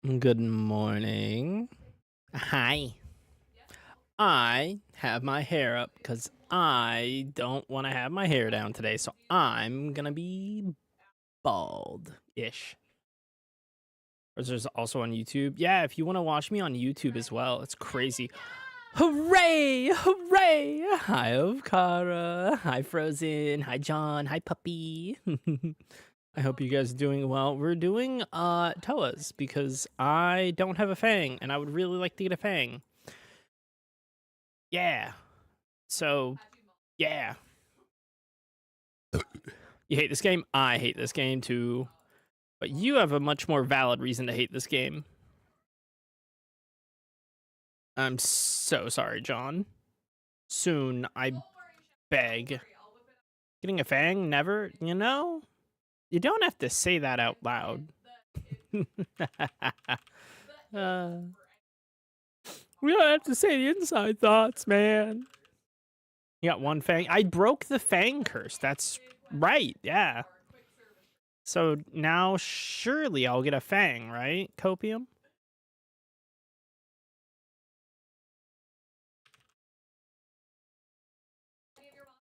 Good morning. Hi. I have my hair up because I don't want to have my hair down today, so I'm gonna be bald ish. There's also on YouTube. Yeah, if you want to watch me on YouTube as well, it's crazy. Hooray! Hooray! Hi, Ovkara. Hi, Frozen. Hi, John. Hi, Puppy. I hope you guys are doing well. We're doing Toas because I don't have a Fang and I would really like to get a Fang. Yeah. So, yeah. You hate this game? I hate this game too. But you have a much more valid reason to hate this game. I'm so sorry, John. Soon, I beg. Getting a Fang? Never? You know? You don't have to say that out loud. uh, we don't have to say the inside thoughts, man. You got one Fang. I broke the Fang curse. That's right. Yeah. So now surely I'll get a Fang, right? Copium?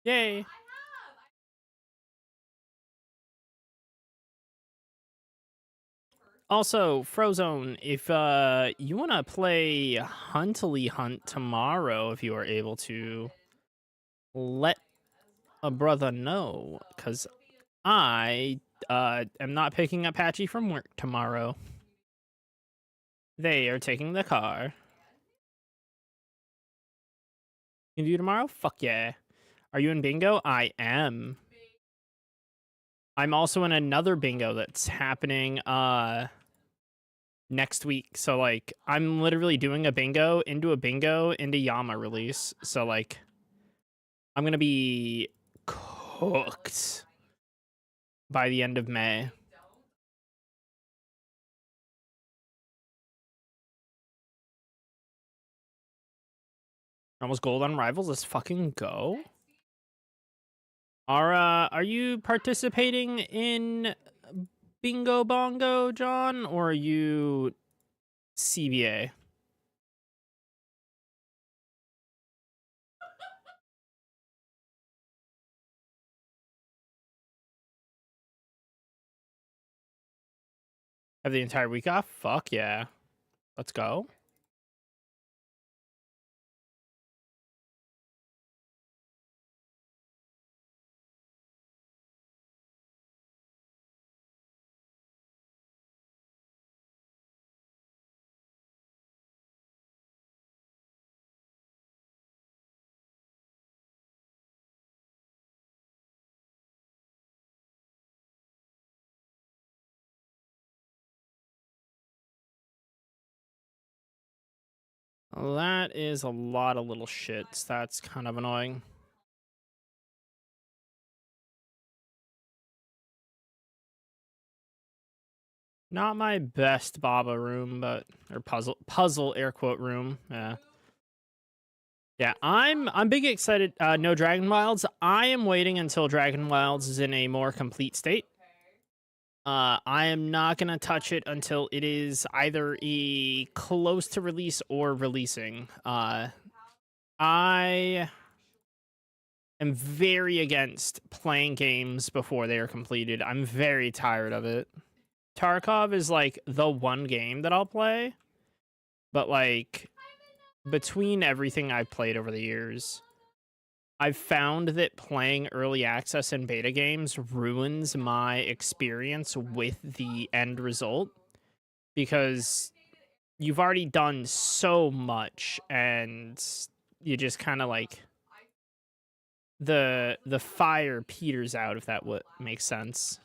Yay. Also, Frozone, if you want to play Huntly Hunt tomorrow, if you are able to, let a brother know, because I am not picking up Patchy from work tomorrow. They are taking the car. Can you do tomorrow? Fuck yeah. Are you in bingo? I am. I'm also in another bingo that's happening next week. So like I'm literally doing a bingo into Yama release. So like I'm gonna be cooked by the end of May. Almost gold on rivals. Let's fucking go. Are you participating in Bingo Bongo, John, or are you CBA? Have the entire week off? Fuck yeah. Let's go. That is a lot of little shits. That's kind of annoying. Not my best Baba room, but or puzzle air quote room. Yeah. Yeah, I'm big excited. No Dragon Wilds. I am waiting until Dragon Wilds is in a more complete state. I am not gonna touch it until it is either close to release or releasing. I am very against playing games before they are completed. I'm very tired of it. Tarkov is like the one game that I'll play, but like between everything I've played over the years, I've found that playing early access and beta games ruins my experience with the end result because you've already done so much and you just kind of like the fire peters out, if that what makes sense.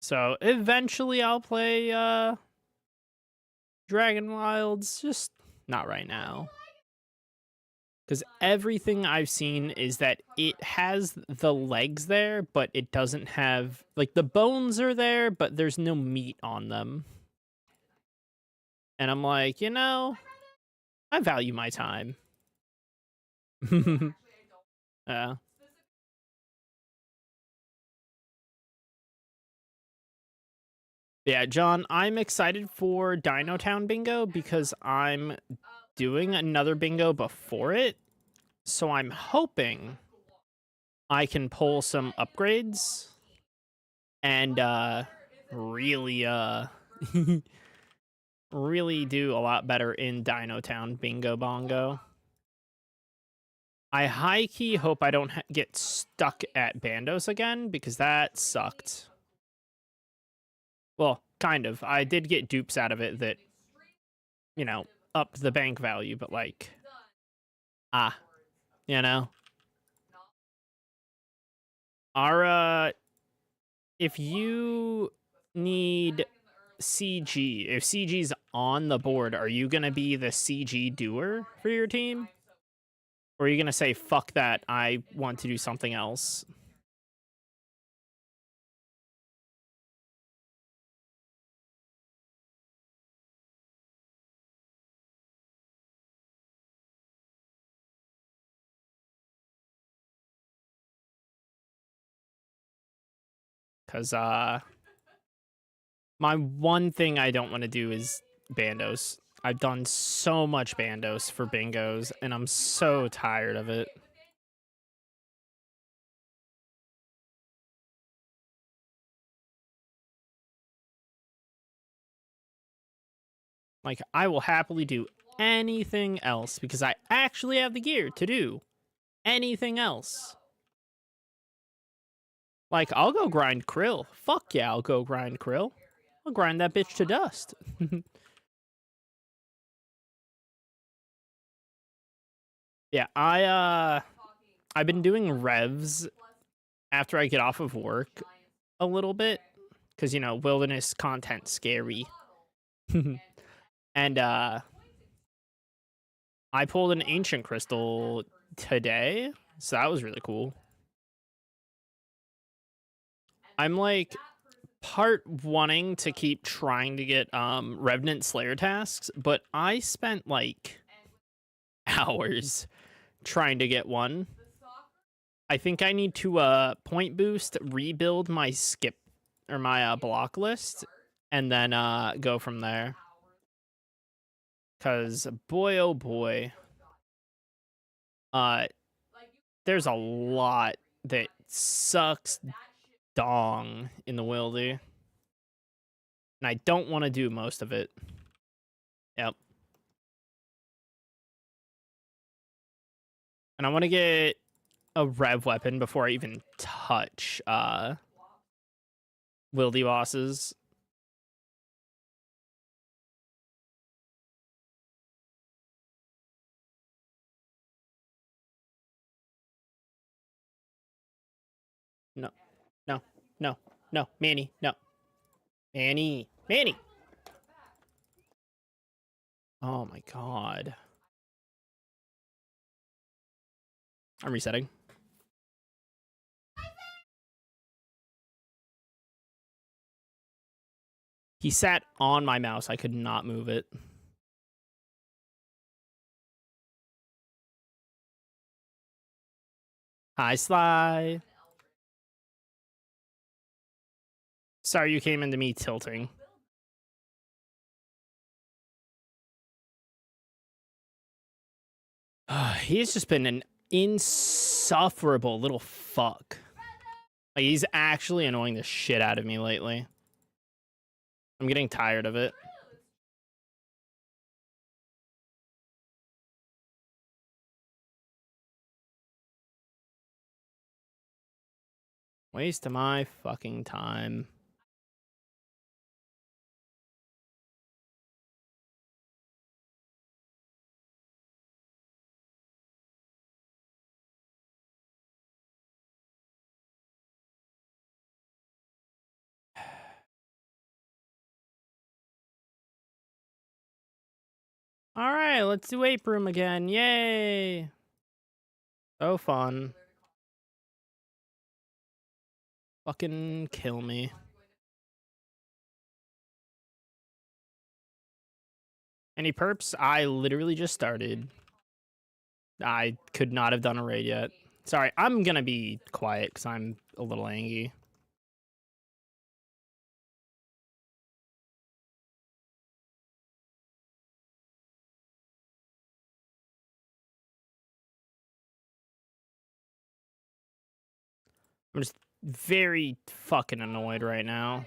So eventually I'll play Dragon Wilds, just not right now. Because everything I've seen is that it has the legs there, but it doesn't have, like, the bones are there, but there's no meat on them. And I'm like, I value my time. Yeah. Yeah, John, I'm excited for Dino Town Bingo because I'm doing another bingo before it. So I'm hoping I can pull some upgrades and really really do a lot better in Dino Town Bingo Bongo. I high key hope I don't get stuck at Bandos again because that sucked. Well, kind of. I did get dupes out of it that, you know, upped the bank value, but like, you know. Our if you need CG, if CG's on the board, are you gonna be the CG doer for your team? Or are you gonna say, fuck that, I want to do something else? Because my one thing I don't want to do is Bandos. I've done so much Bandos for bingos, and I'm so tired of it. Like, I will happily do anything else because I actually have the gear to do anything else. Like, I'll go grind krill. Fuck yeah, I'll go grind krill. I'll grind that bitch to dust. Yeah, I've been doing revs after I get off of work a little bit because, you know, wilderness content scary. And I pulled an ancient crystal today, so that was really cool. I'm like part wanting to keep trying to get Revenant Slayer tasks, but I spent like hours trying to get one. I think I need to point boost, rebuild my skip or my block list, and then go from there. Cause boy oh boy, there's a lot that sucks dong in the wildy. And I don't want to do most of it. Yep. And I want to get a rev weapon before I even touch wildy bosses. No, no, no, no, Manny, no. Manny, Manny. Oh my god. I'm resetting. He sat on my mouse. I could not move it. Hi, Sly. Sorry you came into me tilting. He's just been an insufferable little fuck. Like, he's actually annoying the shit out of me lately. I'm getting tired of it. Waste of my fucking time. All right, let's do Ape Room again. Yay! So fun. Fucking kill me. Any perps? I literally just started. I could not have done a raid yet. Sorry, I'm gonna be quiet because I'm a little angry. I'm just very fucking annoyed right now.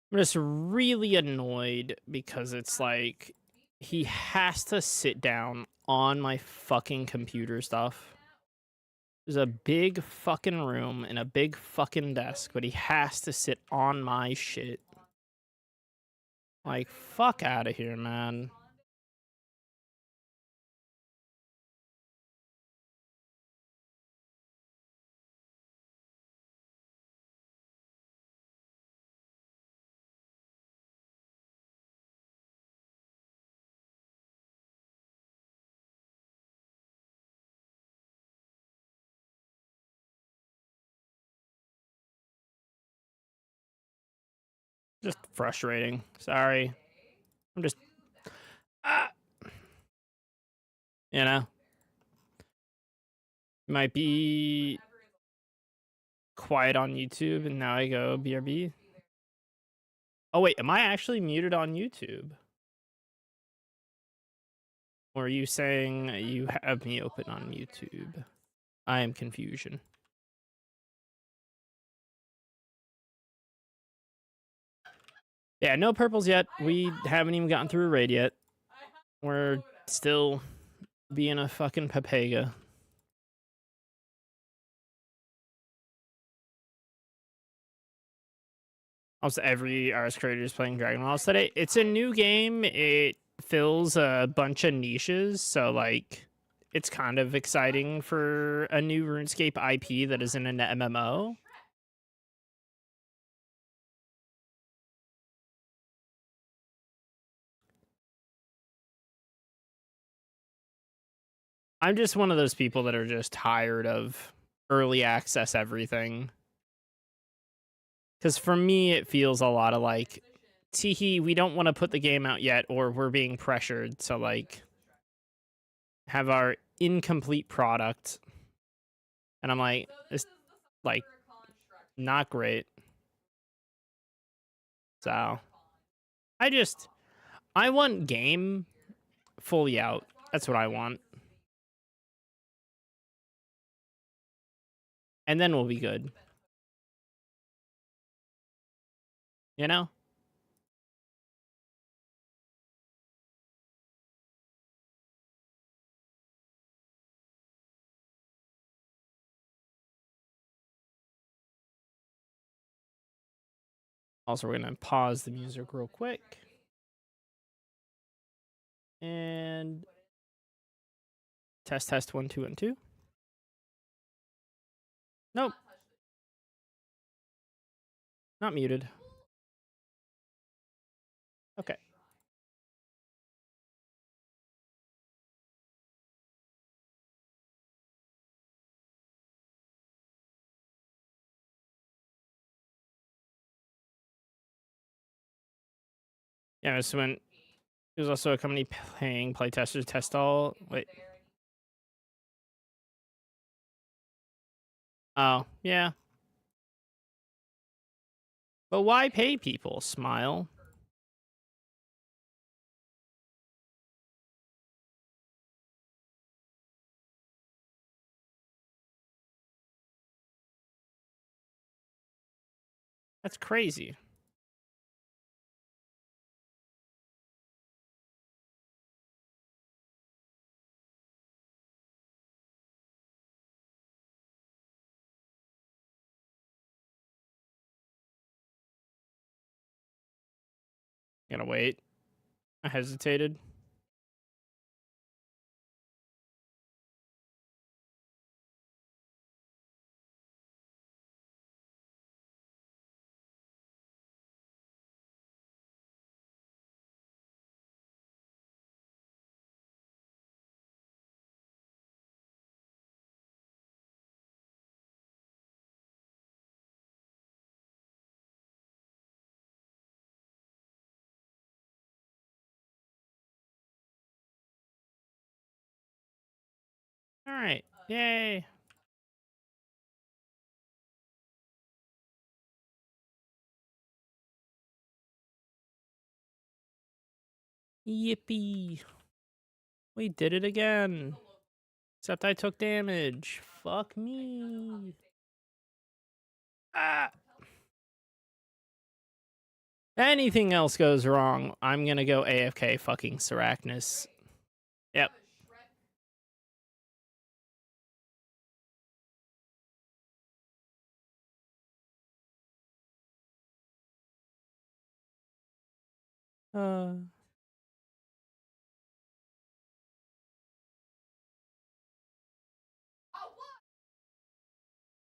I'm just really annoyed because it's like he has to sit down on my fucking computer stuff. There's a big fucking room and a big fucking desk, but he has to sit on my shit. Like, fuck out of here, man. Just frustrating. Sorry. I'm just, ah, you know, might be quiet on YouTube, and now I go BRB. Oh wait, am I actually muted on YouTube? Or are you saying you have me open on YouTube? I am confusion. Yeah, no purples yet. We haven't even gotten through a raid yet. We're still being a fucking papega. Also, every RS creator is playing Dragon Balls today. It's a new game. It fills a bunch of niches, so like it's kind of exciting for a new RuneScape IP that isn't an MMO. I'm just one of those people that are just tired of early access everything. Because for me, it feels a lot of like, teehee, we don't want to put the game out yet, or we're being pressured to like have our incomplete product. And I'm like, it's like not great. So I want game fully out. That's what I want. And then we'll be good. You know? Also, we're going to pause the music real quick. And test, 1, 2, and 2. Nope. Not muted. Okay. Yeah, so when there's also a company paying playtesters to test all. Wait. Oh, yeah. But why pay people? Smile. That's crazy. Gotta wait. I hesitated. All right. Yay. Yippee. We did it again. Except I took damage. Fuck me. Ah. Anything else goes wrong, I'm gonna go AFK fucking Sarachnis. Yep. Uh.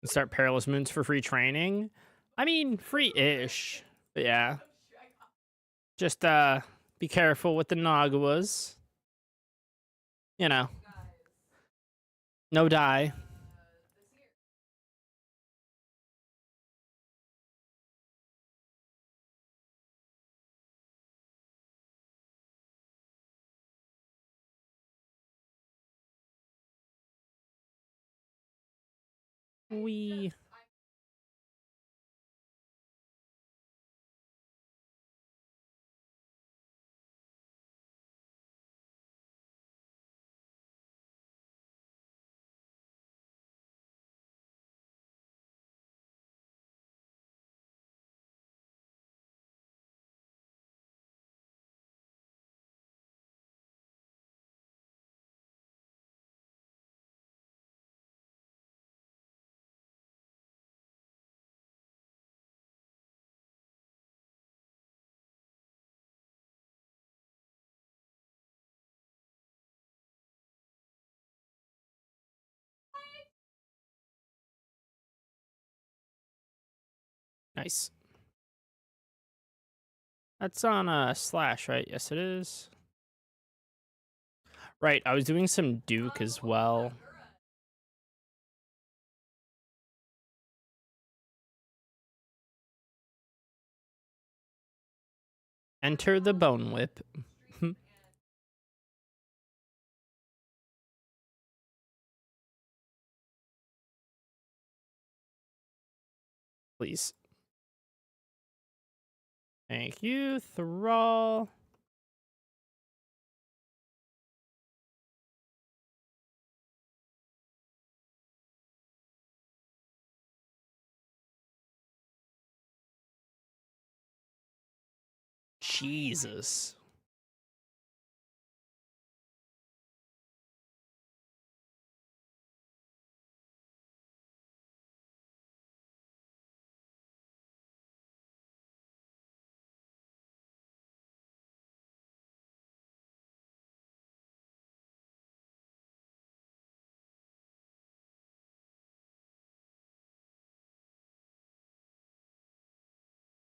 Start Perilous Moons for free training. I mean, free-ish. But yeah. Just be careful with the Nagawas. You know. No die. We. Nice. That's on Slash, right? Yes, it is. Right, I was doing some Duke as well. Enter the Bone Whip. Please. Thank you, Thrall. Jesus.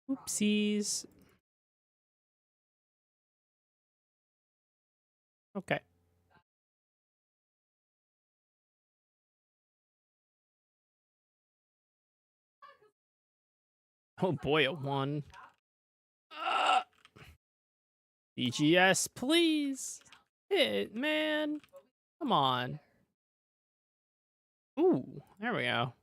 Oopsies. Okay. Oh boy, a 1. BGS, please. Hit, man. Come on. Ooh, there we go.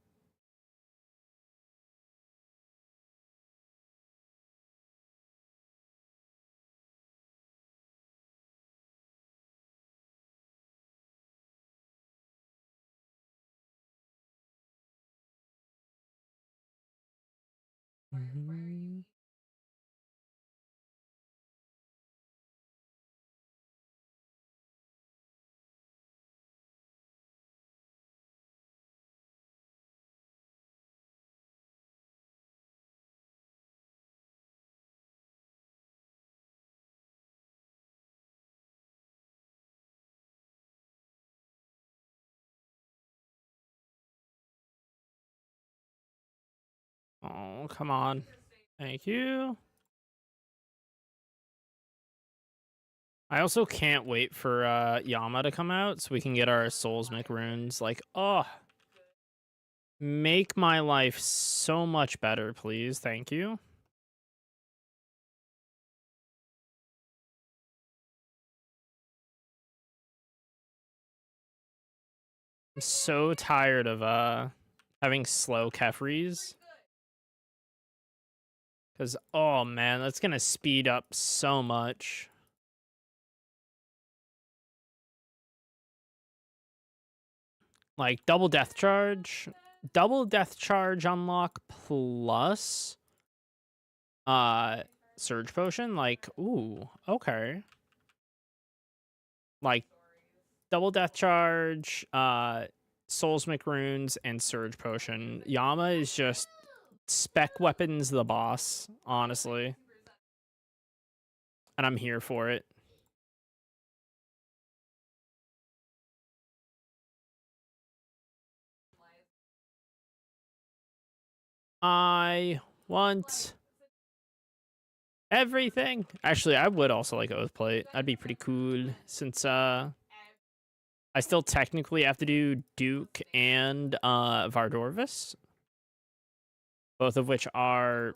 Mhm. Oh, come on. Thank you. I also can't wait for Yama to come out so we can get our Souls McRunes. Like, oh, make my life so much better, please. Thank you. I'm so tired of having slow Kefries. Because, oh man, that's going to speed up so much. Like, double death charge unlock plus surge potion. Like, ooh, okay. Like, double death charge, Souls McRunes, and surge potion. Yama is just spec weapons the boss, honestly. And I'm here for it. I want everything. Actually, I would also like Oathplate. That'd be pretty cool since I still technically have to do Duke and Vardorvis, both of which are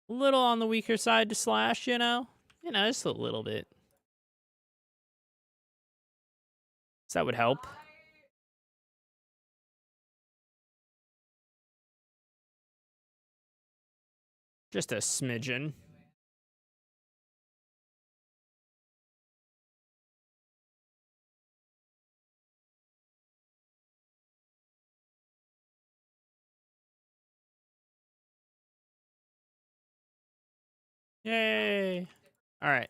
a little on the weaker side to Slash, you know, just a little bit. So that would help. Just a smidgen. Yay. All right.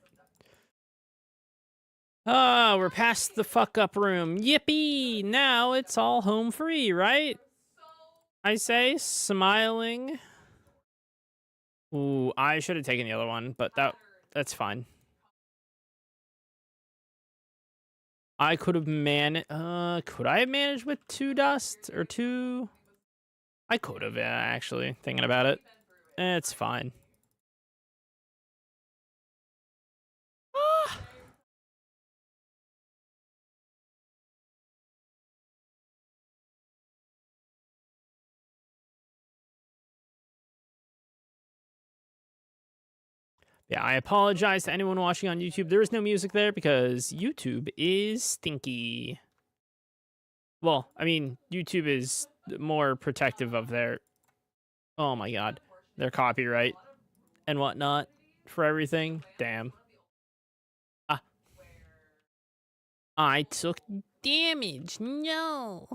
Oh, we're past the fuck up room. Yippee! Now it's all home free, right? I say, smiling. Ooh, I should have taken the other one, but that's fine. I could have could I have managed with 2 dust or 2? I could have, yeah, actually, thinking about it. It's fine. Ah. Yeah, I apologize to anyone watching on YouTube. There is no music there because YouTube is stinky. Well, I mean, YouTube is more protective of their, oh my god, their copyright and whatnot for everything. Damn. Ah, I took damage. No.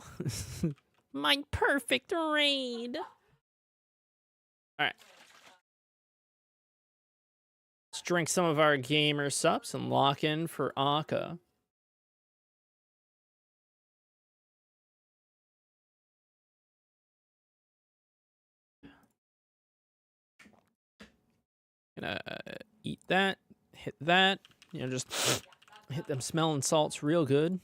My perfect raid. All right. Let's drink some of our gamer subs and lock in for Akka. Gonna eat that, hit that, just hit them smelling salts real good.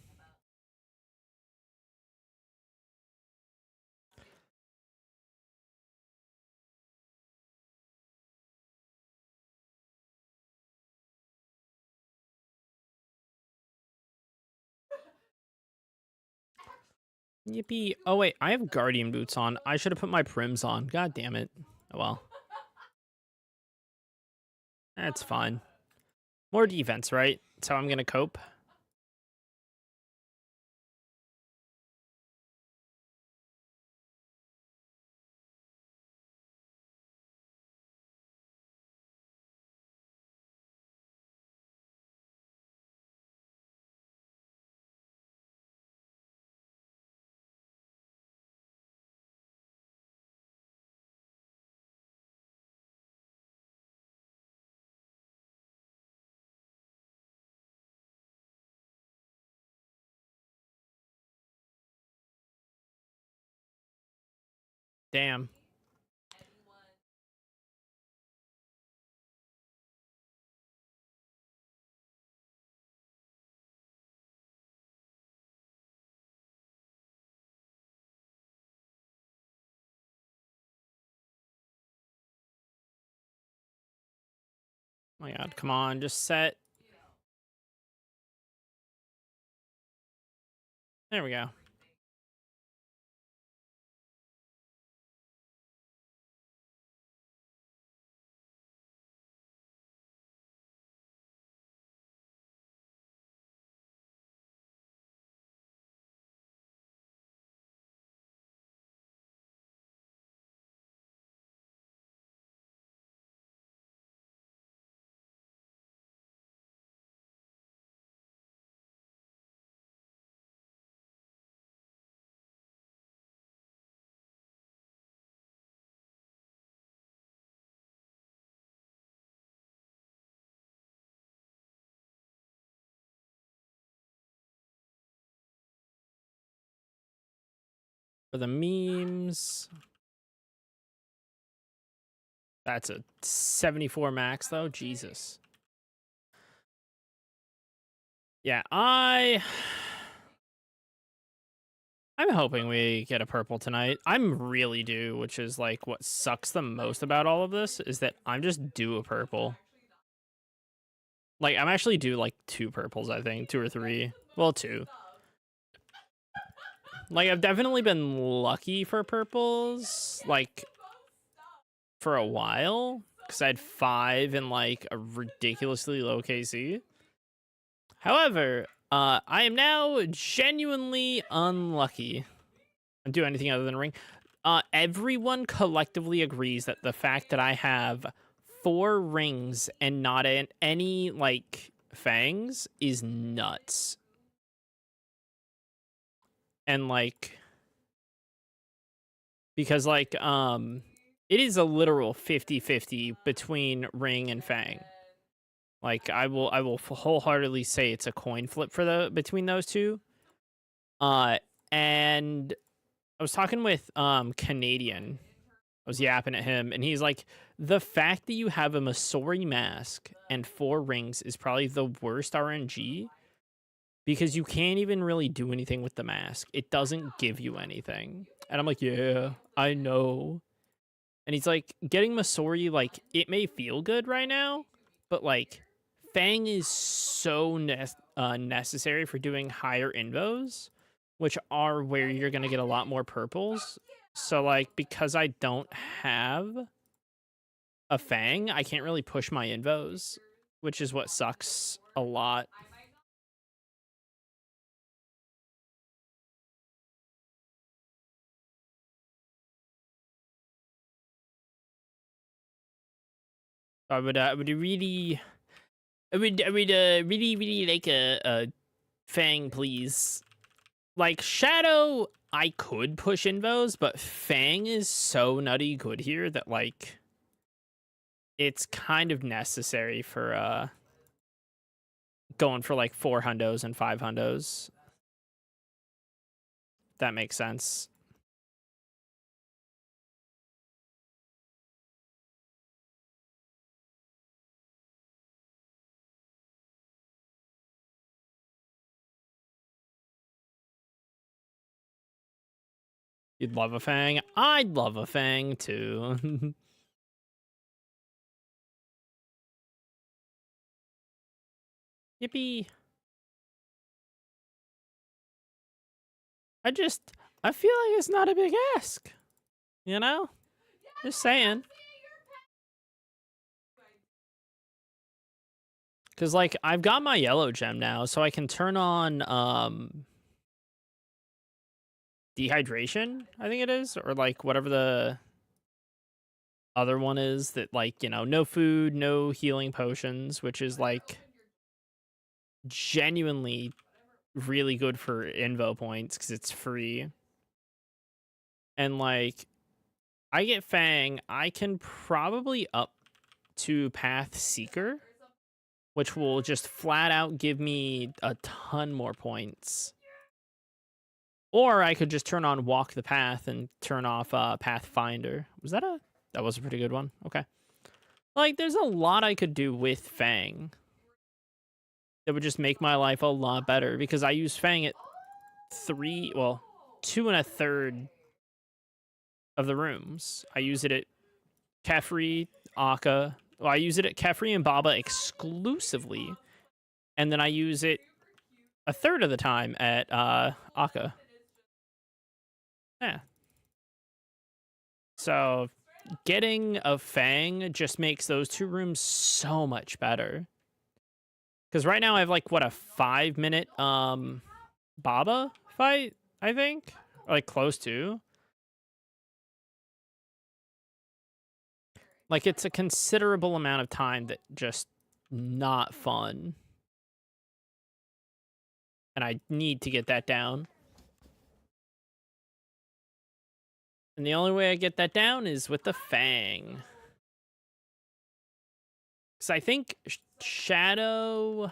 Yippee. Oh, wait, I have Guardian boots on. I should have put my Prims on. God damn it. Oh, well. That's fine. More defense, right? That's how I'm going to cope. Damn. my god, come on, just set. There we go. For the memes. That's a 74 max though. Jesus. Yeah, I'm hoping we get a purple tonight. I'm really due, which is like what sucks the most about all of this is that I'm just due a purple. Like I'm actually due like 2 purples, I think, 2 or 3. Well, 2. Like I've definitely been lucky for purples, like for a while, because I had 5 in like a ridiculously low KC. However, I am now genuinely unlucky. I do anything other than ring. Everyone collectively agrees that the fact that I have 4 rings and not any like fangs is nuts. And like, because like, it is a literal 50-50 between ring and fang. Like I will wholeheartedly say it's a coin flip for between those two. And I was talking with Canadian. I was yapping at him, and he's like, the fact that you have a Masori mask and 4 rings is probably the worst RNG because you can't even really do anything with the mask. It doesn't give you anything. And I'm like, yeah, I know. And he's like, getting Masori, like, it may feel good right now, but like, Fang is so necessary for doing higher invos, which are where you're going to get a lot more purples. So, like, because I don't have a Fang, I can't really push my invos, which is what sucks a lot. I would really like a Fang, please. Like, Shadow, I could push invos, but Fang is so nutty good here that, like, it's kind of necessary for, going for, like, 4 hundos and 5 hundos. That makes sense. You'd love a Fang? I'd love a Fang, too. Yippee. I feel like it's not a big ask. You know? Just saying. Because, like, I've got my yellow gem now, so I can turn on, dehydration, I think it is, or, like, whatever the other one is that, like, you know, no food, no healing potions, which is, like, genuinely really good for invo points because it's free. And, like, I get Fang, I can probably up to Path Seeker, which will just flat out give me a ton more points. Or I could just turn on Walk the Path and turn off Pathfinder. That was a pretty good one. Okay. Like, there's a lot I could do with Fang that would just make my life a lot better because I use Fang at 2 1/3 of the rooms. I use it at Kefri, Akka, Well, I use it at Kefri and Baba exclusively, and then I use it a third of the time at Akka. Yeah. So getting a Fang just makes those two rooms so much better. Because right now I have like what, a 5-minute Baba fight, I think, or like close to. Like it's a considerable amount of time that just not fun. And I need to get that down. And the only way I get that down is with the Fang. Because I think Shadow...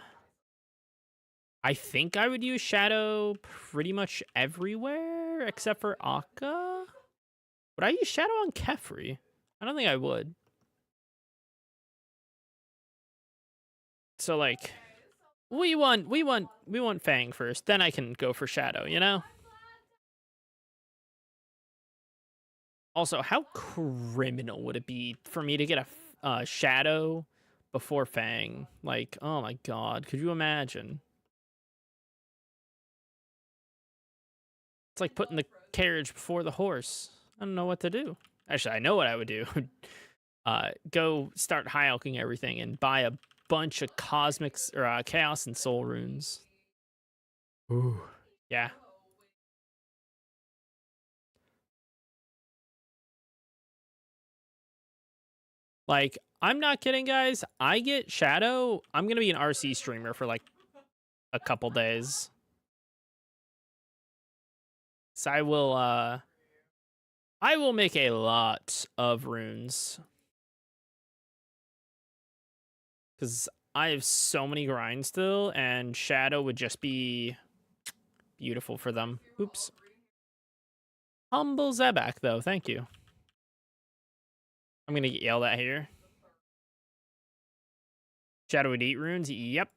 I think I would use Shadow pretty much everywhere except for Akka. Would I use Shadow on Kefri? I don't think I would. So like, we want Fang first, then I can go for Shadow, you know? Also, how criminal would it be for me to get a Shadow before Fang? Like, oh my god, could you imagine? It's like putting the carriage before the horse. I don't know what to do. Actually, I know what I would do. Go start high alching everything and buy a bunch of cosmics or chaos and soul runes. Ooh, yeah. Like, I'm not kidding, guys. I get Shadow. I'm gonna be an RC streamer for like a couple days. So I will make a lot of runes. Because I have so many grinds still, and Shadow would just be beautiful for them. Oops. Humble Zebak, though. Thank you. I'm going to get yelled at here. Shadow would eat runes? Yep.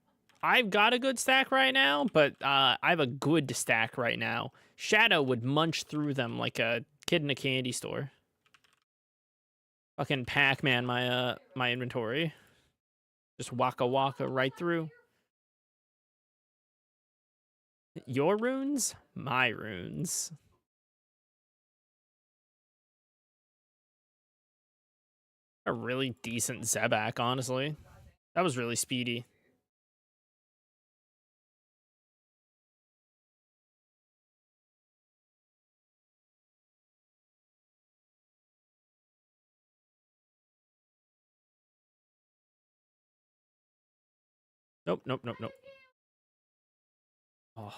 I've got a good stack right now, but I have a good stack right now. Shadow would munch through them like a kid in a candy store. Fucking Pac-Man my inventory. Just waka waka right through. Your runes? My runes. A really decent Zebak, honestly. That was really speedy. Nope, nope, nope, nope. Oh.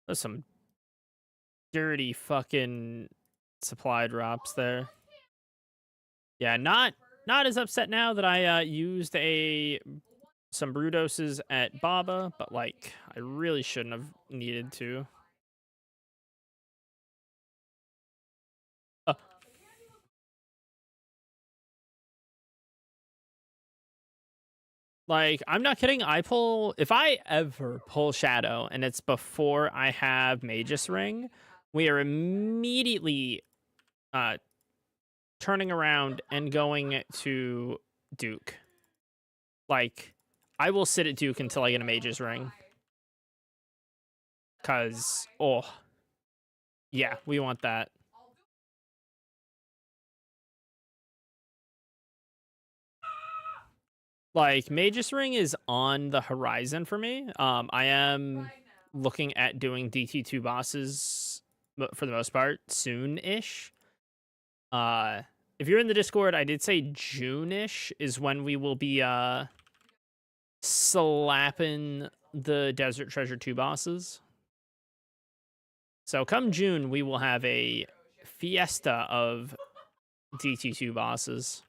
There's some dirty fucking supply drops there. Yeah, not as upset now that I used some brew doses at Baba, but like I really shouldn't have needed to. Uh, like I'm not kidding. If I ever pull Shadow and it's before I have Magus Ring, we are immediately turning around and going to Duke. Like, I will sit at Duke until I get a Mage's Ring. Because, oh, yeah, we want that. Like, Mage's Ring is on the horizon for me. I am looking at doing DT2 bosses, for the most part, soon-ish. If you're in the Discord, I did say June-ish is when we will be, slapping the Desert Treasure 2 bosses. So come June, we will have a fiesta of DT2 bosses.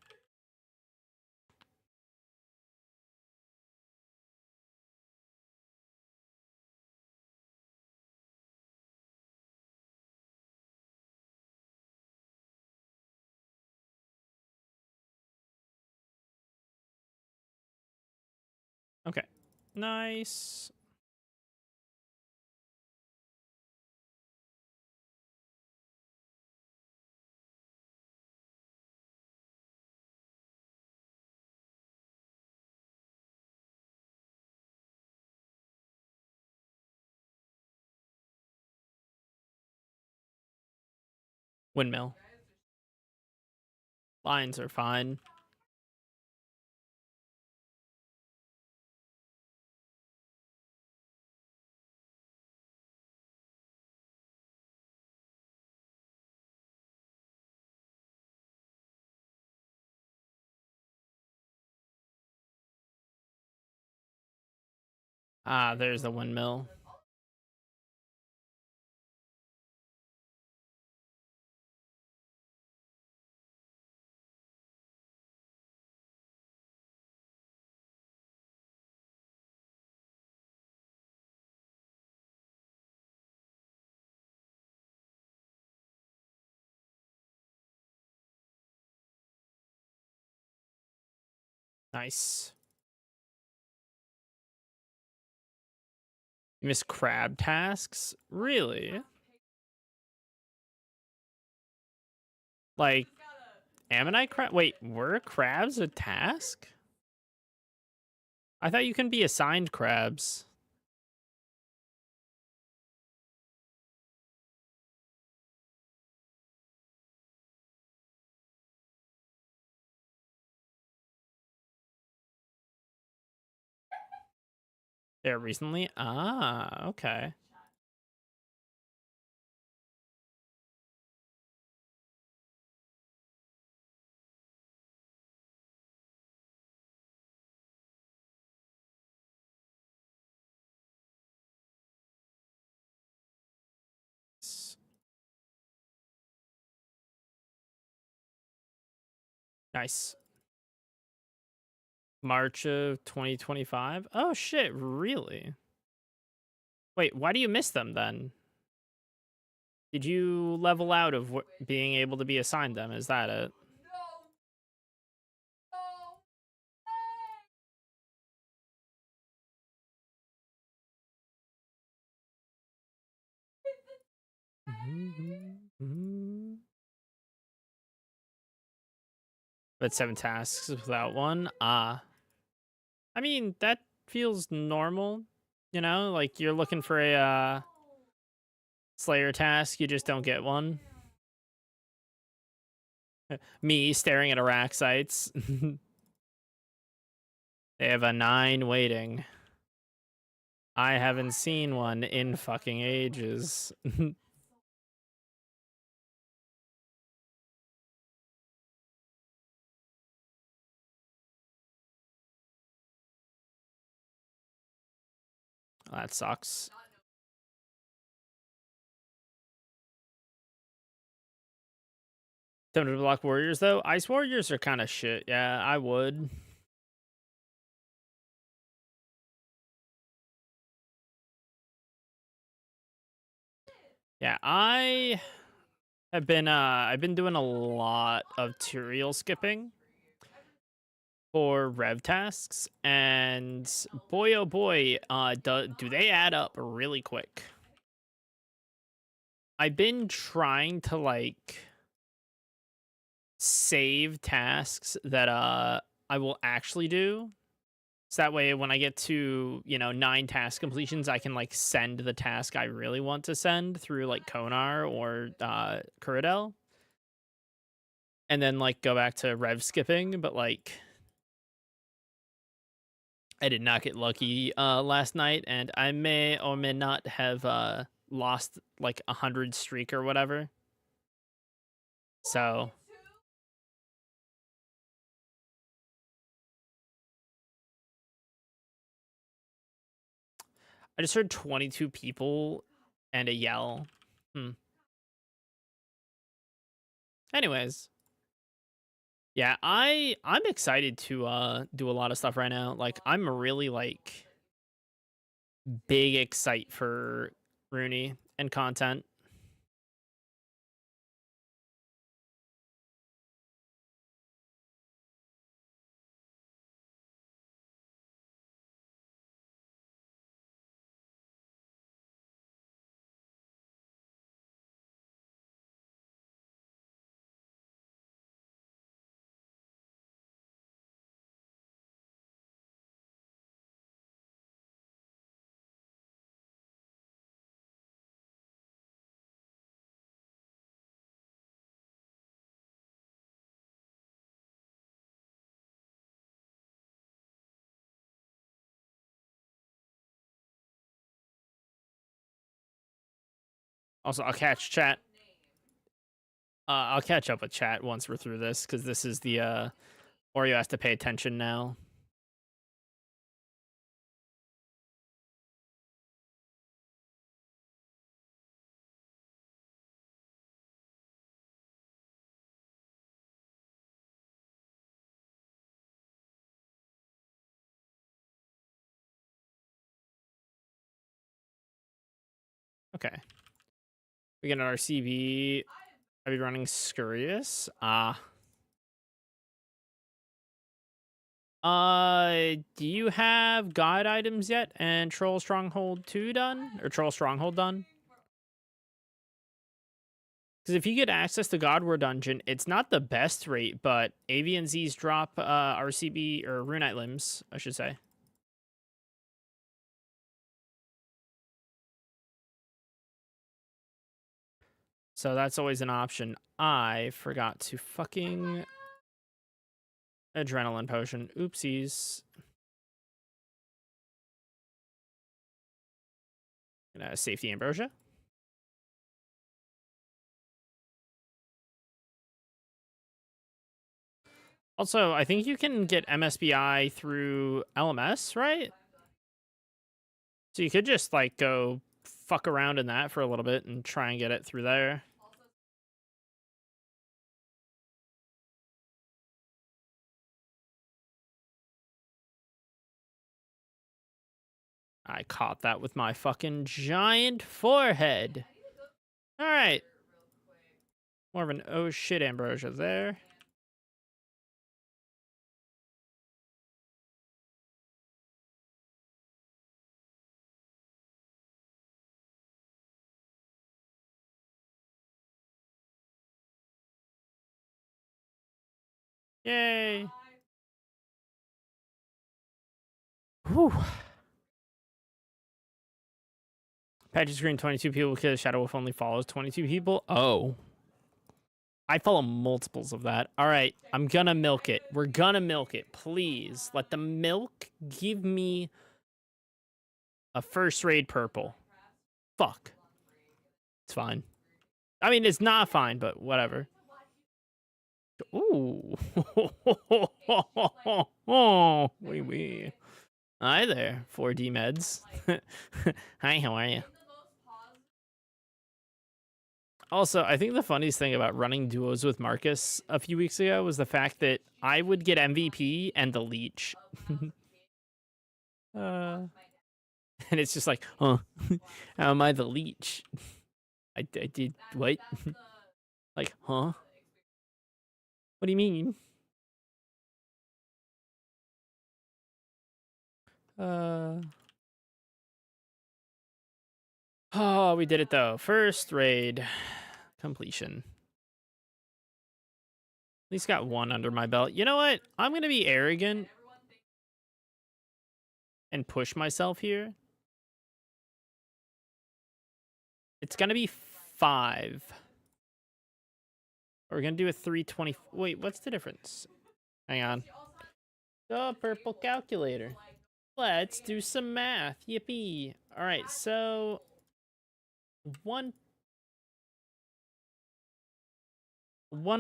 Okay. Nice. Windmill. Lines are fine. Ah, there's the windmill. Nice. You miss crab tasks? Really? Like, ammonite crab? Wait, were crabs a task? I thought you can be assigned crabs. There recently? Ah, okay. Nice. March of 2025? Oh shit, really? Wait, why do you miss them then? Did you level out of being able to be assigned them? Is that it? But 7 tasks without one? Ah. I mean, that feels normal. You know, like you're looking for a Slayer task, you just don't get one. Me staring at Iraq sites. They have a 9 waiting. I haven't seen one in fucking ages. That sucks. Time to block warriors though. Ice warriors are kind of shit. Yeah, I would. Yeah, I've been doing a lot of tutorial skipping for rev tasks, and boy oh boy, do they add up really quick. I've been trying to like save tasks that I will actually do. So that way when I get to, 9 task completions, I can like send the task I really want to send through like Konar or Kuradel. And then like go back to rev skipping, but like I did not get lucky last night, and I may or may not have lost like 100 streak or whatever. So I just heard 22 people and a yell. Anyways, yeah, I'm excited to do a lot of stuff right now. Like I'm really like big excite for Rooney and content. Also, I'll catch chat. I'll catch up with chat once we're through this, because this is the Oreo has to pay attention now. Okay. We get an RCB. Are we running Scurious? Do you have God items yet? And Troll Stronghold 2 done? Or Troll Stronghold done? Because if you get access to God War Dungeon, it's not the best rate, but Avian Z's drop RCB, or Runite Limbs, I should say. So that's always an option. I forgot to fucking Adrenaline Potion. Oopsies. Safety Ambrosia. Also, I think you can get MSBI through LMS, right? So you could just, like, go fuck around in that for a little bit and try and get it through there. I caught that with my fucking giant forehead. All right. More of an oh shit Ambrosia there. Yay. Whew. Patches screen 22 people because Shadow Wolf only follows 22 people. Oh. I follow multiples of that. All right, I'm gonna milk it. We're gonna milk it. Please let the milk give me a first raid purple. Fuck. It's fine. I mean, it's not fine, but whatever. Ooh. Oh, wee. Hi there, 4D meds. Hi, how are you? Also, I think the funniest thing about running duos with Marcus a few weeks ago was the fact that I would get MVP and the leech. And it's just like, huh, how am I the leech? I did, what? Like, huh? What do you mean? Oh, we did it though. First raid completion. At least got one under my belt. You know what? I'm gonna be arrogant and push myself here. It's gonna be 5. We're gonna do a 320. Wait, what's the difference? Hang on. The purple calculator. Let's do some math. Yippee. All right, so one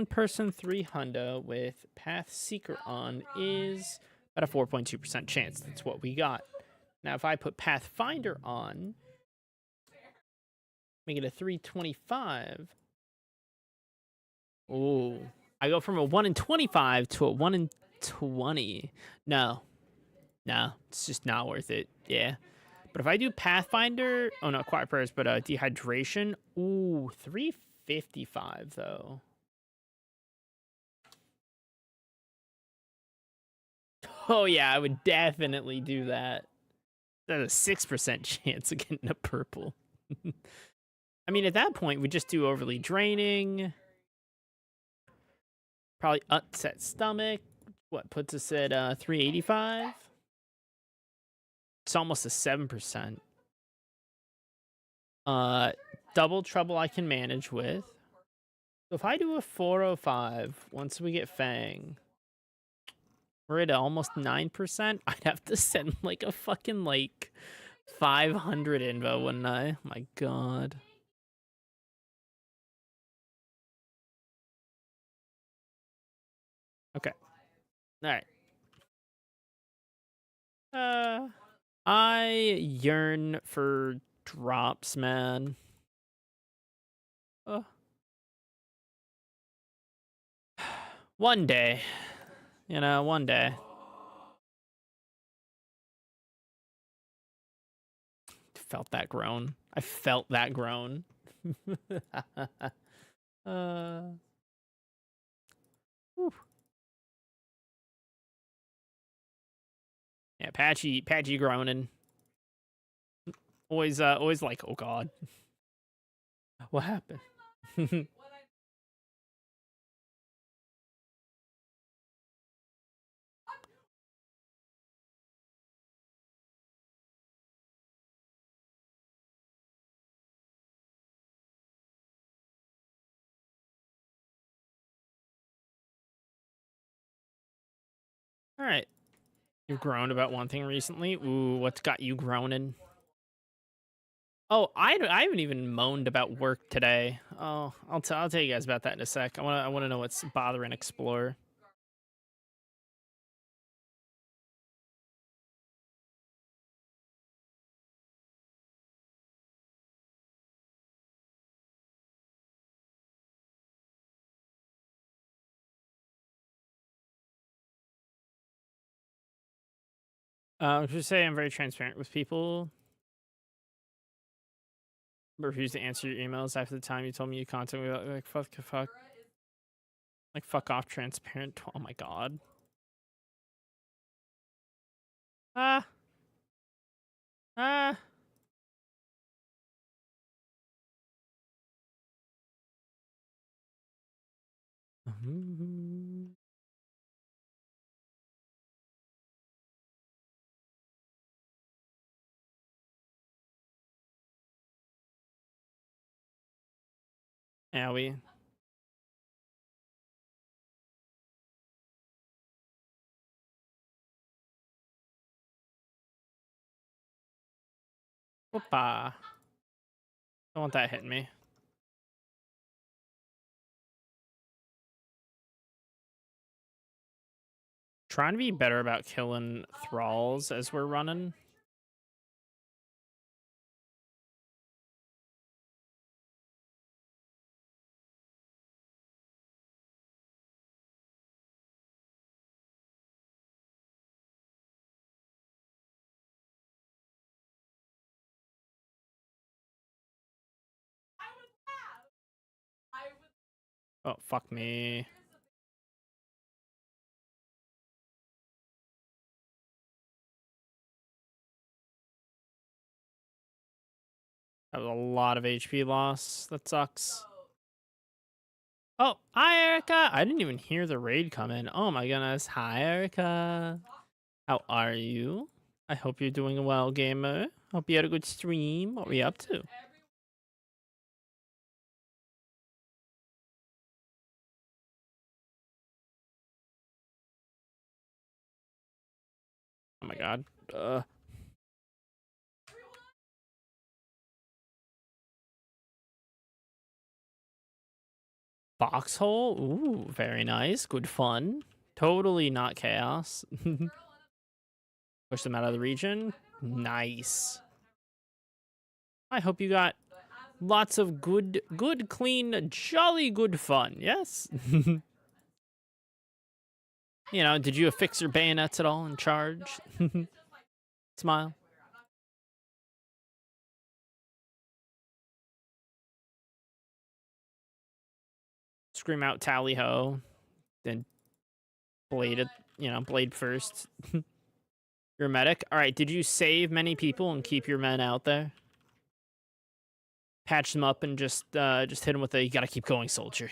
person 3 hundo with Path Seeker on is at a 4.2% chance. That's what we got. Now, if I put Pathfinder on, make it a 325. Oh, I go from a 1 in 25 to a 1 in 20. No, it's just not worth it. Yeah. But if I do Pathfinder, oh no, Quiet Prayers, but Dehydration, ooh, 355 though. Oh yeah, I would definitely do that. That's a 6% chance of getting a purple. I mean, at that point, we just do Overly Draining. Probably Upset Stomach. What puts us at 385? It's almost a 7%. Double Trouble I can manage with. So if I do a 405, once we get Fang, we're at almost 9%. I'd have to send like a fucking like 500 invo, wouldn't I? My god. Okay. All right. I yearn for drops, man. Uh, one day, one day. Felt that groan. I felt that groan. uh, whew. Yeah, patchy groaning. Always like, oh god, what happened? All right, you've groaned about one thing recently. Ooh, what's got you groaning? Oh, I haven't even moaned about work today. Oh, I'll tell you guys about that in a sec. I wanna know what's bothering Explorer. Just say I'm very transparent with people. Refuse to answer your emails after the time you told me you contact me. Like fuck off, transparent. Oh my god. Ah, ah. Yeah, we. Whoopa. Don't want that hitting me. Trying to be better about killing thralls as we're running. Oh, fuck me. That was a lot of HP loss. That sucks. Oh, hi, Erica. I didn't even hear the raid come in. Oh my goodness. Hi, Erica. How are you? I hope you're doing well, gamer. Hope you had a good stream. What were you up to? Oh my god. Foxhole? Ooh, very nice. Good fun. Totally not chaos. Push them out of the region. Nice. I hope you got lots of good, clean, jolly good fun. Yes? Did you affix your bayonets at all in charge? Smile. Scream out tally ho. Then blade it, blade first. You're a medic. All right, did you save many people and keep your men out there? Patch them up and just hit them with a, you gotta keep going, soldier.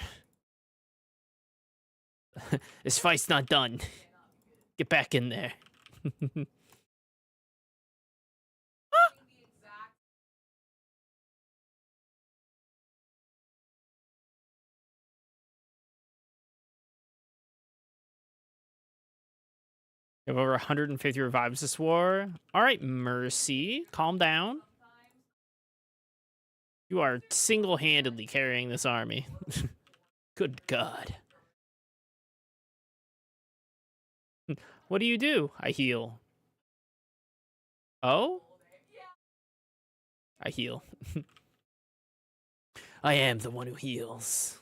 This fight's not done. Get back in there. You have over 150 revives this war. All right, Mercy, calm down. You are single-handedly carrying this army. Good God. What do you do? I heal. Oh? I heal. I am the one who heals.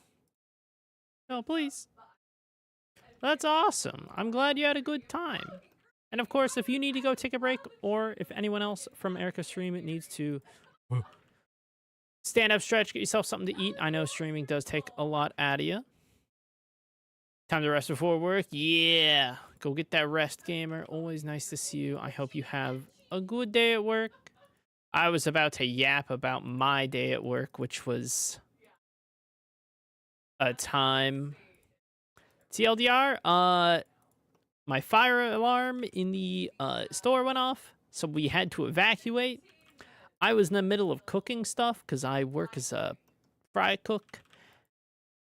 Oh, please. That's awesome. I'm glad you had a good time. And of course, if you need to go take a break, or if anyone else from Erica's stream needs to stand up, stretch, get yourself something to eat. I know streaming does take a lot out of you. Time to rest before work? Yeah. Go get that rest, gamer. Always nice to see you. I hope you have a good day at work. I was about to yap about my day at work, which was a time. TLDR, my fire alarm in the store went off, so we had to evacuate. I was in the middle of cooking stuff because I work as a fry cook,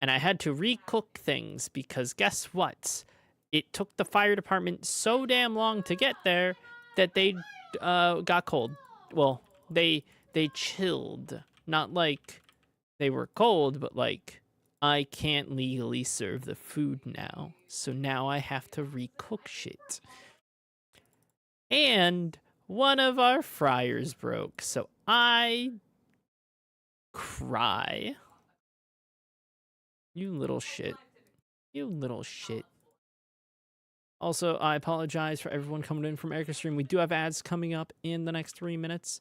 and I had to re-cook things because guess what? It took the fire department so damn long to get there that they got cold. Well, they chilled. Not like they were cold, but like I can't legally serve the food now. So now I have to recook shit. And one of our fryers broke, so I cry. You little shit. You little shit. Also, I apologize for everyone coming in from Erica's stream. We do have ads coming up in the next 3 minutes.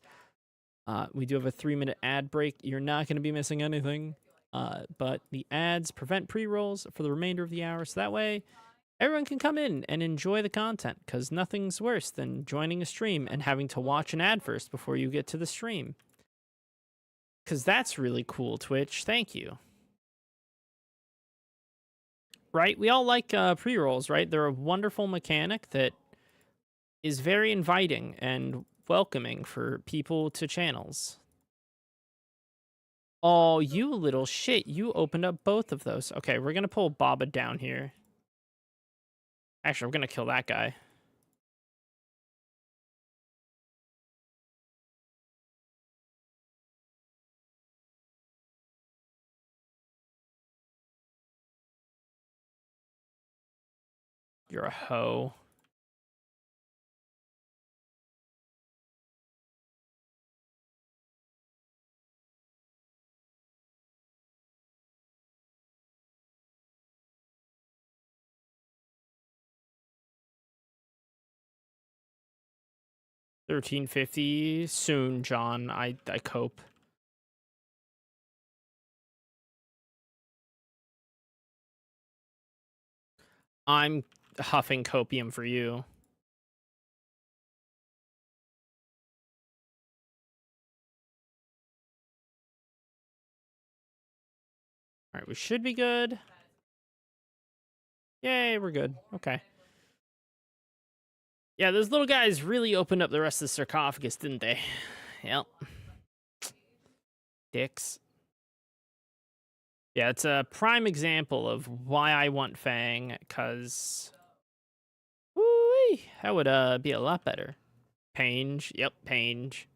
We do have a 3-minute ad break. You're not going to be missing anything. But the ads prevent pre-rolls for the remainder of the hour. So that way, everyone can come in and enjoy the content. Because nothing's worse than joining a stream and having to watch an ad first before you get to the stream. Because that's really cool, Twitch. Thank you. Right? We all like pre-rolls, right? They're a wonderful mechanic that is very inviting and welcoming for people to channels. Oh, you little shit. You opened up both of those. Okay, we're going to pull Baba down here. Actually, we're going to kill that guy. You're a hoe. $13.50 soon, John. I cope. I'm huffing copium for you. All right, we should be good. Yay, we're good. Okay. Yeah, those little guys really opened up the rest of the sarcophagus, didn't they? Yep. Dicks. Yeah, it's a prime example of why I want Fang, because that would be a lot better. Pange. Yep, Pange.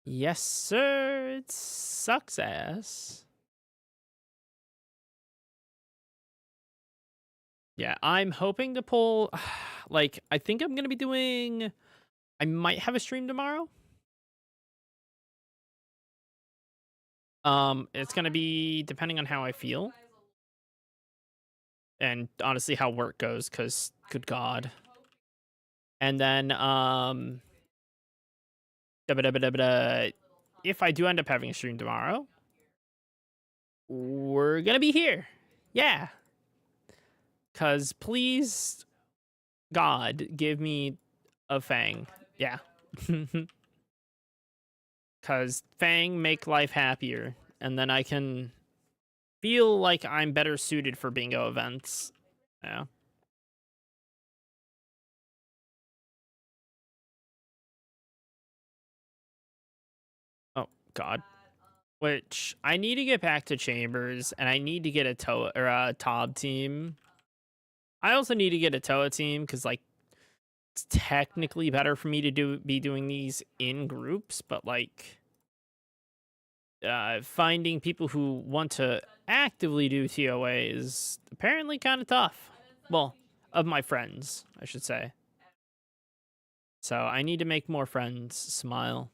Yes, sir. It sucks ass. Yeah, I'm hoping to pull, like, I think I'm going to be doing, I might have a stream tomorrow. It's going to be depending on how I feel. And honestly, how work goes, because, good God. And then, if I do end up having a stream tomorrow, we're going to be here. Yeah. Because please, God, give me a Fang. Yeah. Because Fang make life happier. And then I can feel like I'm better suited for bingo events. Yeah. Oh, God. Which, I need to get back to Chambers, and I need to get a Tob team. I also need to get a Toa team, because, like, it's technically better for me to be doing these in groups, but, like, finding people who want to actively do TOA is apparently kind of tough. Well, of my friends, I should say. So I need to make more friends smile.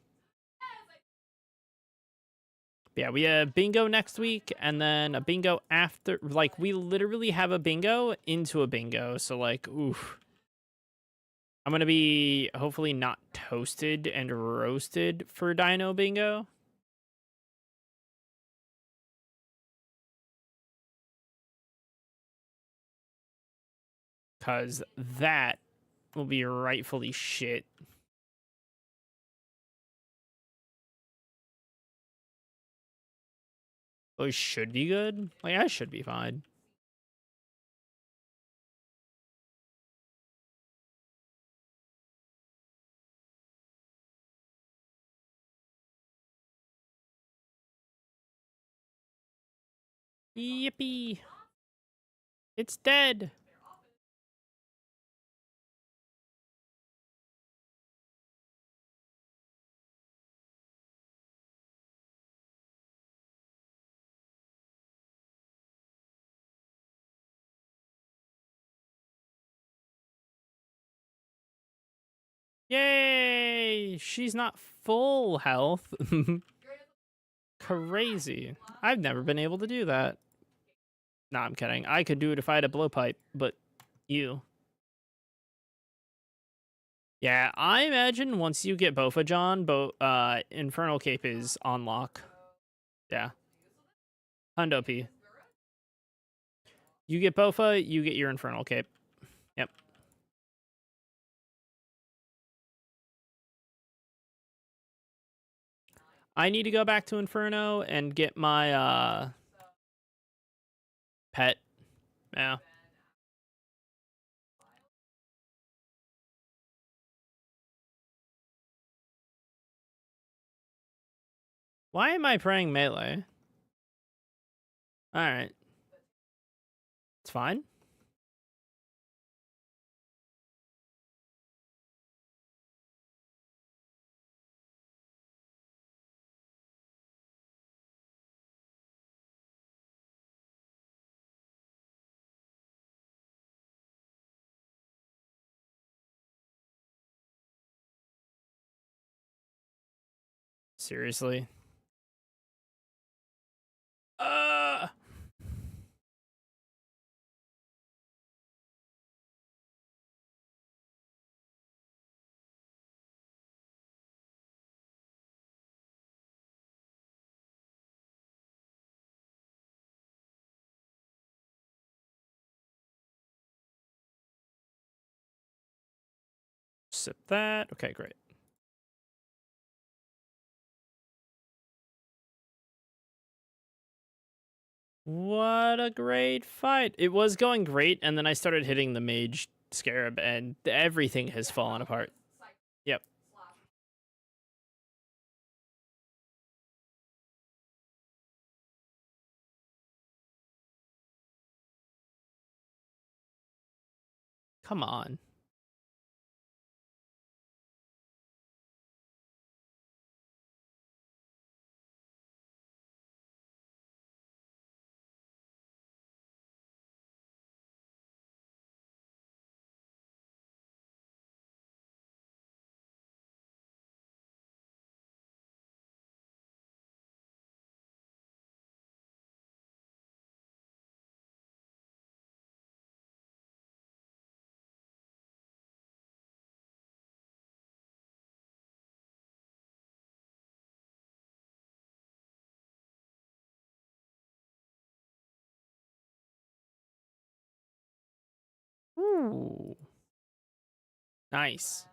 Yeah, we have bingo next week, and then a bingo after. Like, we literally have a bingo into a bingo. So, like, oof. I'm going to be hopefully not toasted and roasted for Dino Bingo. Because that will be rightfully shit. Oh, it should be good? Like, I should be fine. Yippee. It's dead. Yay! She's not full health. Crazy. I've never been able to do that. Nah, I'm kidding. I could do it if I had a blowpipe, but you. Yeah, I imagine once you get Bofa John, Infernal Cape is on lock. Yeah. Hundo P. You get Bofa, you get your Infernal Cape. Yep. I need to go back to Inferno and get my pet. Yeah. Why am I praying melee? Alright. It's fine. Seriously. Uh Sip that. Okay, great. What a great fight. It was going great, and then I started hitting the mage scarab, and everything has fallen apart. Yep. Come on. Ooh. Nice.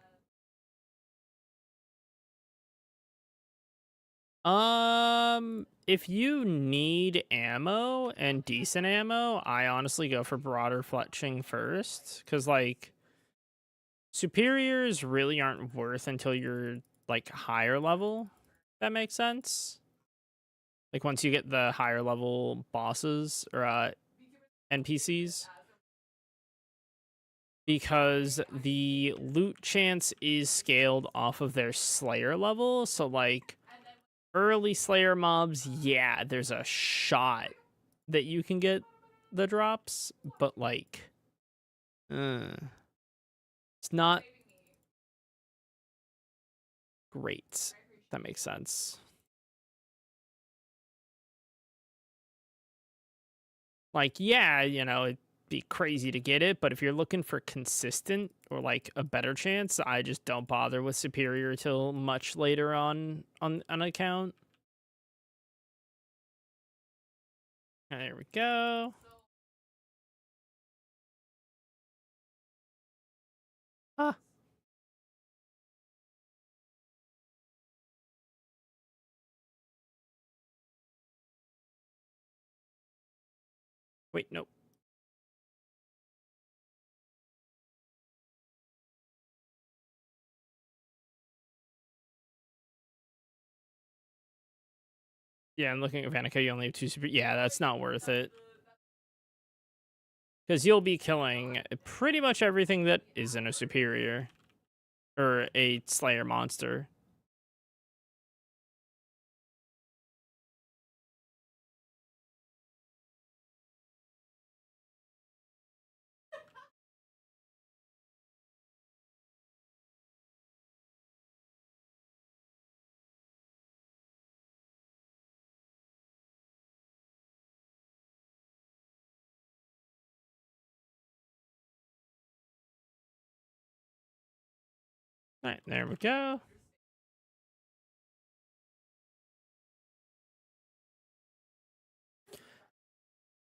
If you need ammo and decent ammo, I honestly go for broader fletching first, because like superiors really aren't worth until you're like higher level. That makes sense. Like once you get the higher level bosses or NPCs, because the loot chance is scaled off of their Slayer level. So like Early Slayer mobs, yeah, there's a shot that you can get the drops, but like, it's not great. If that makes sense. Like, yeah, it'd be crazy to get it, but if you're looking for consistent or like a better chance, I just don't bother with Superior till much later on an account. There we go. Ah. Wait, nope. Yeah, I'm looking at Vanica. You only have 2 super. Yeah, that's not worth it. Because you'll be killing pretty much everything that isn't a superior or a Slayer monster. All right, there we go.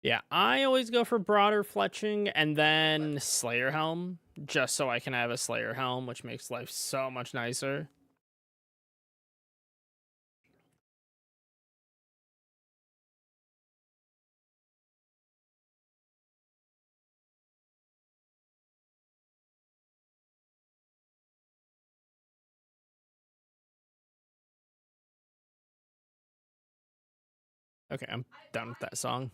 Yeah, I always go for broader fletching and then Slayer Helm, just so I can have a Slayer Helm, which makes life so much nicer. Okay, I'm done with that song.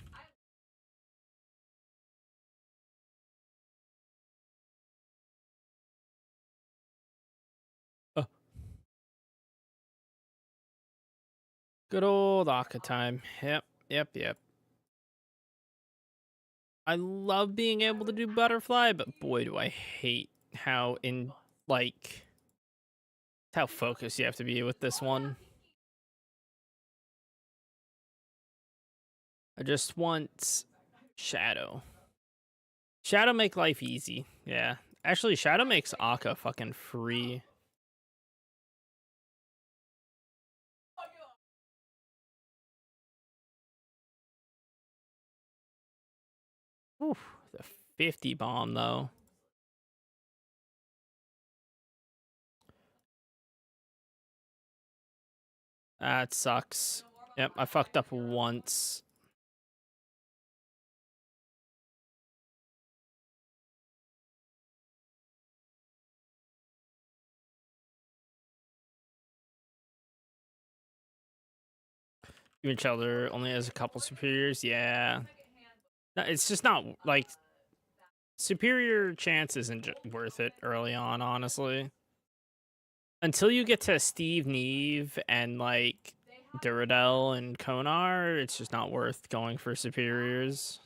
Oh. Good old Akka time. Yep. I love being able to do butterfly, but boy, do I hate how how focused you have to be with this one. I just want Shadow. Shadow make life easy. Yeah. Actually, Shadow makes Akka fucking free. Oof, the 50 bomb though. That sucks. Yep, I fucked up once. Even Shelter only has a couple superiors. Yeah. No, it's just not like superior chance isn't worth it early on, honestly. Until you get to Steve Neve and like Duradel and Konar, it's just not worth going for superiors.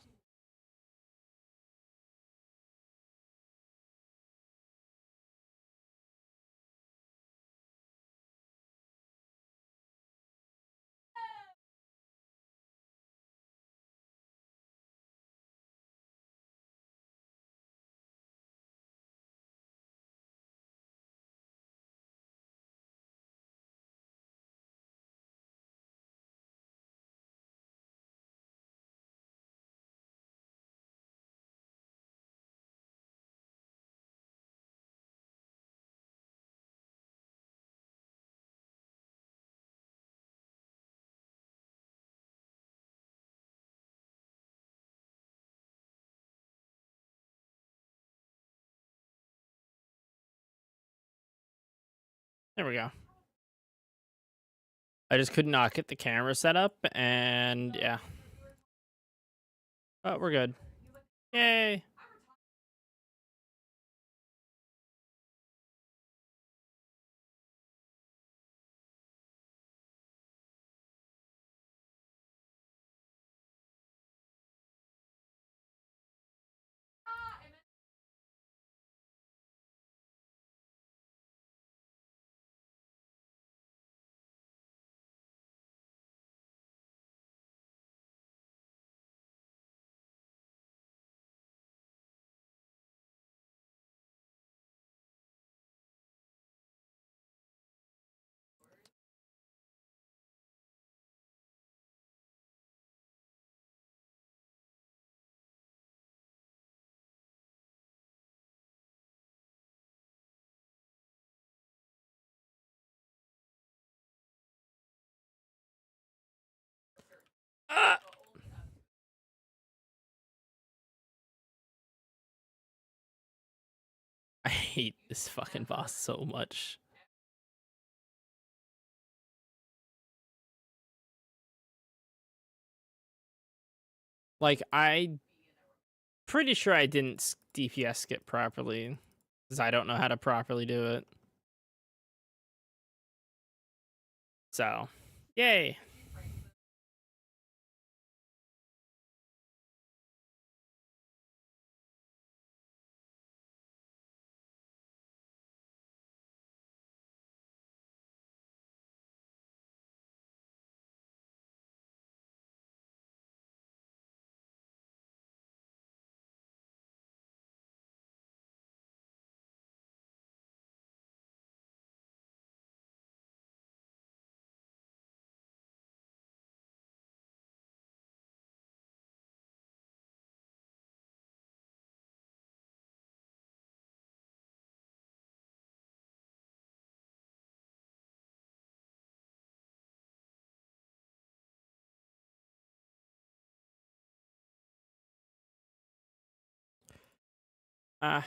There we go. I just could not get the camera set up, and yeah. But we're good. Yay. Ah! I hate this fucking boss so much. Like, I pretty sure I didn't DPS skip properly because I don't know how to properly do it. So, yay. Ah.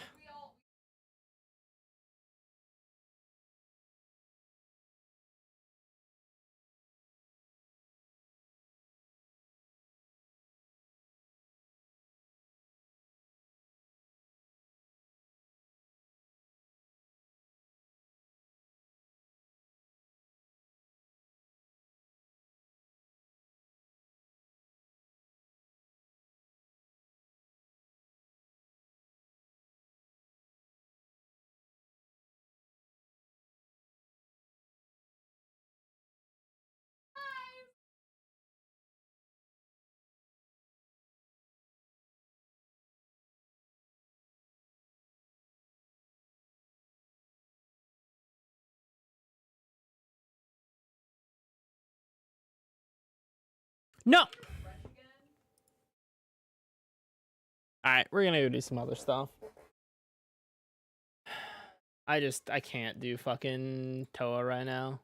No. Alright, we're gonna go do some other stuff. I can't do fucking Toa right now.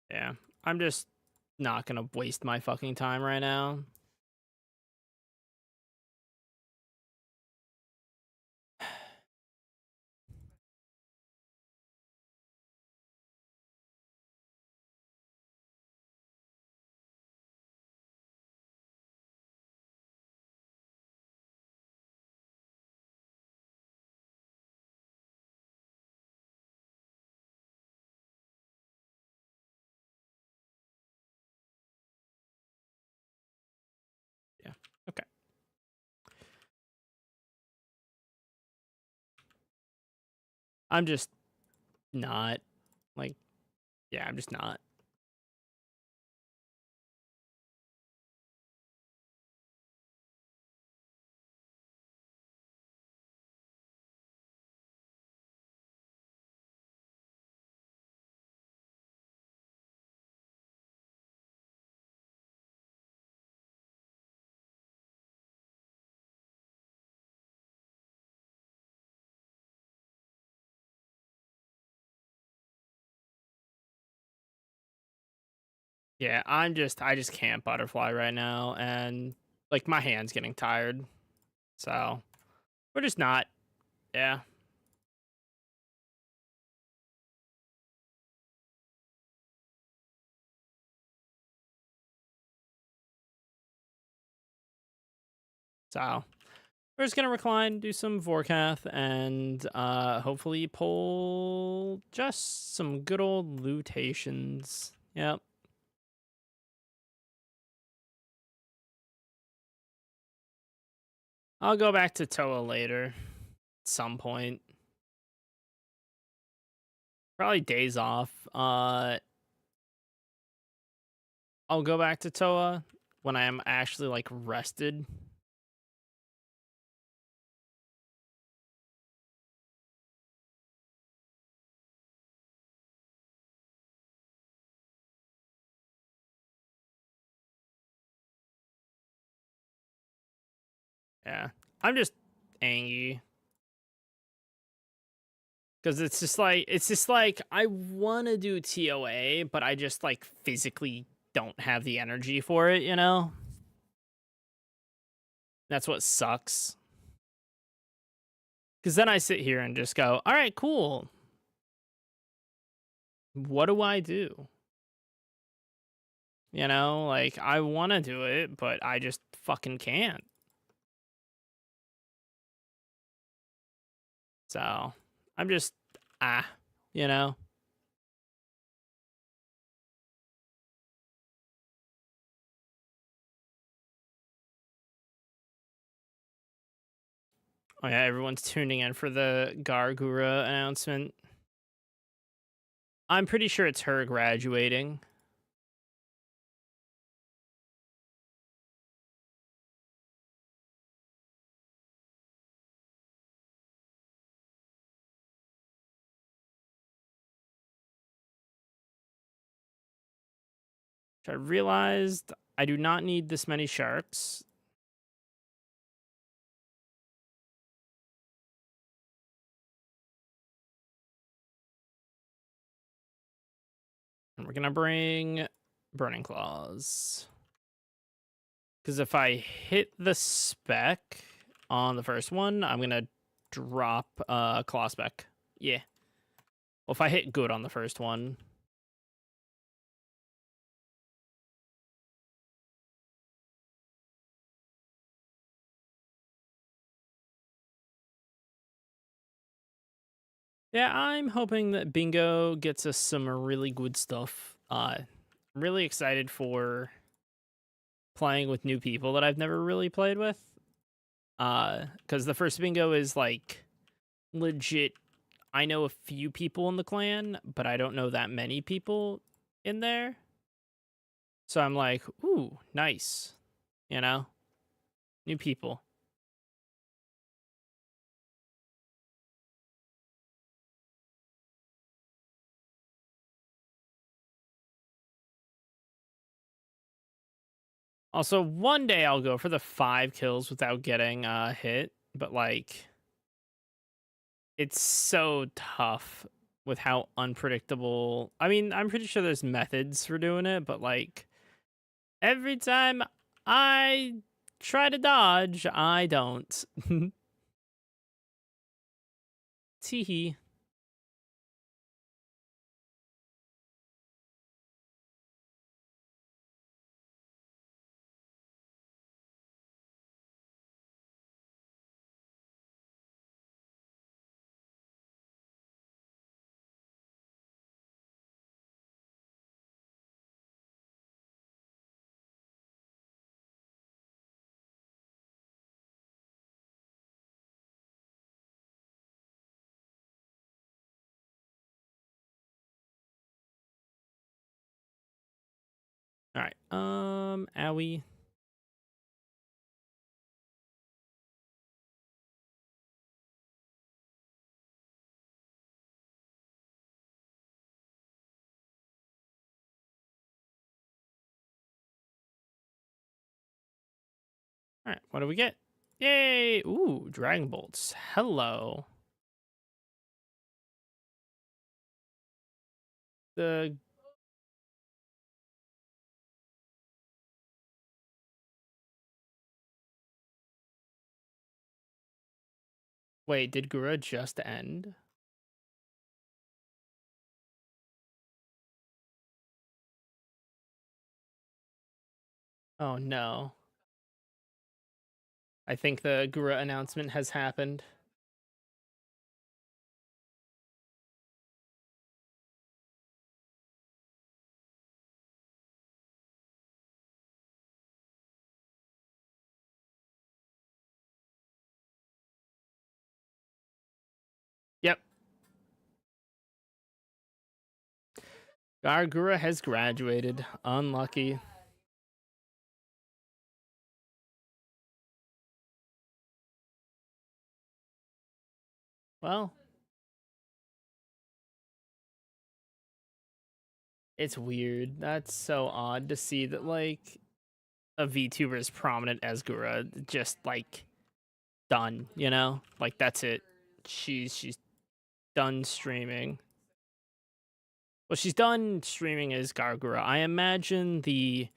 Yeah, I'm just not gonna waste my fucking time right now. Yeah, okay. I'm just not, like, yeah, I'm just not. Yeah, I just can't butterfly right now, and like my hand's getting tired. So we're just not. Yeah. So we're just gonna recline, do some Vorkath, and hopefully pull just some good old lutations. Yep. I'll go back to Toa later, at some point. Probably days off. I'll go back to Toa when I am actually like rested. Yeah, I'm just angry because it's just like I want to do TOA, but I just like physically don't have the energy for it. You know, that's what sucks. Because then I sit here and just go, all right, cool. What do I do? You know, like I want to do it, but I just fucking can't. So I'm just, you know. Oh yeah, everyone's tuning in for the Gargura announcement. I'm pretty sure it's her graduating. I realized I do not need this many sharks. And we're gonna bring Burning Claws. Because if I hit the spec on the first one, I'm gonna drop Claw spec. Yeah. Well, if I hit good on the first one. Yeah, I'm hoping that Bingo gets us some really good stuff. I'm really excited for playing with new people that I've never really played with. Because the first Bingo is like legit. I know a few people in the clan, but I don't know that many people in there. So I'm like, ooh, nice. You know, new people. Also, one day I'll go for the 5 kills without getting hit, but like it's so tough with how unpredictable. I mean, I'm pretty sure there's methods for doing it, but like every time I try to dodge, I don't. Teehee. All right. Owie. All right. What do we get? Yay! Ooh, Dragon Bolts. Hello. The Wait, did Gura just end? Oh no. I think the Gura announcement has happened. Yep. Gargura has graduated. Unlucky. Well, it's weird. That's so odd to see that like a VTuber as prominent as Gura just like done, you know? Like that's it. She's done streaming. Well, she's done streaming as Gargura. I imagine the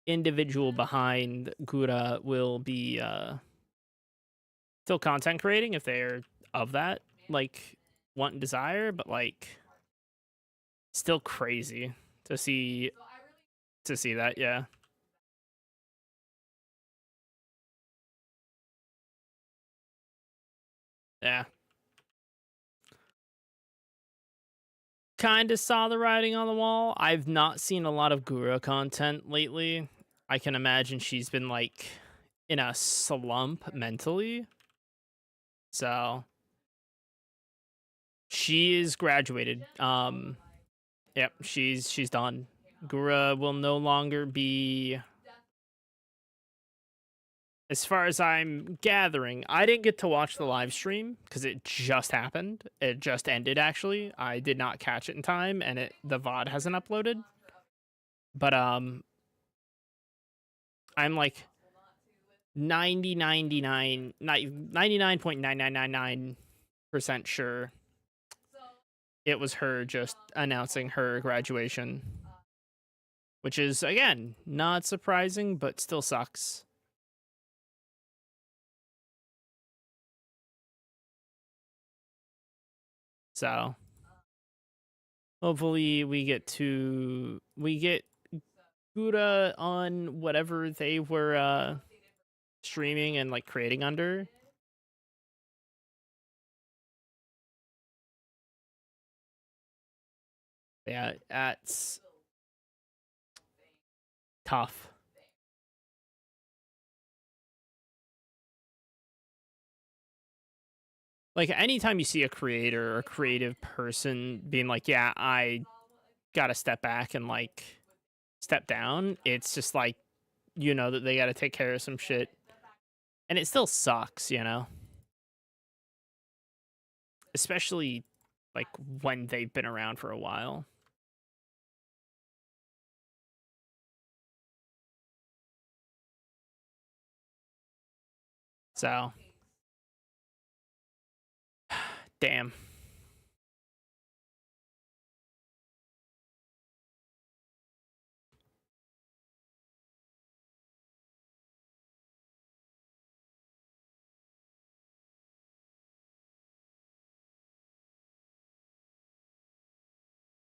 individual behind Gura will be still content creating if they're of that like want and desire, but like still crazy to see that, yeah. Yeah. Kind of saw the writing on the wall. I've not seen a lot of Gura content lately. I can imagine she's been like in a slump mentally. So she is graduated. Yep, she's done. Gura will no longer be, as far as I'm gathering. I didn't get to watch the live stream because it just happened. It just ended actually. I did not catch it in time, and the VOD hasn't uploaded. But I'm like 99.9999% sure it was her just announcing her graduation, which is again not surprising, but still sucks. So hopefully we get Gura on whatever they were streaming and like creating under. Yeah, that's tough. Like anytime you see a creator or a creative person being like, yeah, I gotta step back and like step down, it's just like, you know, that they gotta take care of some shit. And it still sucks, you know? Especially like when they've been around for a while. So, damn.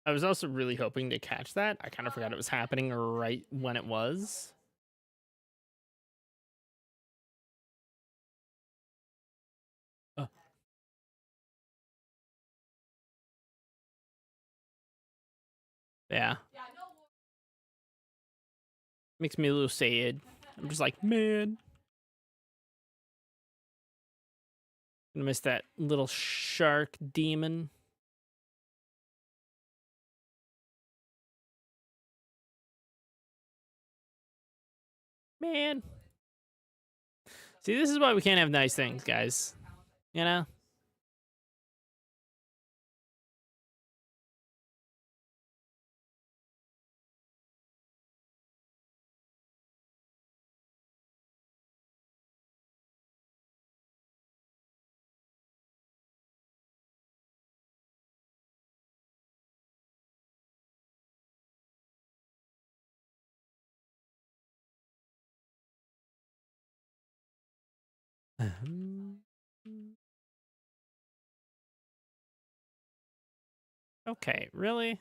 I was also really hoping to catch that. I kind of forgot it was happening right when it was. Uh, yeah. Makes me a little sad. I'm just like, man. Gonna miss that little shark demon. Man. See, this is why we can't have nice things, guys. You know? Okay, really?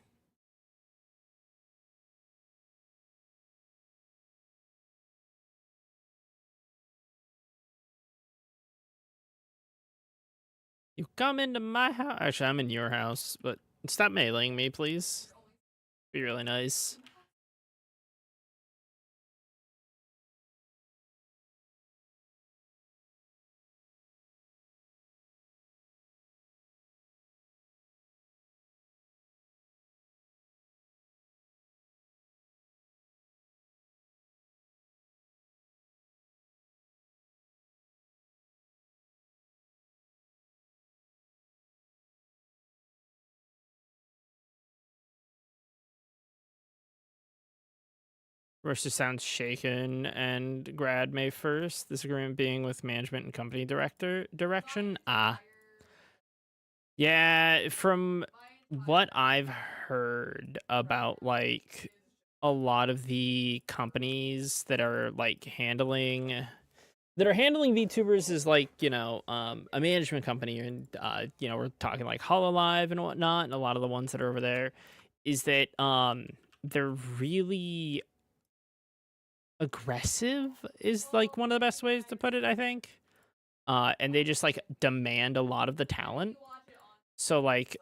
You come into my house. Actually, I'm in your house, but stop mailing me, please. Be really nice. Roaster sounds shaken and grad May 1st. This agreement being with management and company direction. Yeah, from what I've heard about like a lot of the companies that are like handling VTubers is like, a management company, and we're talking like Hololive and whatnot, and a lot of the ones that are over there is that they're really aggressive is like one of the best ways to put it, I think. And they just like demand a lot of the talent. So like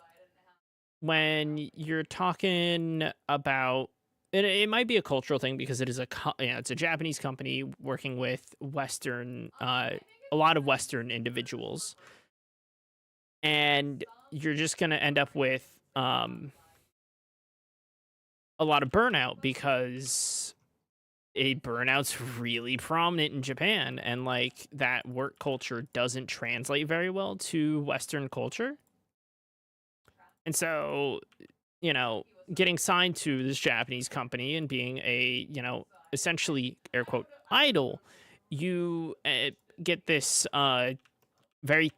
when you're talking about it might be a cultural thing because it is it's a Japanese company working with Western, a lot of Western individuals, and you're just gonna end up with a lot of burnout because burnout's really prominent in Japan, and like that work culture doesn't translate very well to Western culture. And so, getting signed to this Japanese company and being a, essentially air quote idol, you get this very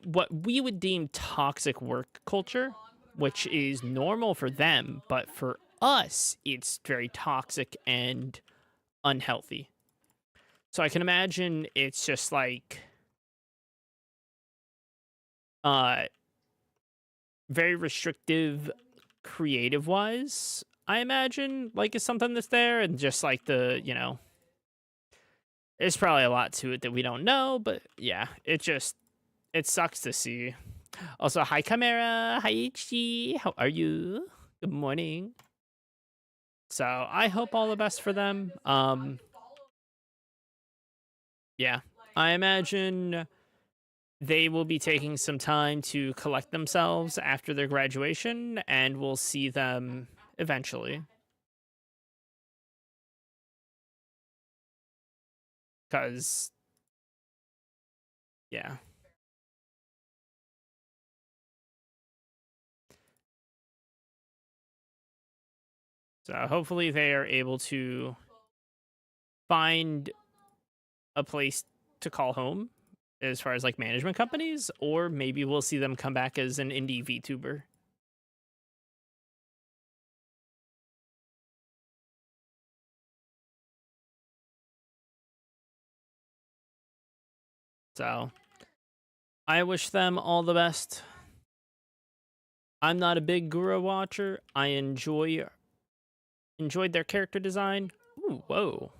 what we would deem toxic work culture, which is normal for them, but for us, it's very toxic and unhealthy. So I can imagine it's just like very restrictive creative wise, I imagine, like is something that's there, and just like there's probably a lot to it that we don't know, but yeah, it sucks to see. Also, hi Chimera, hi HG, how are you? Good morning. So I hope all the best for them. Yeah, I imagine they will be taking some time to collect themselves after their graduation, and we'll see them eventually. Because, yeah. So hopefully they are able to find a place to call home as far as like management companies, or maybe we'll see them come back as an indie VTuber. So I wish them all the best. I'm not a big Gura watcher. I enjoyed their character design. Ooh, whoa.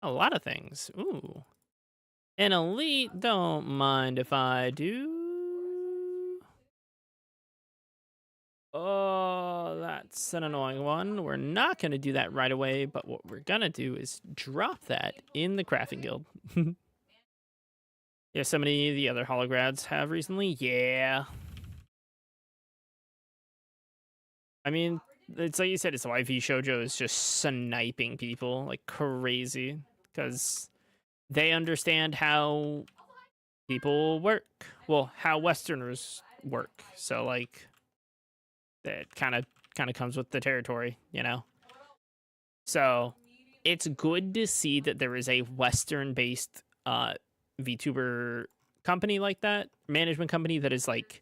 A lot of things. Ooh. An elite, don't mind if I do. Oh, that's an annoying one. We're not going to do that right away, but what we're going to do is drop that in the crafting guild. Yeah, so many of the other holograds have recently. Yeah. I mean, it's like you said, it's YV Shoujo is just sniping people like crazy because they understand how people work. Well, how Westerners work. So like that kind of comes with the territory, So it's good to see that there is a Western based VTuber company like that, management company that is like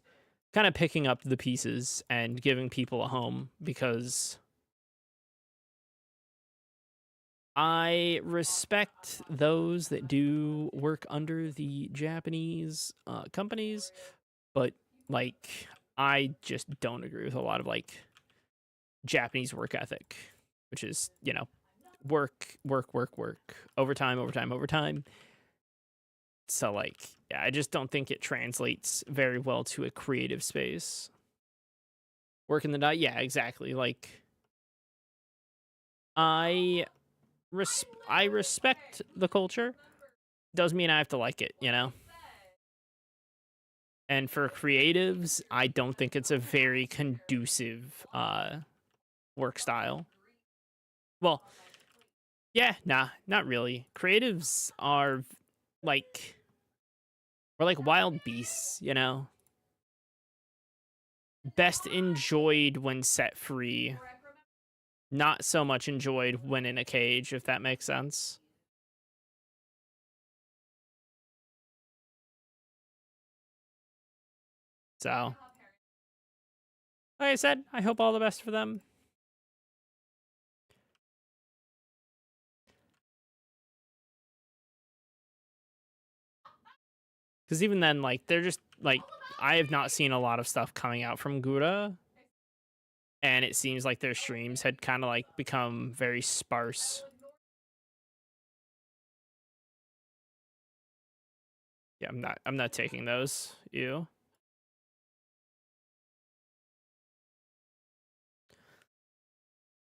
kind of picking up the pieces and giving people a home, because I respect those that do work under the Japanese companies, but like I just don't agree with a lot of like Japanese work ethic, which is, work, work, work, work, overtime, overtime, overtime. So like, yeah, I just don't think it translates very well to a creative space. Working the night, yeah, exactly. Like, I respect the culture. Doesn't mean I have to like it, And for creatives, I don't think it's a very conducive work style. Well, yeah, nah, not really. Creatives are like we're like wild beasts, Best enjoyed when set free. not so much enjoyed when in a cage, if that makes sense. So, like I said, I hope all the best for them. Because even then, like, they're just, like, I have not seen a lot of stuff coming out from Gura. And it seems like their streams had kind of, like, become very sparse. Yeah, I'm not taking those. You.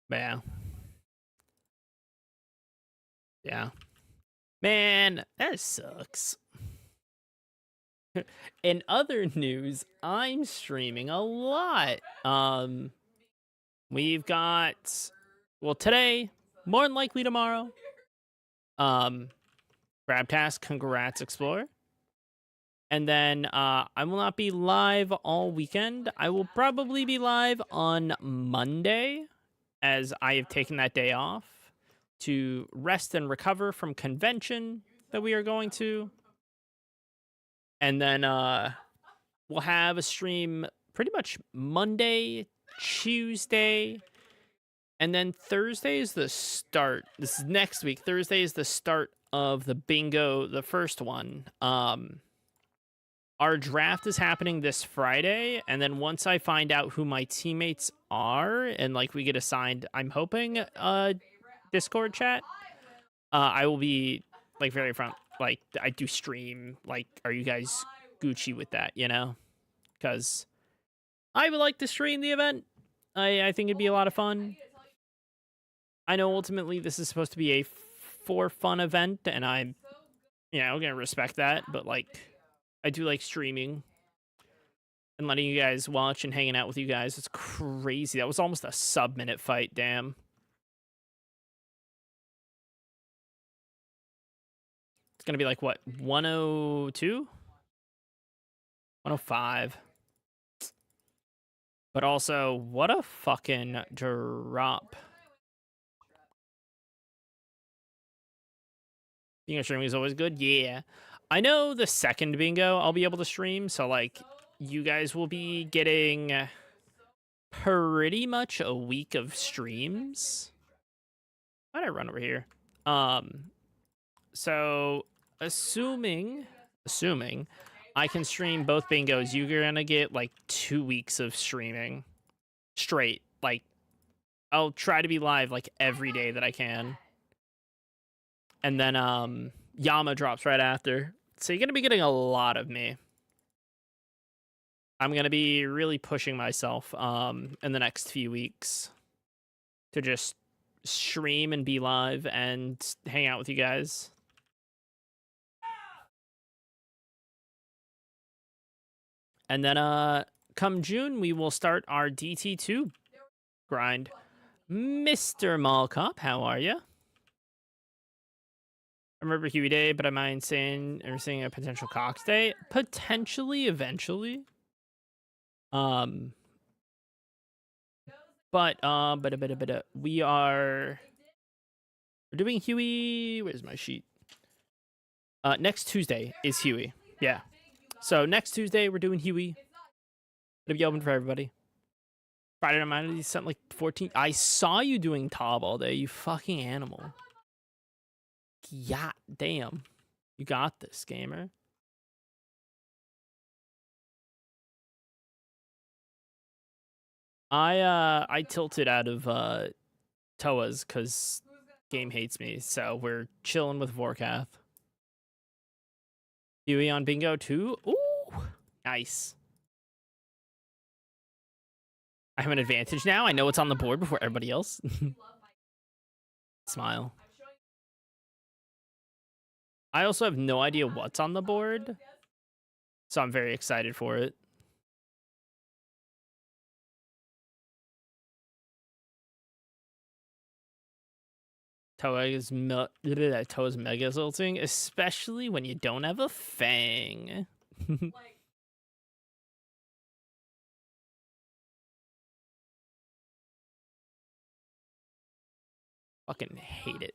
But yeah. Yeah. Man, that sucks. In other news, I'm streaming a lot. We've got, well, today, more than likely tomorrow. Grab task, congrats, Explorer. And then I will not be live all weekend. I will probably be live on Monday, as I have taken that day off to rest and recover from convention that we are going to. And then we'll have a stream pretty much Monday, Tuesday, and then Thursday is the start. This is next week. Thursday is the start of the bingo, the first one. Our draft is happening this Friday, and then once I find out who my teammates are and like we get assigned, I'm hoping Discord chat, I will be like very front. Like I do stream. Like, are you guys Gucci with that? You know, because I would like to stream the event. I think it'd be a lot of fun. I know ultimately this is supposed to be a for fun event, and I'm, gonna respect that. But like, I do like streaming and letting you guys watch and hanging out with you guys. It's crazy. That was almost a sub-minute fight. Damn. It's gonna be like what, 102, 105. But also, what a fucking drop. Being a streaming is always good. Yeah. I know the second bingo I'll be able to stream, so like you guys will be getting pretty much a week of streams. Why did I run over here? So assuming I can stream both bingos, you're gonna get like 2 weeks of streaming straight. Like I'll try to be live like every day that I can. And then Yama drops right after. So you're gonna be getting a lot of me. I'm gonna be really pushing myself in the next few weeks to just stream and be live and hang out with you guys. And then come June we will start our DT2 grind. Mr. Mallcop, how are you? I remember Huey Day, but am I insane or seeing a potential Cox Day? Potentially, eventually. But we're doing Huey. Where's my sheet? Next Tuesday is Huey. Yeah. So next Tuesday we're doing Huey. It'll be open for everybody. Friday night Monday sent like 14. I saw you doing Tob all day. You fucking animal. Yeah, damn. You got this, gamer. I tilted out of Toa's because game hates me, so we're chilling with Vorkath. Huey on bingo too. Ooh, nice. I have an advantage now. I know what's on the board before everybody else. Smile. I also have no idea what's on the board, so I'm very excited for it. Toa's mega ulting, especially when you don't have a Fang. Fucking hate it.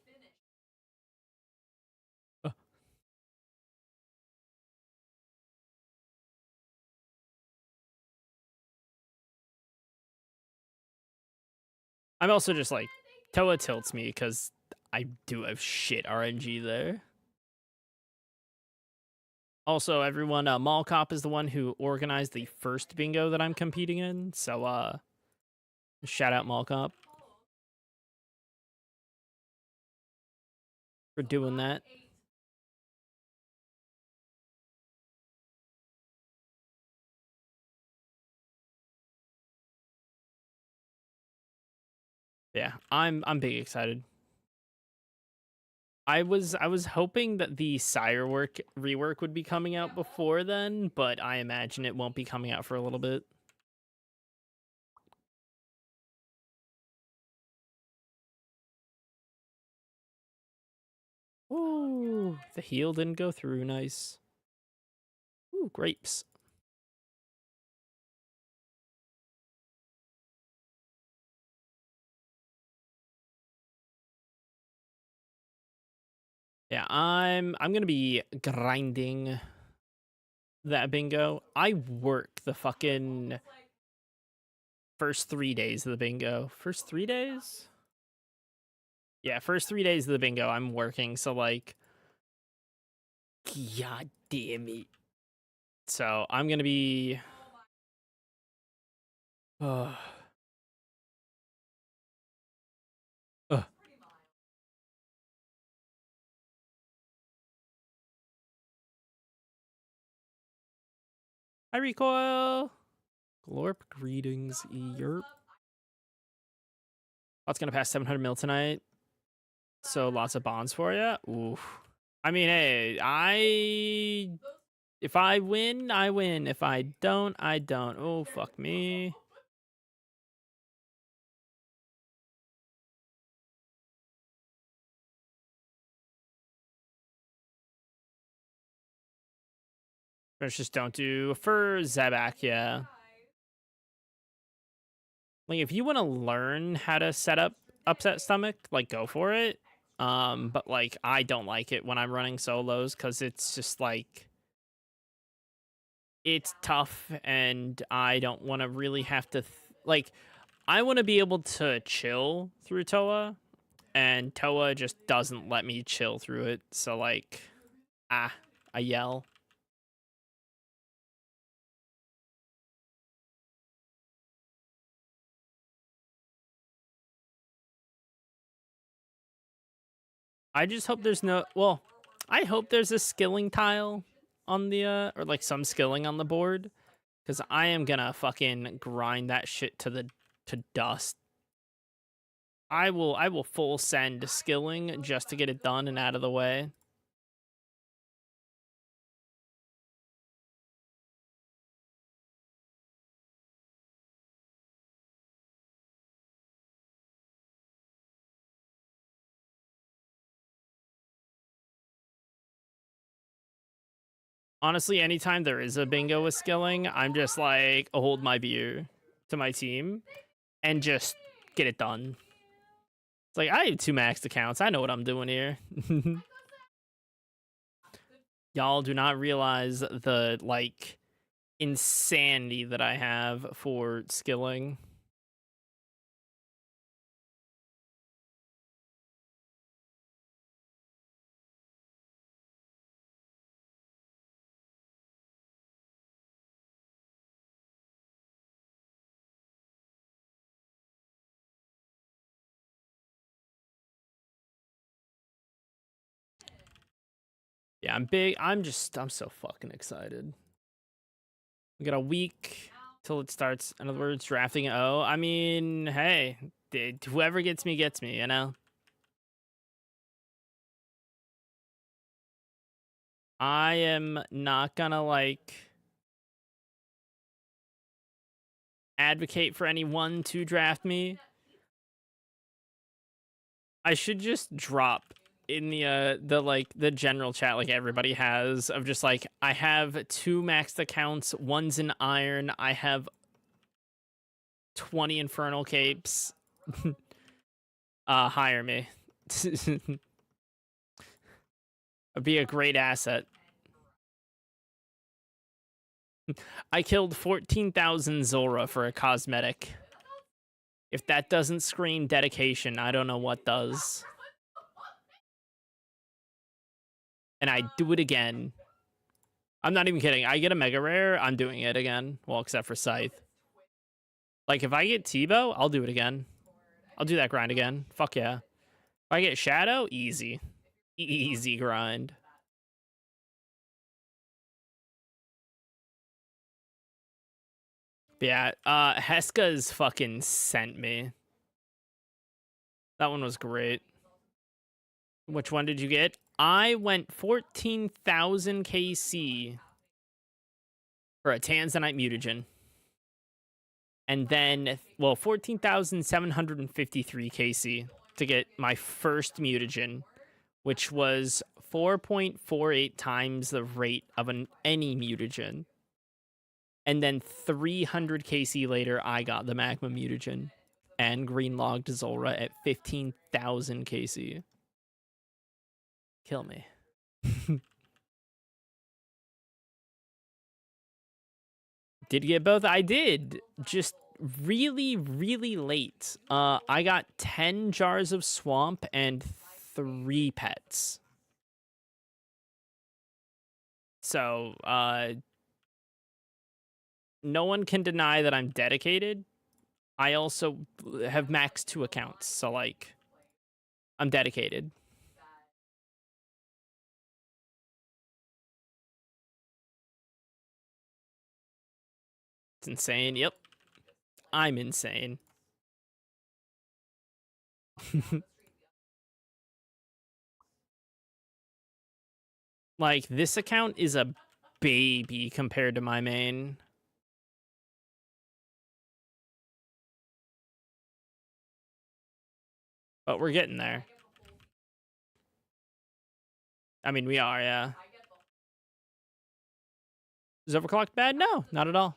I'm also just like, Toa tilts me because I do have shit RNG there. Also, everyone, Mall Cop is the one who organized the first bingo that I'm competing in. So, shout out Mall Cop for doing that. Yeah, I'm big excited. I was hoping that the Sire rework would be coming out before then, but I imagine it won't be coming out for a little bit. Ooh, the heal didn't go through. Nice. Ooh, grapes. Yeah, I'm gonna be grinding that bingo. I work the fucking first 3 days of the bingo. First 3 days? Yeah, first 3 days of the bingo I'm working, so like god damn it. So I'm gonna be uh, uh. Hi Recoil. Glorp greetings, yerp. That's gonna pass 700 mil tonight. So lots of bonds for you. Ooh. I mean, hey, if I win, I win. If I don't, I don't. Oh, fuck me. Let's just don't do for Zabak, yeah. Like, if you want to learn how to set up upset stomach, like, go for it. But like, I don't like it when I'm running solos because it's just like it's tough, and I don't want to really have to like. I want to be able to chill through Toa, and Toa just doesn't let me chill through it. So like, I yell. I just hope there's no. Well, I hope there's a skilling tile on the or like some skilling on the board, because I am gonna fucking grind that shit to dust. I will full send skilling just to get it done and out of the way. Honestly, anytime there is a bingo with skilling, I'm just like hold my beer to my team and just get it done. It's like I have 2 maxed accounts. I know what I'm doing here. Y'all do not realize the like insanity that I have for skilling. Yeah, I'm big. I'm so fucking excited. We got a week till it starts. In other words, drafting. Oh, I mean, hey, whoever gets me, you know? I am not gonna like advocate for anyone to draft me. I should just drop in the general chat like everybody has of just like I have 2 maxed accounts, one's in iron, I have 20 infernal capes. Hire me. Would be a great asset. I killed 14,000 Zora for a cosmetic. If that doesn't scream dedication, I don't know what does. And I do it again. I'm not even kidding. I get a mega rare, I'm doing it again. Well, except for Scythe. Like, if I get Tebow, I'll do it again. I'll do that grind again. Fuck yeah. If I get Shadow, easy. Easy grind. Yeah, Heska's fucking sent me. That one was great. Which one did you get? I went 14,000 KC for a Tanzanite mutagen. And then, well, 14,753 KC to get my first mutagen, which was 4.48 times the rate of any mutagen. And then 300 KC later, I got the magma mutagen and green logged Zora at 15,000 KC. Kill me. Did get both? I did. Just really, really late. I got 10 jars of swamp and 3 pets. So, no one can deny that I'm dedicated. I also have max 2 accounts, so, like, I'm dedicated. It's insane. Yep. I'm insane. Like, this account is a baby compared to my main. But we're getting there. I mean, we are, yeah. Is overclocked bad? No, not at all.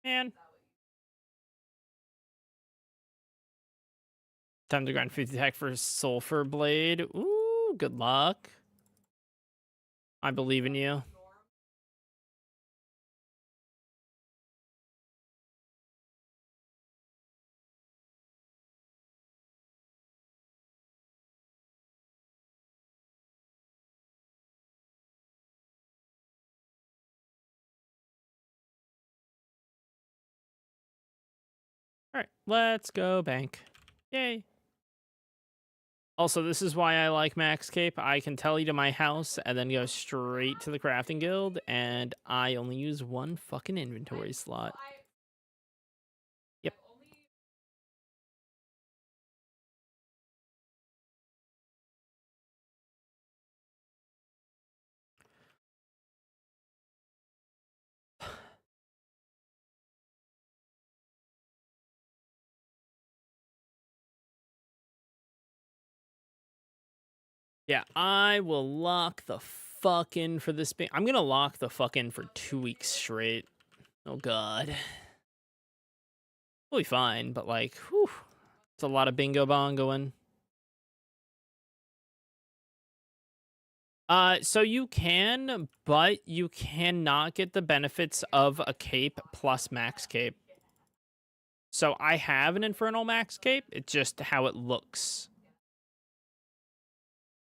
Man. Time to grind 50 tech for Sulfur Blade. Ooh, good luck. I believe in you. All right, let's go bank. Yay. Also, this is why I like Max Cape. I can tell you to my house and then go straight to the crafting guild, and I only use 1 fucking inventory slot. Yep. Yeah, I will lock the fuck in for this. I'm gonna lock the fuck in for 2 weeks straight. Oh god. We'll be fine, but like, whew. It's a lot of bingo bongoing. So you can, but you cannot get the benefits of a cape plus max cape. So I have an infernal max cape, it's just how it looks.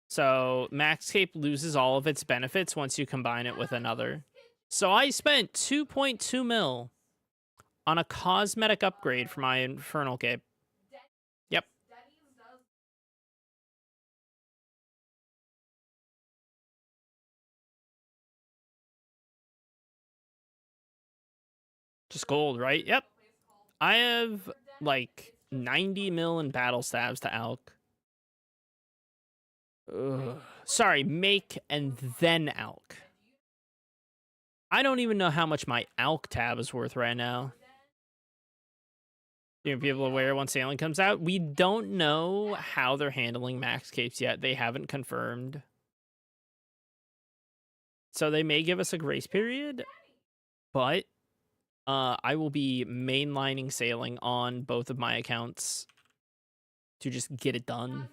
So max cape loses all of its benefits once you combine it with another. So I spent 2.2 mil on a cosmetic upgrade for my infernal cape. Yep. Just gold, right? Yep. I have like 90 mil in battle stabs to Alk. Ugh. Sorry, make and then Alk. I don't even know how much my Alk tab is worth right now. You know, people aware once sailing comes out. We don't know how they're handling max capes yet. They haven't confirmed. So they may give us a grace period, but I will be mainlining sailing on both of my accounts to just get it done.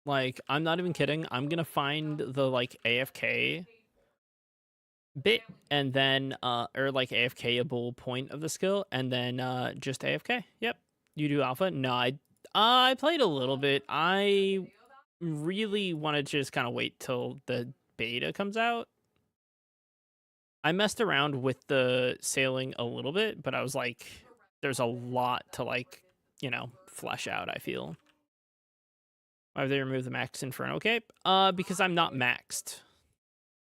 Like, I'm not even kidding. I'm gonna find the like AFK bit and then or like AFK-able point of the skill and then just AFK. Yep. You do alpha? No, I played a little bit. I really wanted to just kind of wait till the beta comes out. I messed around with the sailing a little bit, but I was like, there's a lot to like, you know, flesh out, I feel. Why have they removed the max Inferno cape? Because I'm not maxed.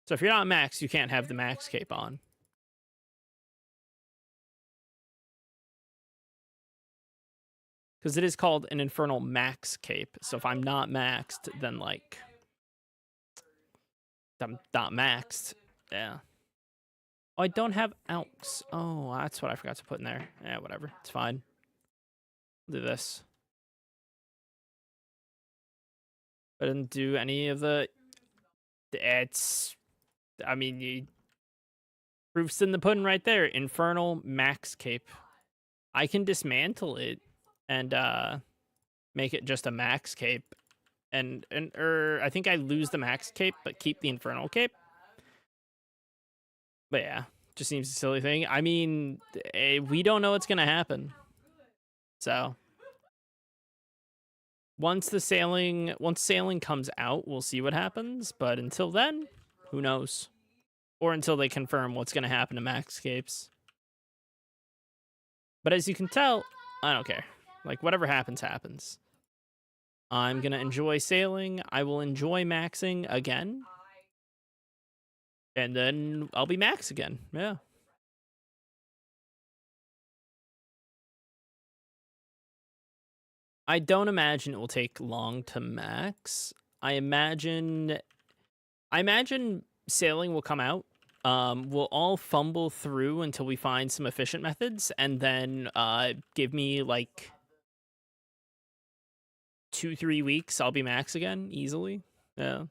So if you're not maxed, you can't have the max cape on. Because it is called an Infernal Max cape. So if I'm not maxed, then like I'm not maxed. Yeah. Oh, I don't have Alks. Oh, that's what I forgot to put in there. Yeah, whatever. It's fine. I'll do this. I didn't do any of the... It's... I mean, proof's in the pudding right there. Infernal Max cape. I can dismantle it and make it just a max cape. And I think I lose the max cape, but keep the infernal cape. But yeah, just seems a silly thing. I mean, we don't know what's gonna happen. So once sailing comes out, we'll see what happens. But until then, who knows? Or until they confirm what's gonna happen to max capes. But as you can tell, I don't care. Like whatever happens, happens. I'm gonna enjoy sailing. I will enjoy maxing again. And then I'll be max again. Yeah. I don't imagine it will take long to max. I imagine sailing will come out. We'll all fumble through until we find some efficient methods, and then give me like 2-3 weeks. I'll be max again easily. Yeah.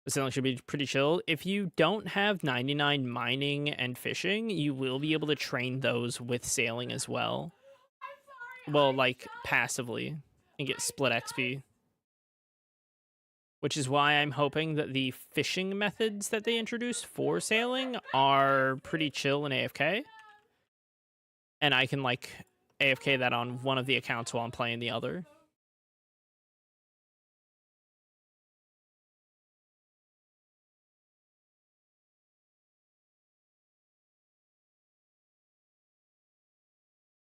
Sailing should be pretty chill. If you don't have 99 mining and fishing, you will be able to train those with sailing as well. Well, like passively and get split XP. Which is why I'm hoping that the fishing methods that they introduce for sailing are pretty chill in AFK. And I can like AFK that on one of the accounts while I'm playing the other.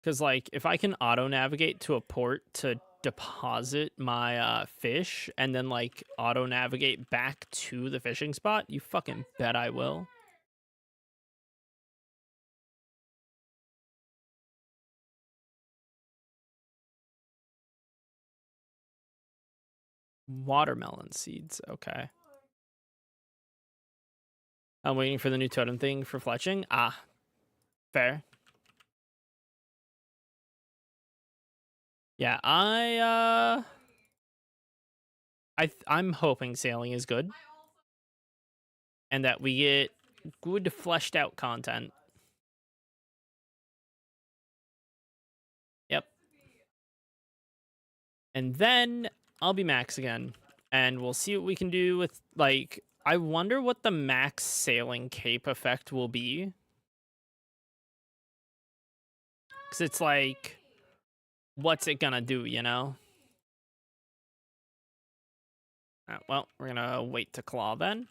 Because, like, if I can auto-navigate to a port to deposit my fish and then, like, auto-navigate back to the fishing spot, you fucking bet I will. Watermelon seeds, okay. I'm waiting for the new totem thing for fletching. Ah, fair. Yeah, I'm hoping sailing is good. And that we get good fleshed out content. Yep. And then I'll be max again. And we'll see what we can do with, like, I wonder what the max sailing cape effect will be. Because it's like, what's it gonna do, you know? Well, we're gonna wait to claw then.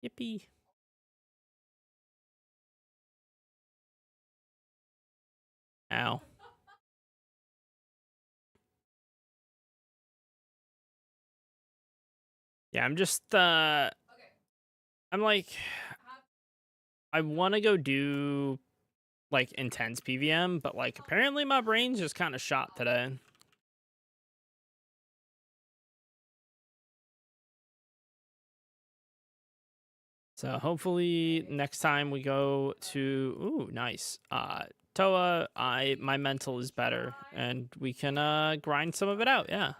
Yippee. Ow. Yeah, I'm like, I want to go do like intense PVM, but like apparently my brain's just kind of shot today. So hopefully next time we go to nice. Toa, my mental is better and we can grind some of it out, yeah.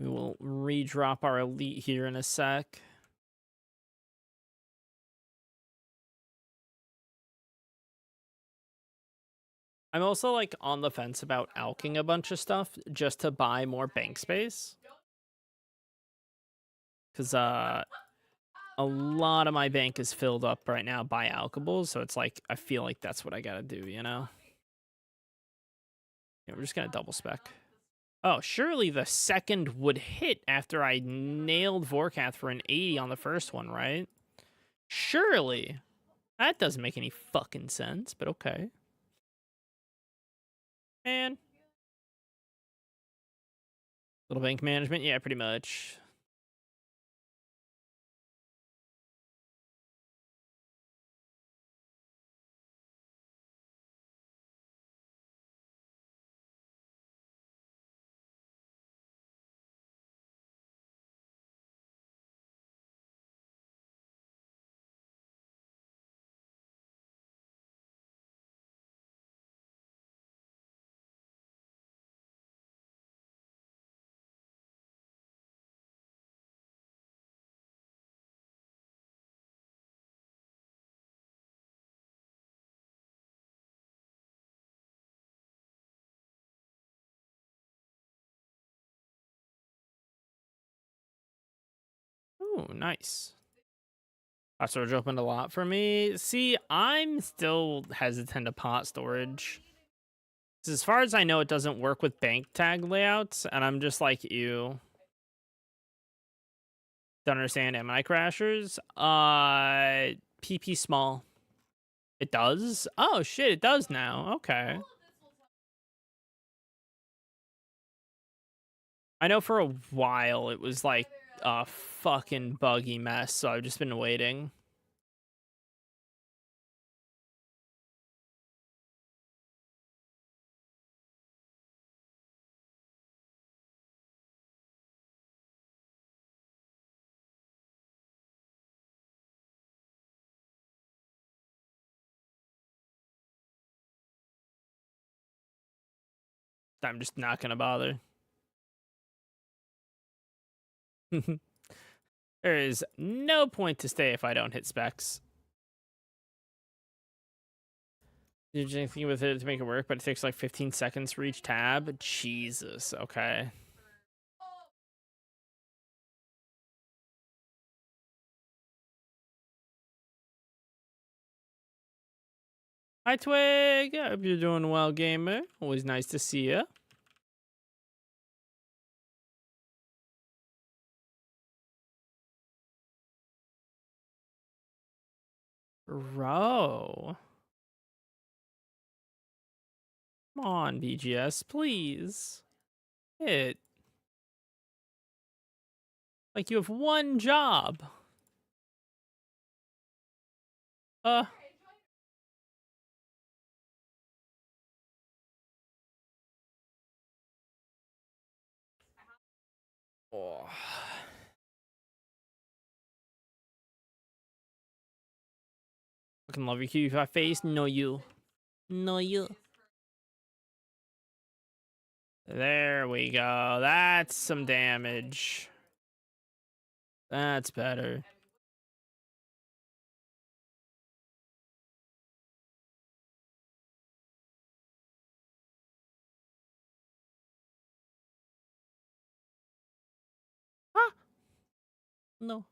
We will redrop our elite here in a sec. I'm also like on the fence about alking a bunch of stuff just to buy more bank space. Cause a lot of my bank is filled up right now by alkables, so it's like I feel like that's what I gotta do, you know? Yeah, we're just gonna double spec. Oh, surely the second would hit after I nailed Vorkath for an 80 on the first one, right? Surely. That doesn't make any fucking sense, but okay. Man. Little bank management, yeah, pretty much. Ooh, nice. Pot storage opened a lot for me. See, I'm still hesitant to pot storage. As far as I know, it doesn't work with bank tag layouts, and I'm just like, ew. Don't understand MI crashers. PP small. It does? Oh shit, it does now. Okay. I know for a while it was like a fucking buggy mess, so I've just been waiting. I'm just not gonna bother. There is no point to stay if I don't hit specs. You're doing anything with it to make it work, but it takes like 15 seconds for each tab. Jesus, okay. Hi, Twig. I hope you're doing well, gamer. Always nice to see you. Bro. Come on, BGS, please. Hit. Like you have one job. Uh. Oh. Fucking love your Q5 face. No, you. No, you. There we go. That's some damage. That's better. Ah. No.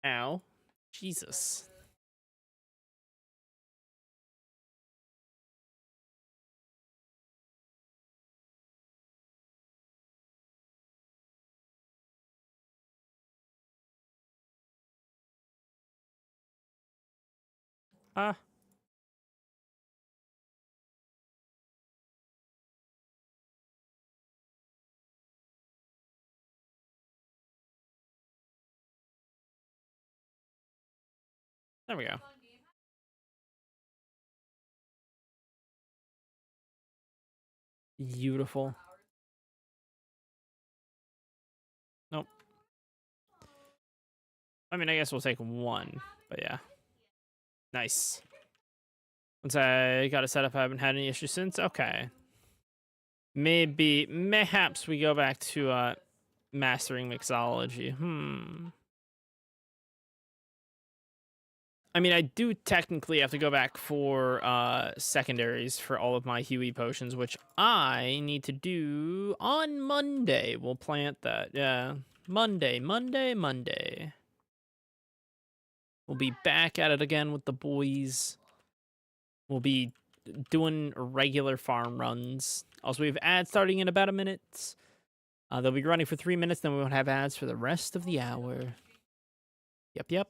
Ow. Jesus. Ah. There we go. Beautiful. Nope. I mean, I guess we'll take one, but yeah. Nice. Once I got it set up, I haven't had any issues since. Okay. Mayhaps we go back to mastering mixology. I mean, I do technically have to go back for secondaries for all of my Huey potions, which I need to do on Monday. We'll plant that. Yeah. Monday. We'll be back at it again with the boys. We'll be doing regular farm runs. Also, we have ads starting in about a minute. They'll be running for 3 minutes, then we won't have ads for the rest of the hour. Yep.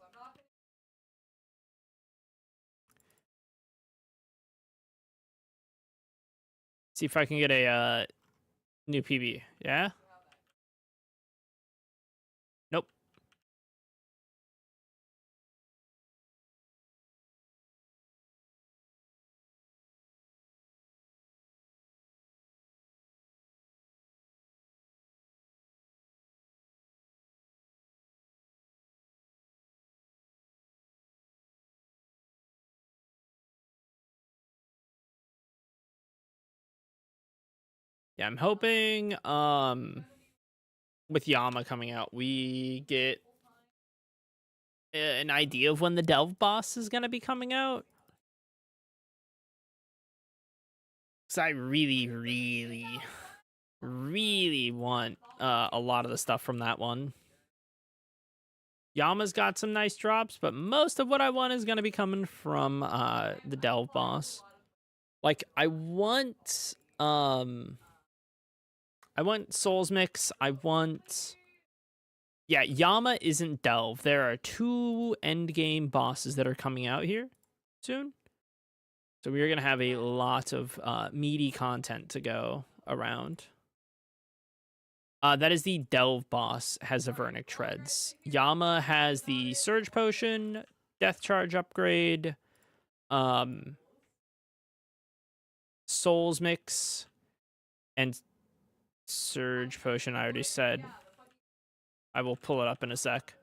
See if I can get a new PB. Yeah? Nope. Yeah, I'm hoping with Yama coming out, we get an idea of when the Delve boss is going to be coming out. Cuz I really want a lot of the stuff from that one. Yama's got some nice drops, but most of what I want is going to be coming from the Delve boss. Like I want Souls Mix. Yeah, Yama isn't Delve. There are 2 endgame bosses that are coming out here soon. So we are going to have a lot of meaty content to go around. That is the Delve boss, has the Vernic Treads. Yama has the Surge Potion, Death Charge upgrade, Souls Mix, and Surge Potion, I already said. I will pull it up in a sec.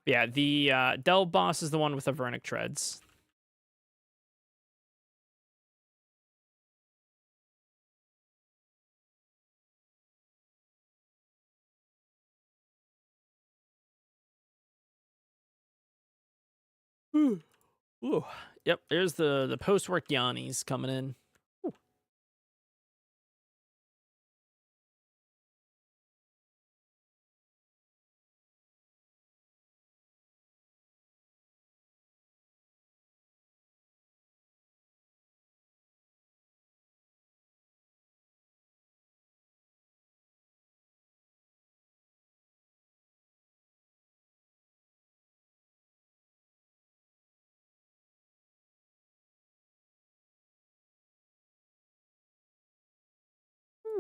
Yeah, the Delve boss is the one with the Vernic Treads. Ooh. Yep, there's the post-work Yannis coming in.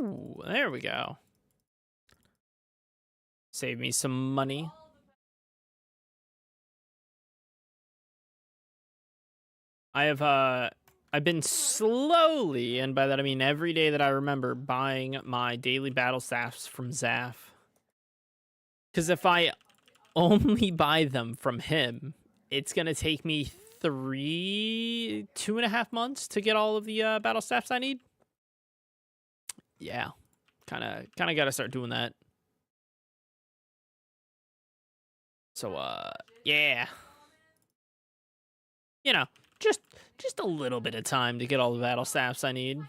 Ooh, there we go. Save me some money. I've been slowly, and by that I mean every day that I remember, buying my daily battle staffs from Zaf. Because if I only buy them from him, it's gonna take me 2.5 months to get all of the battle staffs I need. Yeah, kind of got to start doing that. So yeah, you know, just a little bit of time to get all the battle staffs I need.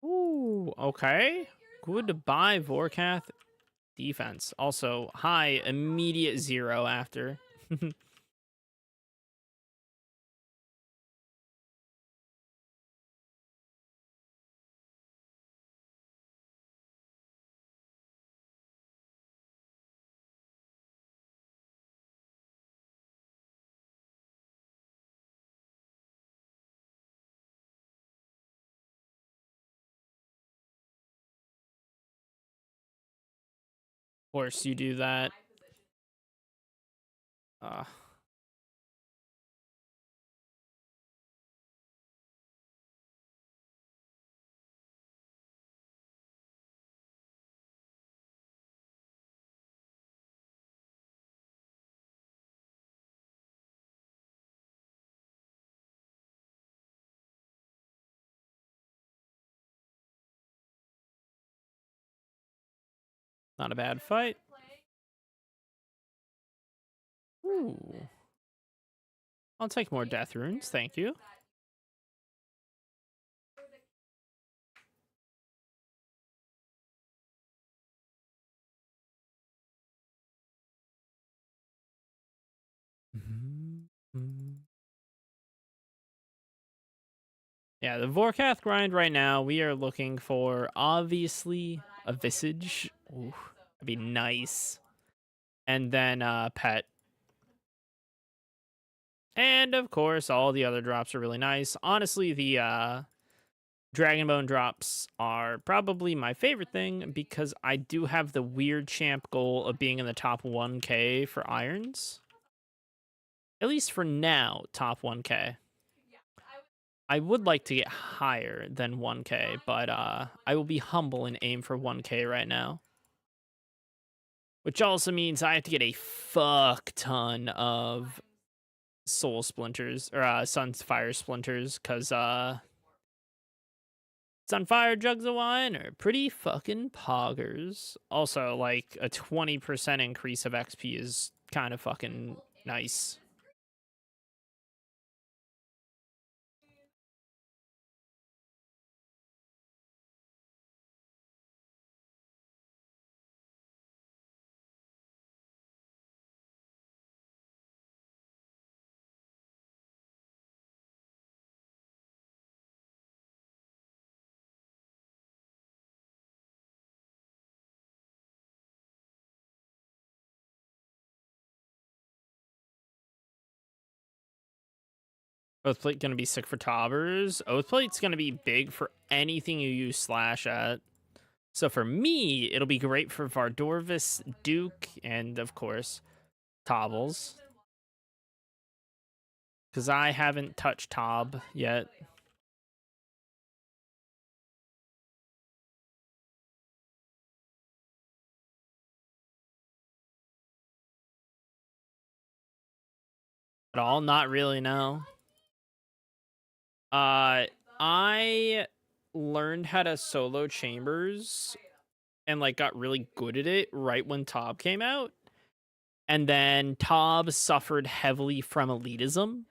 Ooh, okay. Goodbye, Vorkath. Defense. Also, high, immediate 0 after. Of course, you do that. Uh, not a bad fight. Ooh. I'll take more death runes, thank you. Yeah, the Vorkath grind right now, we are looking for, obviously, a Visage. Ooh, that'd be nice. And then Pet. And, of course, all the other drops are really nice. Honestly, the Dragonbone drops are probably my favorite thing because I do have the weird champ goal of being in the top 1k for irons. At least for now, top 1k. I would like to get higher than 1k, but I will be humble and aim for 1k right now. Which also means I have to get a fuck ton of soul splinters, or Sunfire splinters, because Sunfire jugs of wine are pretty fucking poggers. Also, like, a 20% increase of XP is kind of fucking nice. Oathplate gonna be sick for tobbers. Oathplate's gonna be big for anything you use slash at. So for me, it'll be great for Vardorvis, Duke, and of course, Tobbles. Because I haven't touched Tob yet. At all? Not really, no. I learned how to solo chambers and like got really good at it right when Tob came out. And then Tob suffered heavily from elitism.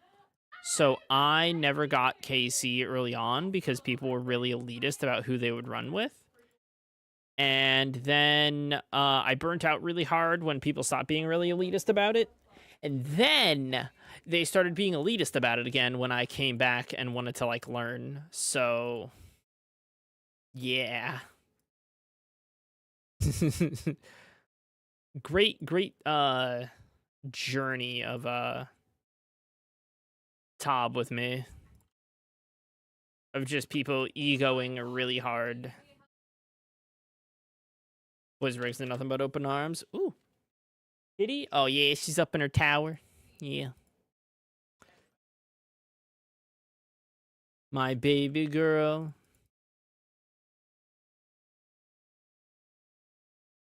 So I never got KC early on because people were really elitist about who they would run with. And then I burnt out really hard when people stopped being really elitist about it. And then they started being elitist about it again when I came back and wanted to like learn. So yeah. great journey of Tob with me. Of just people egoing really hard. Blizzrigs and nothing but open arms. Ooh. Kitty? Oh, yeah, she's up in her tower. Yeah. My baby girl.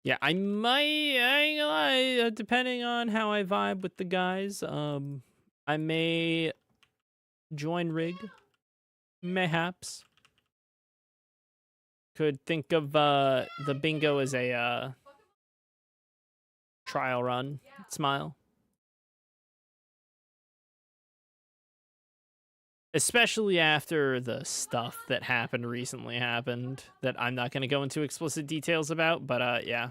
Yeah, I ain't gonna lie, depending on how I vibe with the guys, I may join Rig. Mayhaps. Could think of, the bingo as a, trial run. Smile. Especially after the stuff that recently happened that I'm not going to go into explicit details about, but yeah.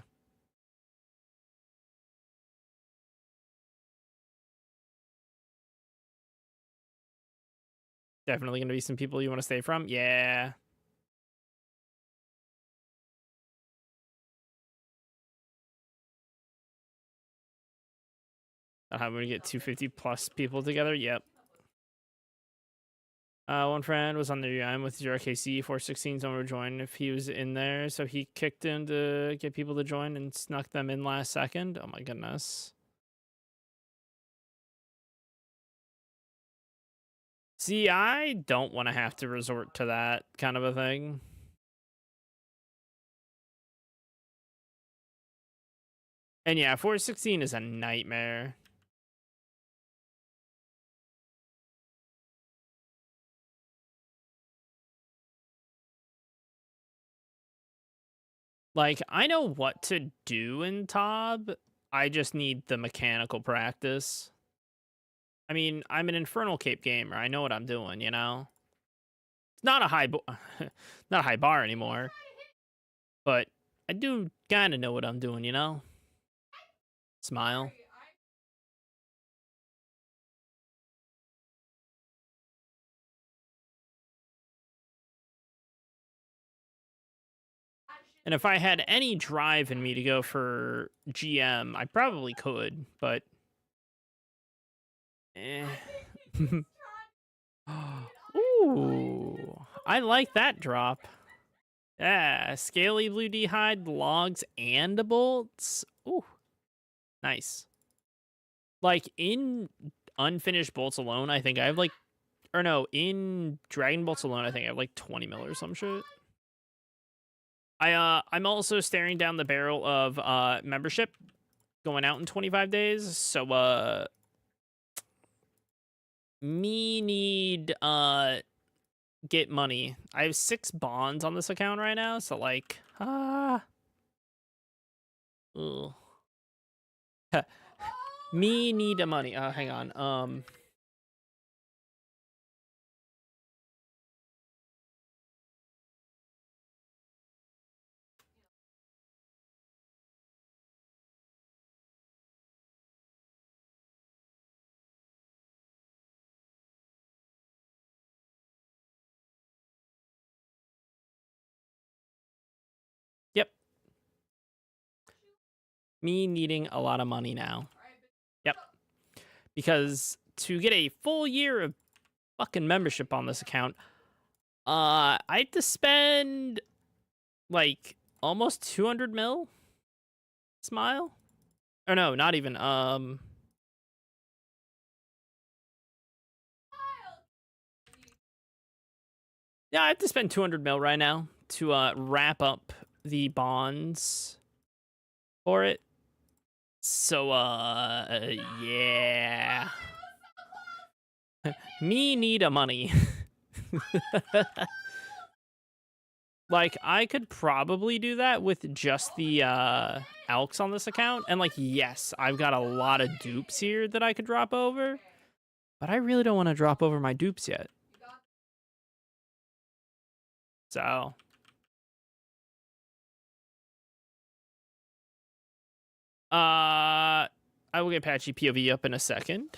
Definitely going to be some people you want to stay from. Yeah. How am we going to get 250 plus people together? Yep. One friend was on the UM with your RKC 416. Someone would join if he was in there, so he kicked in to get people to join and snuck them in last second. Oh my goodness. See, I don't want to have to resort to that kind of a thing. And yeah, 416 is a nightmare. Like, I know what to do in Tob. I just need the mechanical practice. I mean, I'm an Infernal Cape gamer. I know what I'm doing, you know? It's not a not a high bar anymore. But I do kind of know what I'm doing, you know? Smile. And if I had any drive in me to go for GM, I probably could, but eh. Ooh, I like that drop. Yeah, scaly blue d'hide, logs, and bolts. Ooh, nice. Like in unfinished bolts alone, I think I have like, or no, in dragon bolts alone, I think I have like 20 mil or some shit. I'm also staring down the barrel of membership going out in 25 days. So me need get money. I have 6 bonds on this account right now, so like ugh. Me need a money. Hang on. Yep. Me needing a lot of money now. Yep. Because to get a full year of fucking membership on this account, I have to spend like almost 200 mil. Smile? Or no, not even. Yeah, I have to spend 200 mil right now to wrap up the bonds for it. So yeah. Me need a money. Like, I could probably do that with just the Elks on this account. And like, yes, I've got a lot of dupes here that I could drop over. But I really don't want to drop over my dupes yet. So I will get Patchy POV up in a second.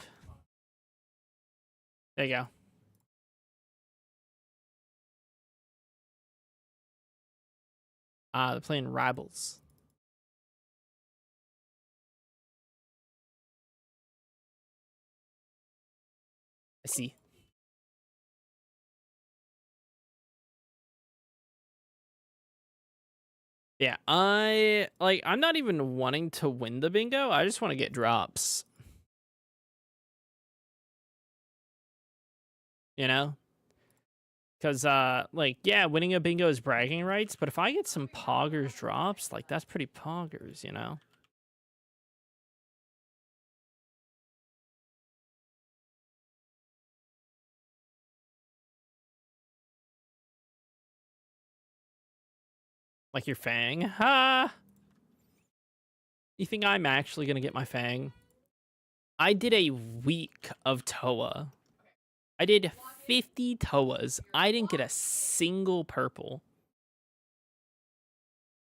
There you go. They're playing Rivals. I see. Yeah, I'm not even wanting to win the bingo. I just want to get drops. You know? Because, like, yeah, winning a bingo is bragging rights, but if I get some poggers drops, like, that's pretty poggers, you know? Like your Fang. Ha! You think I'm actually gonna get my Fang? I did a week of Toa. I did 50 Toas. I didn't get a single purple.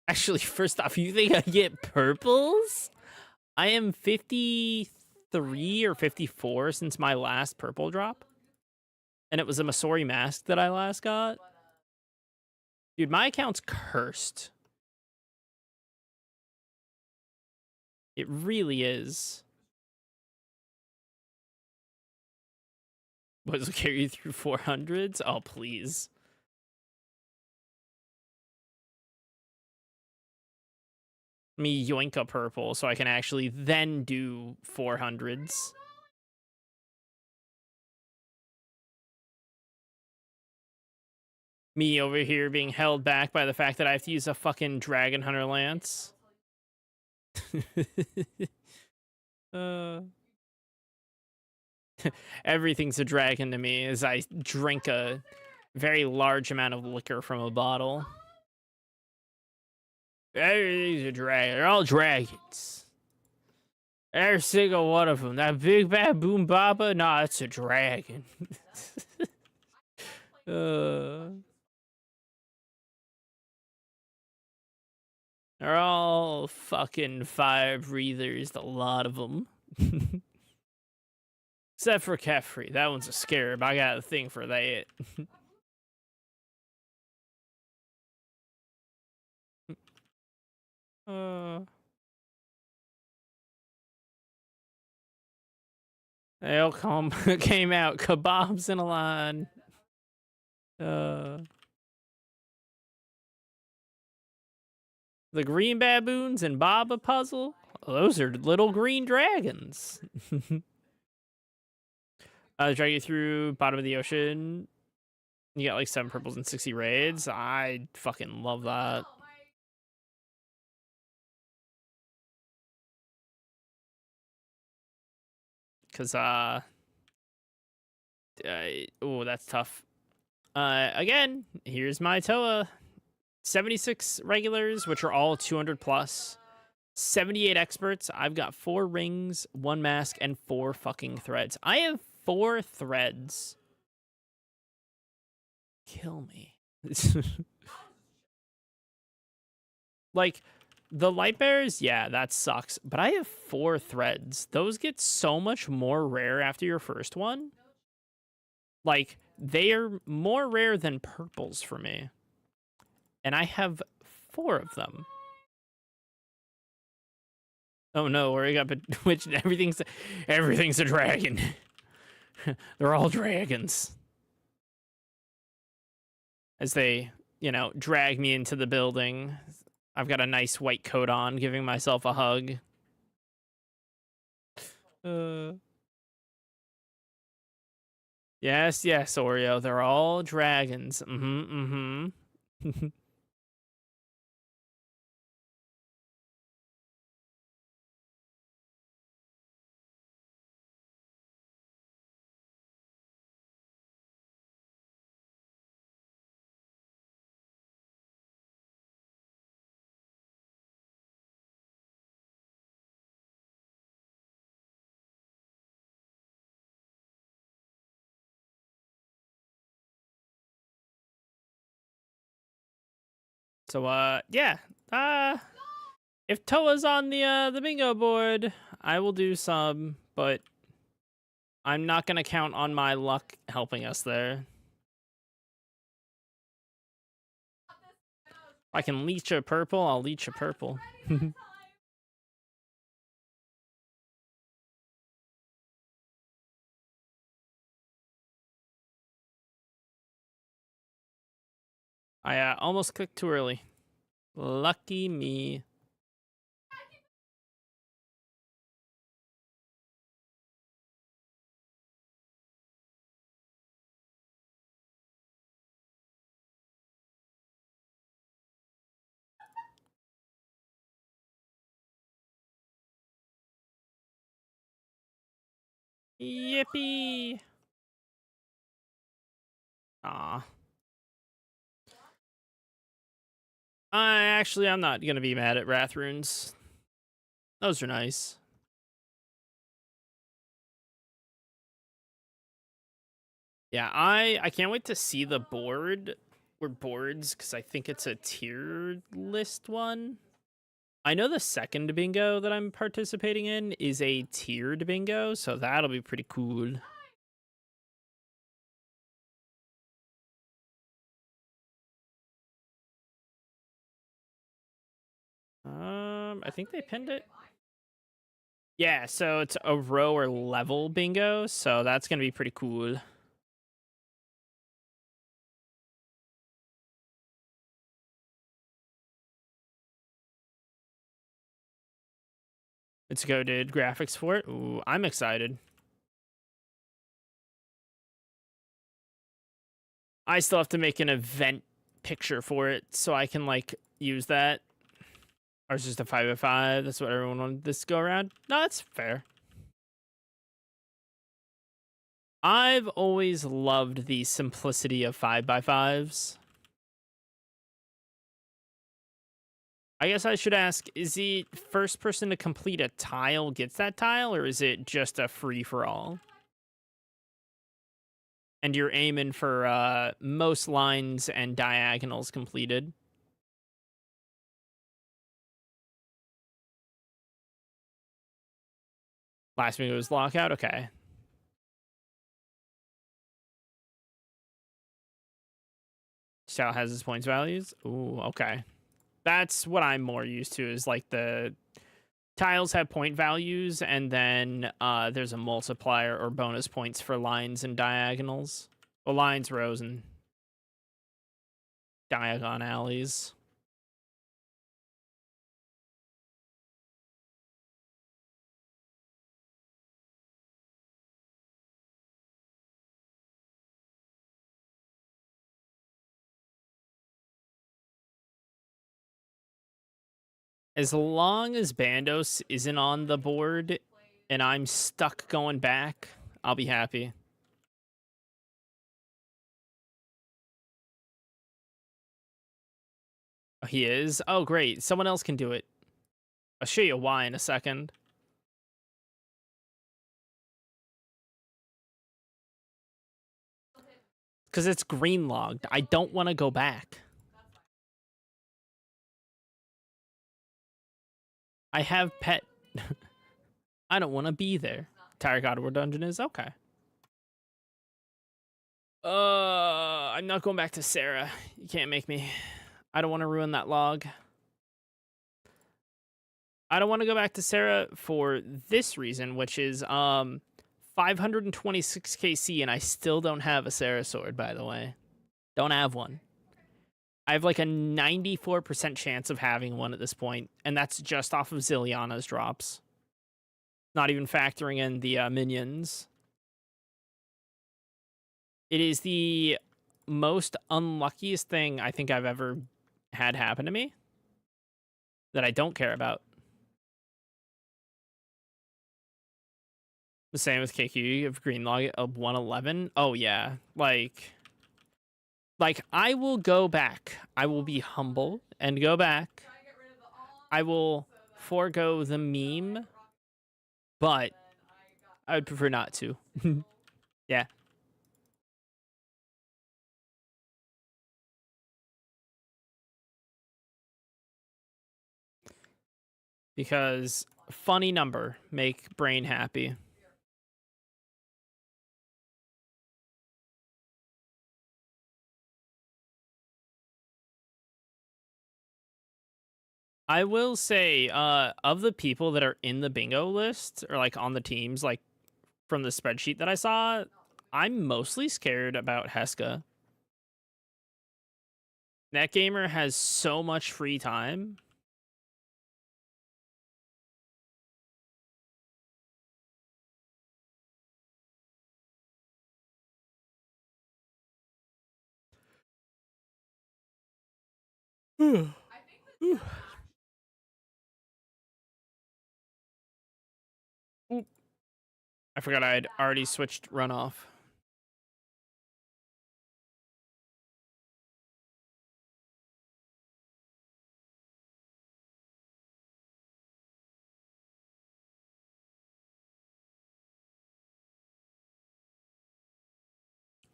Actually, first off, you think I get purples? I am 53 or 54 since my last purple drop. And it was a Masori mask that I last got. Dude, my account's cursed. It really is. What, does it carry you through 400s? Oh, please. Me yoink a purple so I can actually then do 400s. Me over here being held back by the fact that I have to use a fucking Dragon Hunter Lance. Everything's a dragon to me as I drink a very large amount of liquor from a bottle. Everything's a dragon. They're all dragons. Every single one of them. That big bad boom baba, nah, it's a dragon. They're all fucking fire breathers, a lot of them. Except for Kefri. That one's a scarab. I got a thing for that. They all came out. Kebabs in a line. The green baboons and Baba puzzle? Those are little green dragons. Drag you through bottom of the ocean. You got like 7 purples and 60 raids. I fucking love that. Cause oh, that's tough. Again, here's my Toa. 76 regulars, which are all 200 plus. 78 experts. I've got 4 rings, 1 mask, and 4 fucking threads. I have 4 threads. Kill me. Like, the light bears, yeah, that sucks. But I have 4 threads. Those get so much more rare after your first one. Like, they are more rare than purples for me. And I have 4 of them. Oh no, where I got which everything's a dragon. They're all dragons. As they, you know, drag me into the building. I've got a nice white coat on, giving myself a hug. Yes, yes, Oreo. They're all dragons. So, yeah. If Toa's on the bingo board, I will do some, but I'm not gonna count on my luck helping us there. If I can leech a purple, I'll leech a purple. I almost clicked too early. Lucky me. Yippee! Aw. I'm not gonna be mad at Wrath Runes. Those are nice. Yeah, I can't wait to see the board or boards because I think it's a tier list one. I know the second bingo that I'm participating in is a tiered bingo, so that'll be pretty cool. I think they pinned it. Yeah, so it's a row or level bingo, so that's gonna be pretty cool. It's go, dude. Graphics for it. Ooh, I'm excited. I still have to make an event picture for it so I can like use that. Or it's just a 5x5. That's what everyone wanted this go around. No, that's fair. I've always loved the simplicity of 5x5s. I guess I should ask, is the first person to complete a tile gets that tile, or is it just a free-for-all? And you're aiming for most lines and diagonals completed. Last week was lockout? Okay. Style has its points values? Ooh, okay. That's what I'm more used to, is like the tiles have point values, and then there's a multiplier or bonus points for lines and diagonals. Well, lines, rows, and diagonales. As long as Bandos isn't on the board and I'm stuck going back, I'll be happy. Oh, he is? Oh, great. Someone else can do it. I'll show you why in a second. Because it's green logged. I don't want to go back. I have pet. I don't want to be there. Tire God War Dungeon is okay. I'm not going back to Sarah. You can't make me. I don't want to ruin that log. I don't want to go back to Sarah for this reason, which is 526 KC, and I still don't have a Sarah sword, by the way. Don't have one. I have like a 94% chance of having one at this point, and that's just off of Ziliana's drops. Not even factoring in the minions. It is the most unluckiest thing I think I've ever had happen to me that I don't care about. The same with KQ of green log of 111. Oh yeah, like I will go back. I will be humble and go back. I will forego the meme, but I would prefer not to. Yeah. Because funny number, make brain happy. I will say, of the people that are in the bingo list or like on the teams, like from the spreadsheet that I saw, I'm mostly scared about Heska. NetGamer has so much free time. I forgot I'd already switched runoff.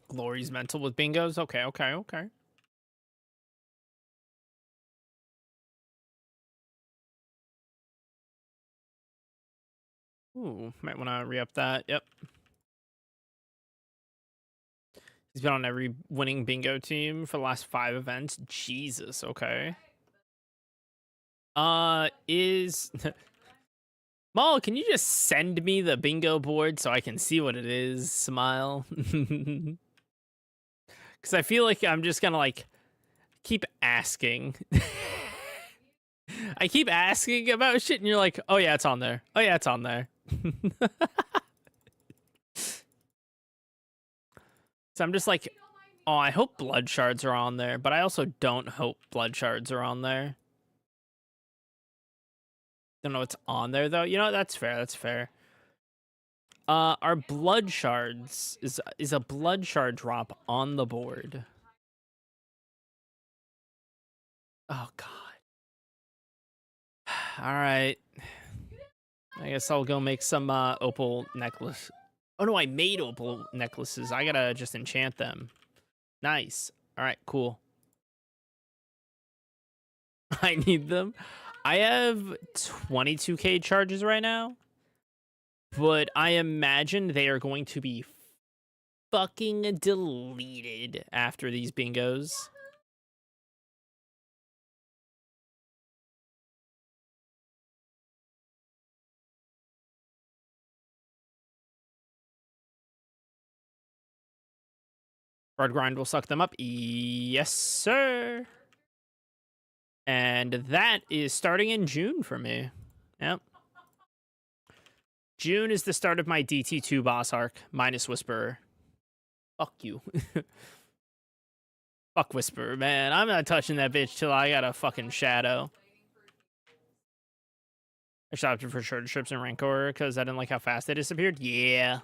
Glory's mental with bingos. Okay. Ooh, might want to re-up that. Yep. He's been on every winning bingo team for the last 5 events. Jesus, okay. Is Maul, can you just send me the bingo board so I can see what it is? Smile. Because I feel like I'm just gonna like keep asking. I keep asking about shit, and you're like, "Oh yeah, it's on there. Oh yeah, it's on there." So I'm just like, "Oh, I hope blood shards are on there," but I also don't hope blood shards are on there. Don't know what's on there though. You know, that's fair. That's fair. Are blood shards is a blood shard drop on the board? Oh god. All right. I guess I'll go make some opal necklace. Oh no, I made opal necklaces. I gotta just enchant them. Nice. All right, cool. I need them. I have 22k charges right now, but I imagine they are going to be fucking deleted after these bingos. Hard grind will suck them up. Yes, sir. And that is starting in June for me. Yep. June is the start of my DT2 boss arc, minus Whisperer. Fuck you. Fuck Whisperer, man. I'm not touching that bitch till I got a fucking shadow. I shopped for short strips and Rancor because I didn't like how fast they disappeared. Yeah.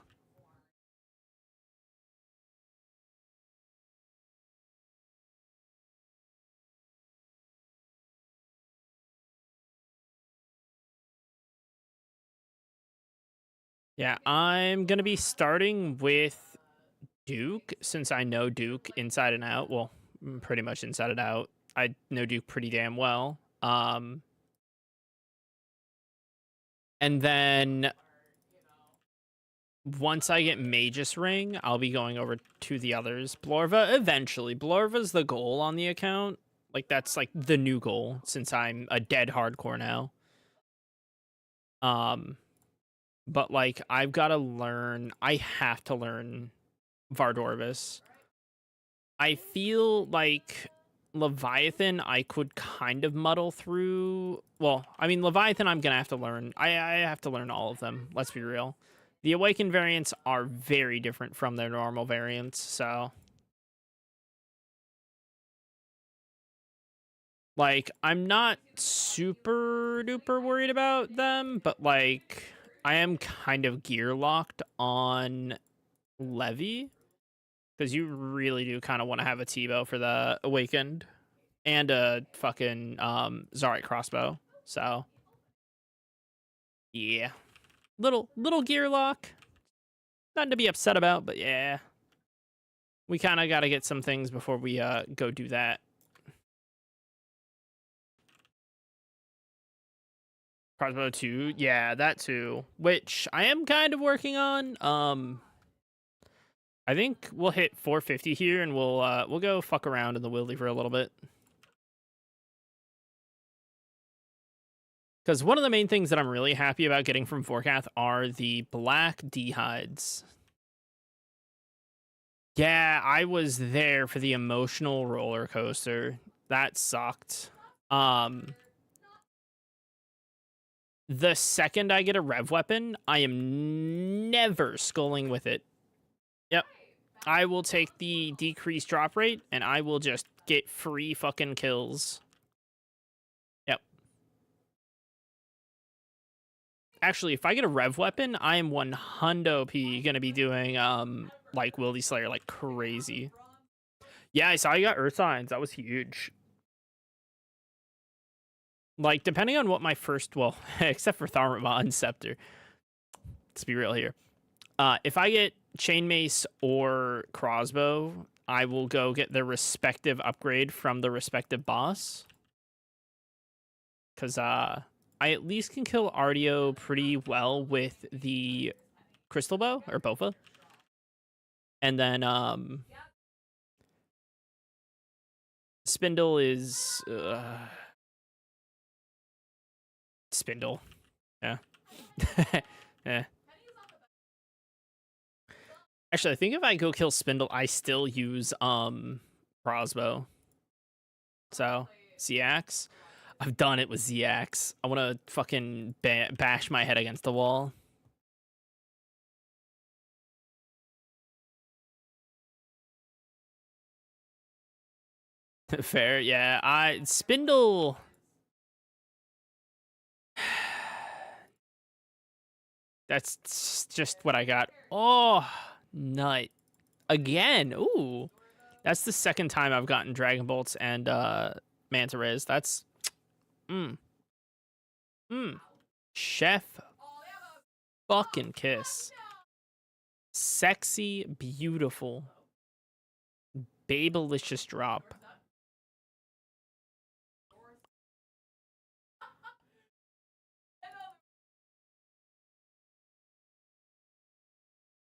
Yeah, I'm going to be starting with Duke since I know Duke inside and out. Well, pretty much inside and out. I know Duke pretty damn well. And then once I get Magus Ring, I'll be going over to the others. Blorva eventually. Blorva's the goal on the account. Like that's like the new goal since I'm a dead hardcore now. But like I've got to learn. I have to learn Vardorvis. I feel like Leviathan I could kind of muddle through. Well, I mean Leviathan I'm gonna have to learn. I have to learn all of them. Let's be real. The Awakened variants are very different from their normal variants, so like I'm not super duper worried about them, but like I am kind of gear locked on Levy because you really do kind of want to have a T-bow for the Awakened and a fucking Zarite crossbow. So yeah, little gear lock. Nothing to be upset about, but yeah, we kind of got to get some things before we go do that. Crossbow 2, yeah, that too, which I am kind of working on. I think we'll hit 450 here, and we'll go fuck around in the wildy for a little bit. Because one of the main things that I'm really happy about getting from Vorkath are the black D-hides. Yeah, I was there for the emotional roller coaster. That sucked. The second I get a rev weapon, I am never sculling with it. Yep. I will take the decreased drop rate, and I will just get free fucking kills. Yep. Actually, if I get a rev weapon, I am 100 P gonna be doing, like, Wildy Slayer like crazy. Yeah, I saw you got Earth Signs. That was huge. Like, depending on what my first, well, except for Tharmavon and Scepter. Let's be real here. If I get Chain Mace or Crossbow, I will go get the respective upgrade from the respective boss. Because I at least can kill Artio pretty well with the Crystal Bow, or Bofa. And then Spindle is... Spindle. Yeah. Yeah. Actually, I think if I go kill Spindle, I still use Crossbow. So, Z-Axe. I've done it with Z-Axe. I want to fucking bash my head against the wall. Fair, yeah. Spindle... That's just what I got. Oh, nut. Again. Ooh. That's the second time I've gotten Dragon Bolts and Manta Rays. That's... Chef fucking kiss. Sexy, beautiful. Babelicious drop.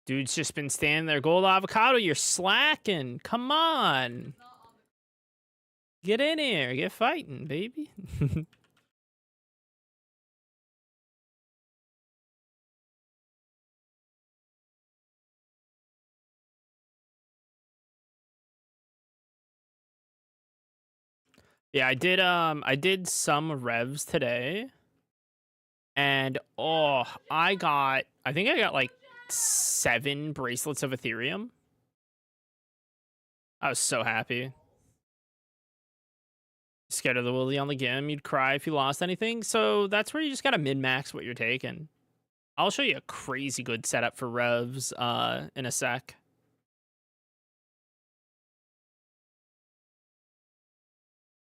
Dude's just been standing there. Gold avocado, you're slacking. Come on. Get in here. Get fighting, baby. Yeah, I did some revs today. And oh, I think I got like 7 bracelets of Ethereum. I was so happy. Scared of the Willy on the game, you'd cry if you lost anything. So that's where you just gotta min-max what you're taking. I'll show you a crazy good setup for revs in a sec.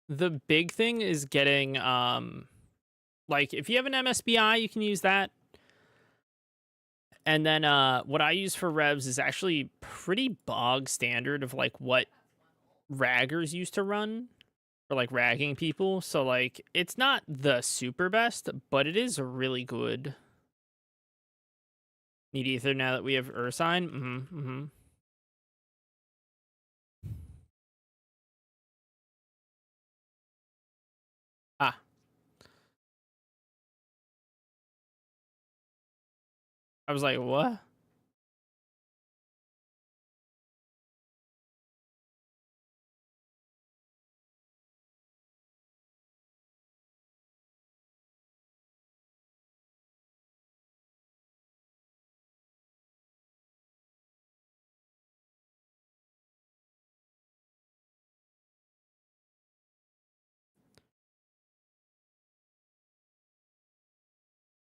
The big thing is getting like if you have an MSBI, you can use that. And then what I use for revs is actually pretty bog standard of like what raggers used to run for like ragging people. So like it's not the super best, but it is really good. Need Ether now that we have Ursine. Ah. I was like, what?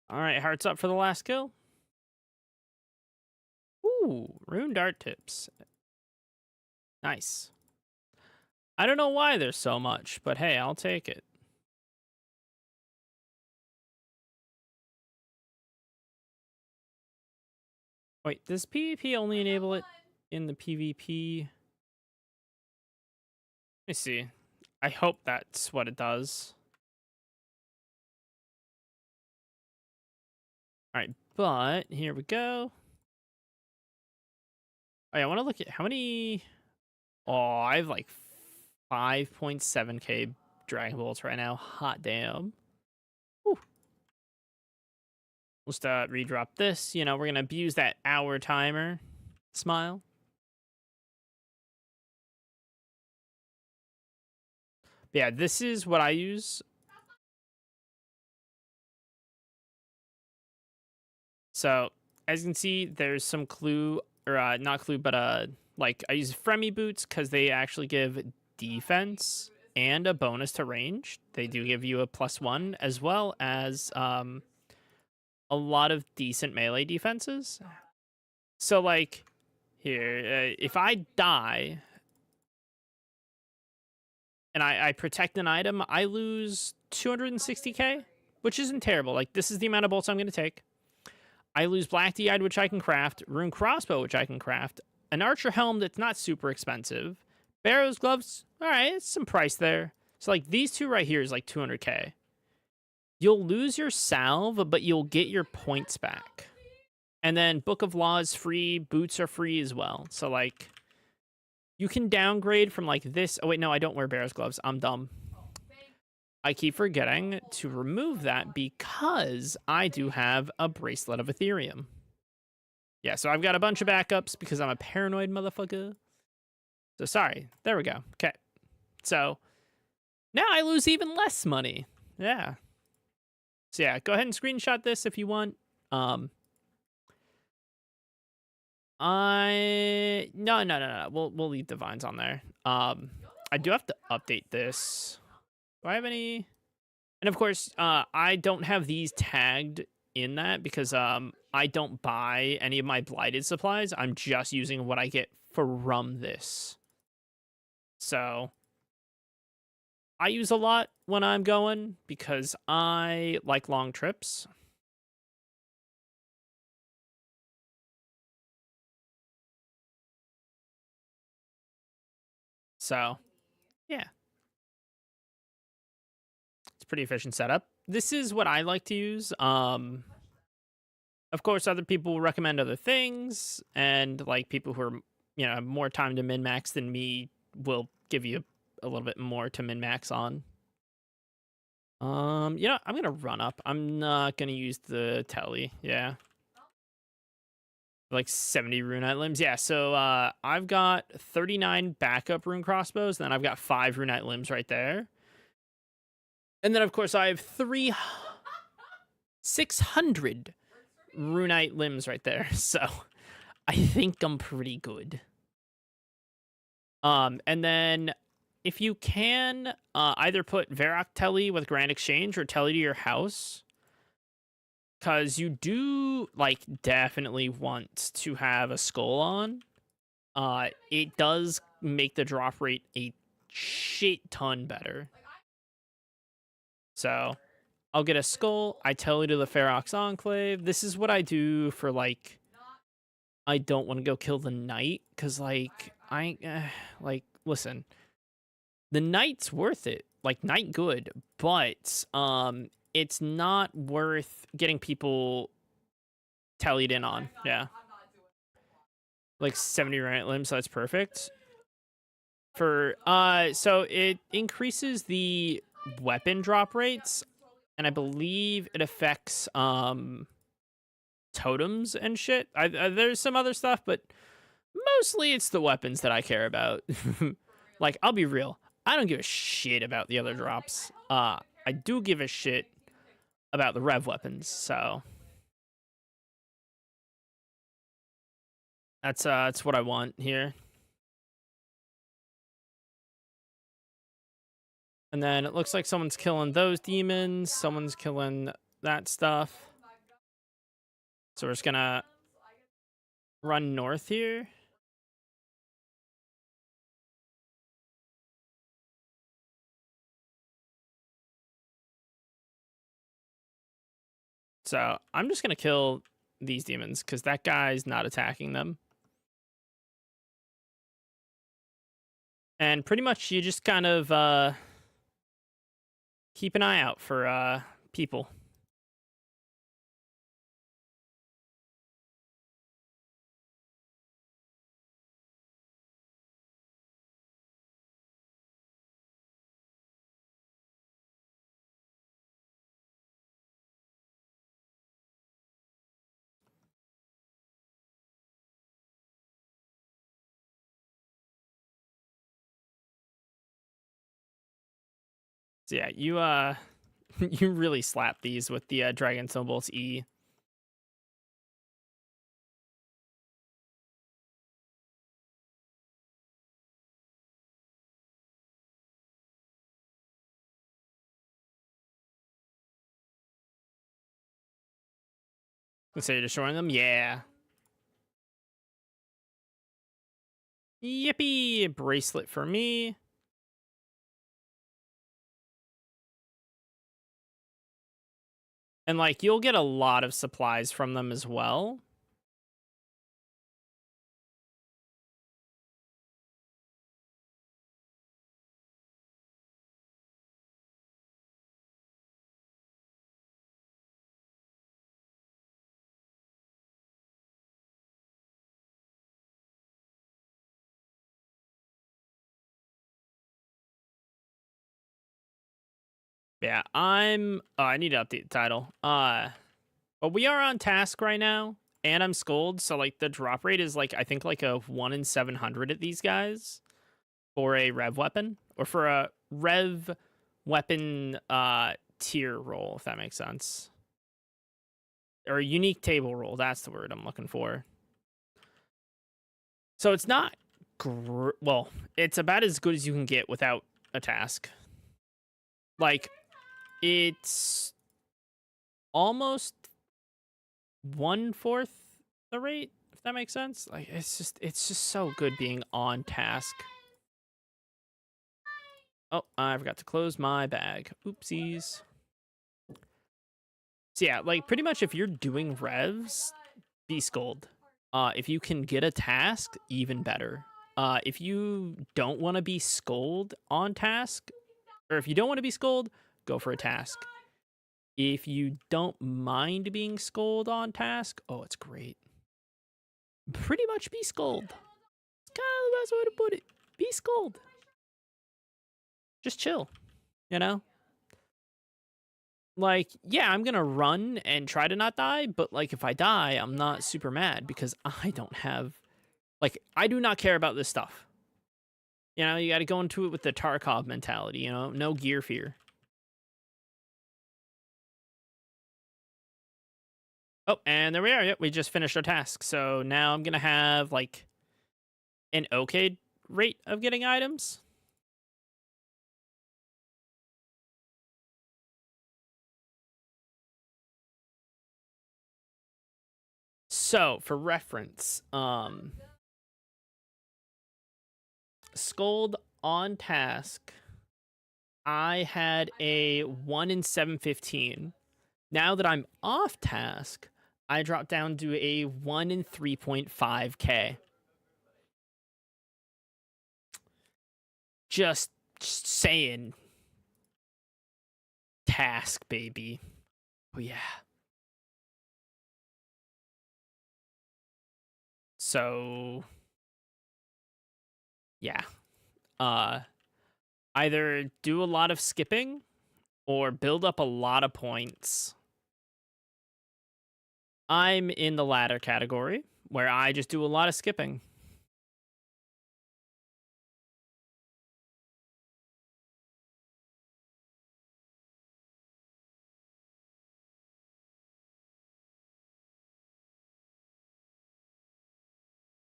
All right, hearts up for the last kill. Ooh, rune dart tips. Nice. I don't know why there's so much, but hey, I'll take it. Wait, does PvP only enable it in the PvP? Let me see. I hope that's what it does. All right, but here we go. Oh, yeah, I want to look at how many... Oh, I have like 5.7k Dragon Bolts right now. Hot damn. Whew. We'll just redrop this. You know, we're going to abuse that hour timer. Smile. Yeah, this is what I use. So as you can see, there's some clue, or not clue, but like I use Fremi boots because they actually give defense and a bonus to range. They do give you a +1 as well as a lot of decent melee defenses. So like here, if I die and I protect an item, I lose 260k, which isn't terrible. Like this is the amount of bolts I'm going to take. I lose Black D'Eyed, which I can craft, Rune Crossbow, which I can craft, an Archer Helm that's not super expensive, Barrow's Gloves, all right, it's some price there. So, like, these two right here is like 200k. You'll lose your salve, but you'll get your points back. And then Book of Law is free, boots are free as well. So, like, you can downgrade from, like, this. Oh, wait, no, I don't wear Barrow's Gloves. I'm dumb. I keep forgetting to remove that because I do have a Bracelet of Ethereum. Yeah, so I've got a bunch of backups because I'm a paranoid motherfucker. So sorry. There we go. Okay. So now I lose even less money. Yeah. So yeah, go ahead and screenshot this if you want. No. We'll leave the vines on there. I do have to update this. Do I have any? And of course, I don't have these tagged in that because I don't buy any of my blighted supplies. I'm just using what I get from this. So I use a lot when I'm going because I like long trips. So yeah, it's a pretty efficient setup. This is what I like to use. Of course, other people will recommend other things, and like people who are, have more time to min max than me will give you a little bit more to min max on. I'm gonna run up. I'm not gonna use the telly. Yeah, like 70 runite limbs. Yeah, so I've got 39 backup rune crossbows. Then I've got 5 runite limbs right there, and then of course I have 600 runite limbs right there. So I think I'm pretty good. And then if you can, either put Varrock Telly with Grand Exchange or Telly to your house, because you do like definitely want to have a skull on. It does make the drop rate a shit ton better. So I'll get a skull. I Telly to the Ferox Enclave. This is what I do for like. I don't want to go kill the knight because like listen, the knight's worth it. Like knight good, but it's not worth getting people tallied in on. Yeah. Like 70 right limbs, so that's perfect. For so it increases the weapon drop rates, and I believe it affects totems and shit. There's some other stuff, but mostly it's the weapons that I care about. Like, I'll be real. I don't give a shit about the other drops. I do give a shit about the rev weapons, so that's what I want here. And then it looks like someone's killing those demons, someone's killing that stuff. So we're just gonna run north here. So I'm just gonna kill these demons because that guy's not attacking them. And pretty much you just kind of keep an eye out for people. So yeah, you you really slap these with the Dragon Snowbolt's E. So you're destroying them? Yeah. Yippee! Bracelet for me. And like you'll get a lot of supplies from them as well. Yeah, I need to update the title. But we are on task right now, and I'm Scold, so like the drop rate is like I think like a 1 in 700 at these guys for a rev weapon or for a rev weapon tier roll, if that makes sense. Or a unique table roll, that's the word I'm looking for. So it's not well, it's about as good as you can get without a task. Like it's almost 1/4 the rate, if that makes sense. Like it's just so good being on task. Oh, I forgot to close my bag. Oopsies. So yeah, like pretty much if you're doing revs, be Scold. If you can get a task, even better. If you don't want to be Scold on task, or if you don't want to be Scold, go for a task. If you don't mind being Scold on task, oh, it's great. Pretty much be Scold. It's kind of the best way to put it. Be Scold. Just chill, you know? Like, yeah, I'm gonna run and try to not die, but like if I die, I'm not super mad because I don't have like I do not care about this stuff. You know, you gotta go into it with the Tarkov mentality, you know, no gear fear. Oh, and there we are. Yep, we just finished our task. So now I'm gonna have like an okay rate of getting items. So for reference, Scold on task, I had a 1 in 715. Now that I'm off task, I dropped down to a 1 in 3.5k. Just saying. Task, baby. Oh, yeah. So, yeah. Either do a lot of skipping or build up a lot of points. I'm in the latter category where I just do a lot of skipping.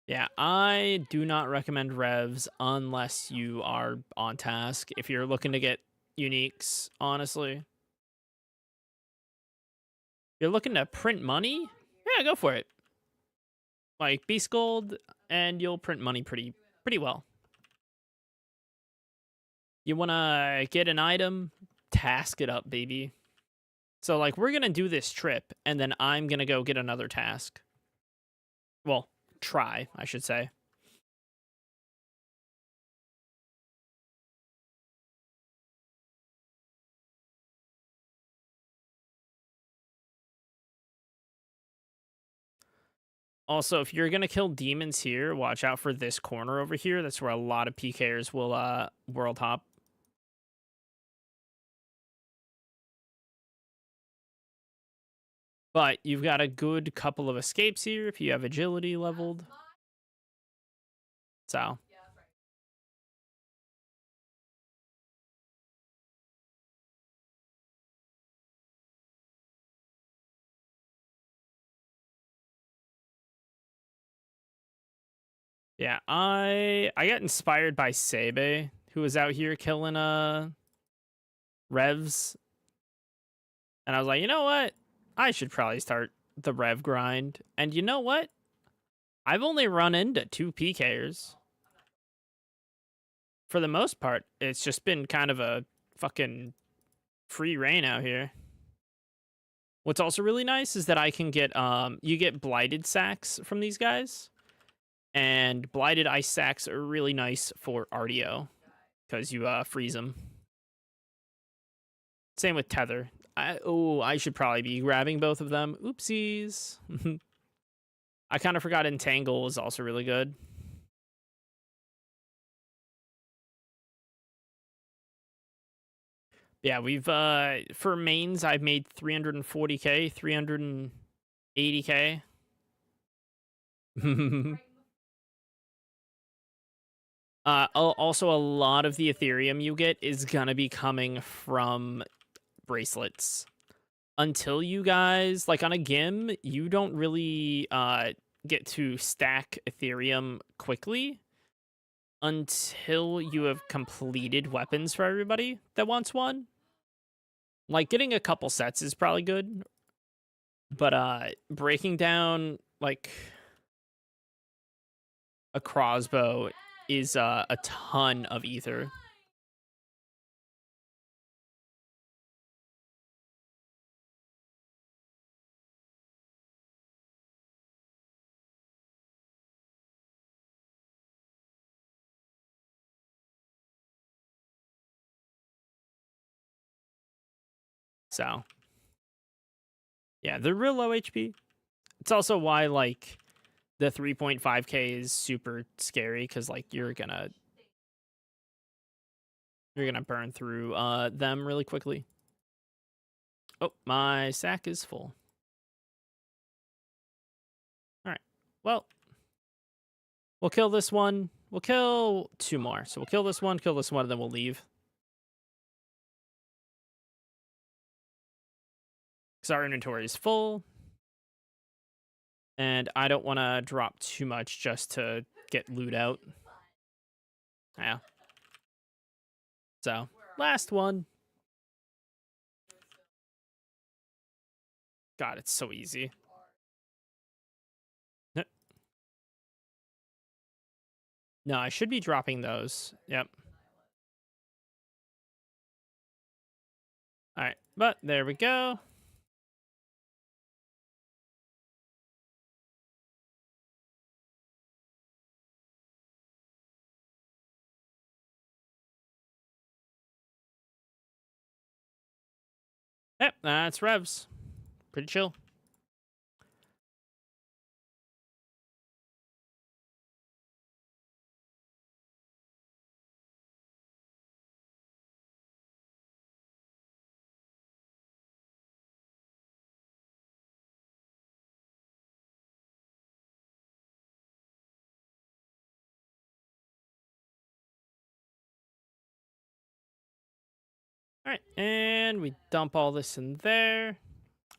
Yeah, I do not recommend revs unless you are on task. If you're looking to get uniques, honestly. If you're looking to print money, yeah, go for it. Like Beast Gold, and you'll print money pretty well. You wanna get an item, task it up, baby. So like we're gonna do this trip, and then I'm gonna go get another task. Well, try, I should say. Also, if you're gonna kill demons here, watch out for this corner over here. That's where a lot of PKers will world hop. But you've got a good couple of escapes here if you have agility leveled. So Yeah, I got inspired by Sebe, who was out here killing revs, and I was like, you know what? I should probably start the rev grind. And you know what? I've only run into 2 PKers. For the most part, it's just been kind of a fucking free reign out here. What's also really nice is that I can get you get blighted sacks from these guys. And blighted ice sacks are really nice for RDO because you freeze them. Same with tether. I should probably be grabbing both of them. Oopsies. I kind of forgot entangle is also really good. Yeah, we've for mains I've made 340k, 380k. Also a lot of the Ethereum you get is gonna be coming from bracelets. Until you guys like on a gim, you don't really get to stack Ethereum quickly until you have completed weapons for everybody that wants one. Like getting a couple sets is probably good, but breaking down like a crossbow is a ton of ether. So yeah, they're real low HP. It's also why like the 3.5k is super scary because like you're gonna burn through them really quickly. Oh, my sack is full. All right. Well, we'll kill this one. We'll kill 2 more. So we'll kill this one, and then we'll leave. Because our inventory is full. And I don't want to drop too much just to get loot out. Yeah. So, last one. God, it's so easy. No, I should be dropping those. Yep. All right, but there we go. Yep, that's revs. Pretty chill. All right, and we dump all this in there.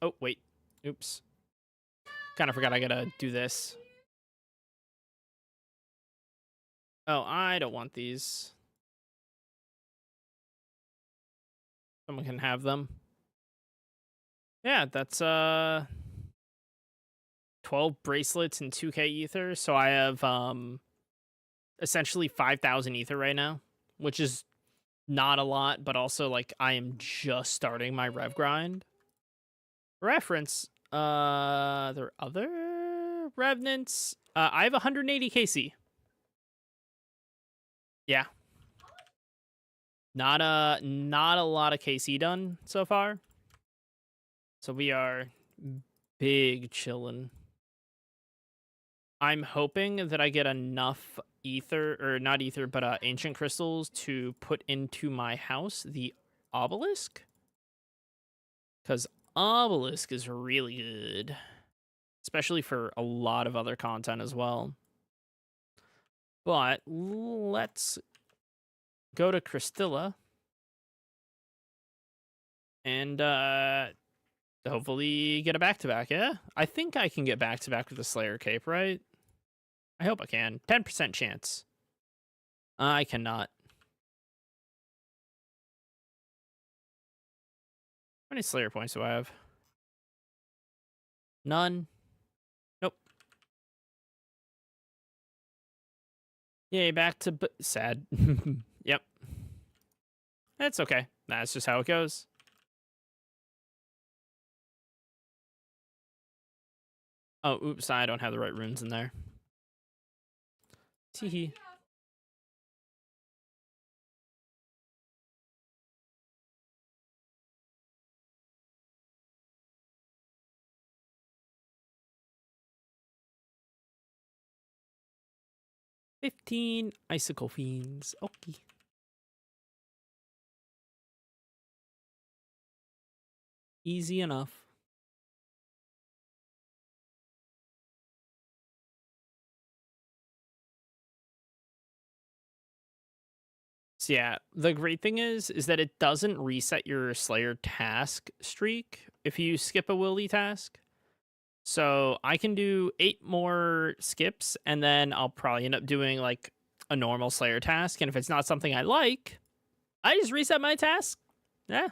Oh, wait. Oops. Kind of forgot I gotta do this. Oh, I don't want these. Someone can have them. Yeah, that's 12 bracelets and 2k ether. So I have essentially 5,000 ether right now, which is not a lot, but also like I am just starting my rev grind. Reference, there are other revenants. I have 180 KC. Yeah. Not a lot of KC done so far. So we are big chillin'. I'm hoping that I get enough ether, or not ether, but ancient crystals to put into my house the obelisk. Because obelisk is really good. Especially for a lot of other content as well. But let's go to Crystilla. And hopefully get a back-to-back, yeah? I think I can get back-to-back with the Slayer Cape, right? I hope I can. 10% chance. I cannot. How many Slayer points do I have? None. Nope. Yay, back to sad. Yep. That's okay. That's just how it goes. Oh, oops, I don't have the right runes in there. Teehee. $15 icicle fiends. Okay. Easy enough. So yeah, the great thing is that it doesn't reset your Slayer task streak if you skip a willy task. So I can do 8 more skips, and then I'll probably end up doing like a normal Slayer task. And if it's not something I like, I just reset my task. Yeah.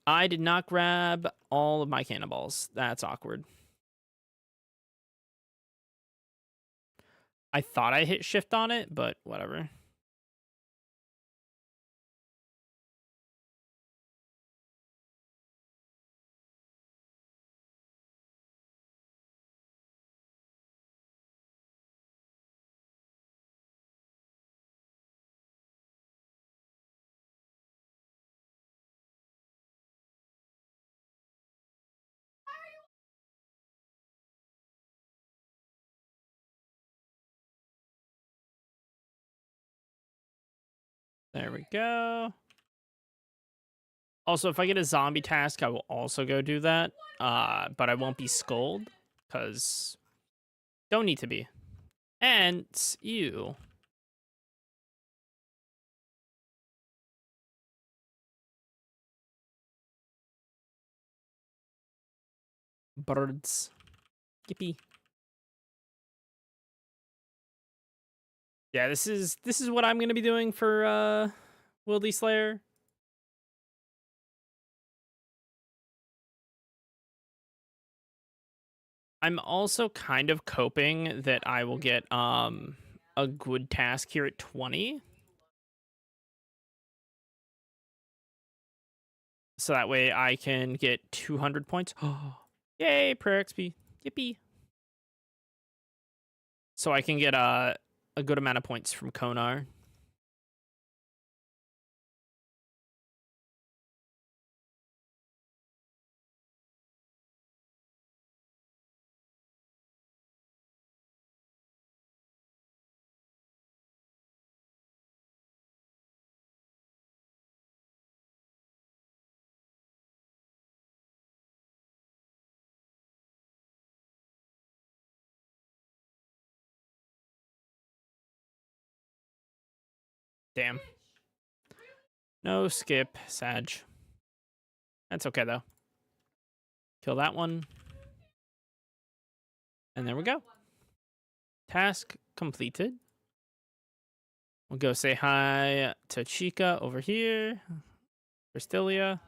I did not grab all of my cannonballs. That's awkward. I thought I hit shift on it, but whatever. There we go. Also, if I get a zombie task, I will also go do that. But I won't be skulled, because don't need to be. And you. Birds. Yippee. Yeah, this is what I'm gonna be doing for Wildy Slayer. I'm also kind of coping that I will get a good task here at 20. So that way I can get 200 points. Yay, prayer XP. Yippee. So I can get a good amount of points from Konar. Damn. No skip, Sag. That's okay, though. Kill that one. And there we go. Task completed. We'll go say hi to Chica over here. Cristelia.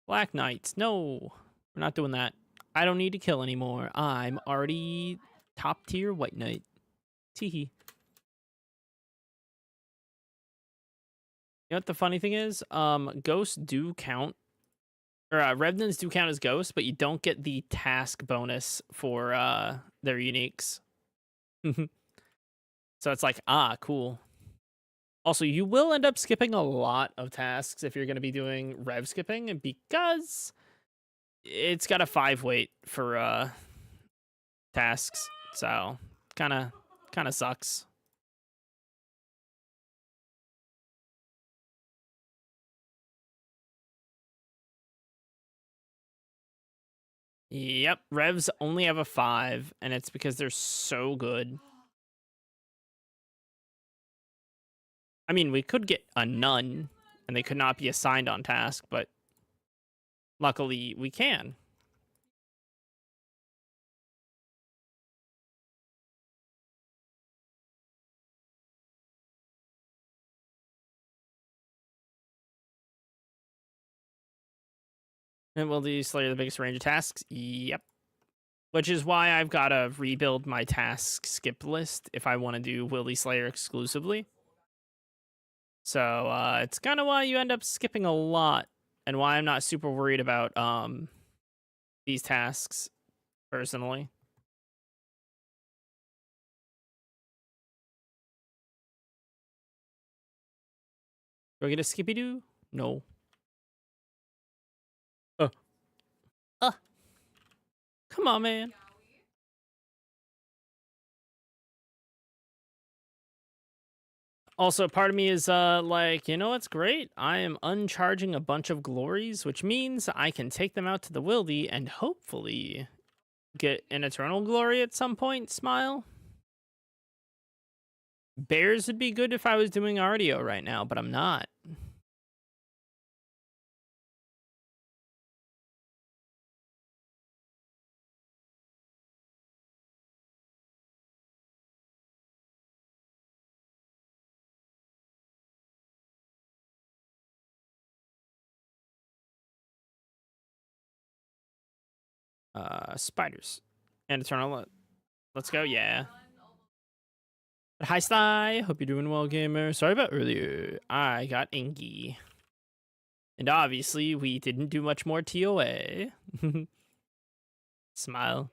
Black Knights. No, we're not doing that. I don't need to kill anymore. I'm already top tier White Knight. Teehee. You know what the funny thing is? Ghosts do count, or Revenants do count as ghosts, but you don't get the task bonus for their uniques. So it's like, cool. Also, you will end up skipping a lot of tasks if you're going to be doing rev skipping, because it's got a 5 weight for tasks, so kind of sucks. Yep, revs only have a 5, and it's because they're so good. I mean, we could get a none, and they could not be assigned on task, but luckily we can. And will the Slayer the biggest range of tasks? Yep. Which is why I've got to rebuild my task skip list if I want to do Wildy Slayer exclusively. So it's kind of why you end up skipping a lot, and why I'm not super worried about these tasks personally. Do I get a Skippy Doo? No. Come on, man. Also, part of me is like, you know what's great? I am uncharging a bunch of glories, which means I can take them out to the Wildy and hopefully get an eternal glory at some point. Smile. Bears would be good if I was doing RDO right now, but I'm not. Spiders and eternal. Let's go. Yeah. But hi, Sty. Hope you're doing well, gamer. Sorry about earlier. I got Inky. And obviously, we didn't do much more TOA. Smile.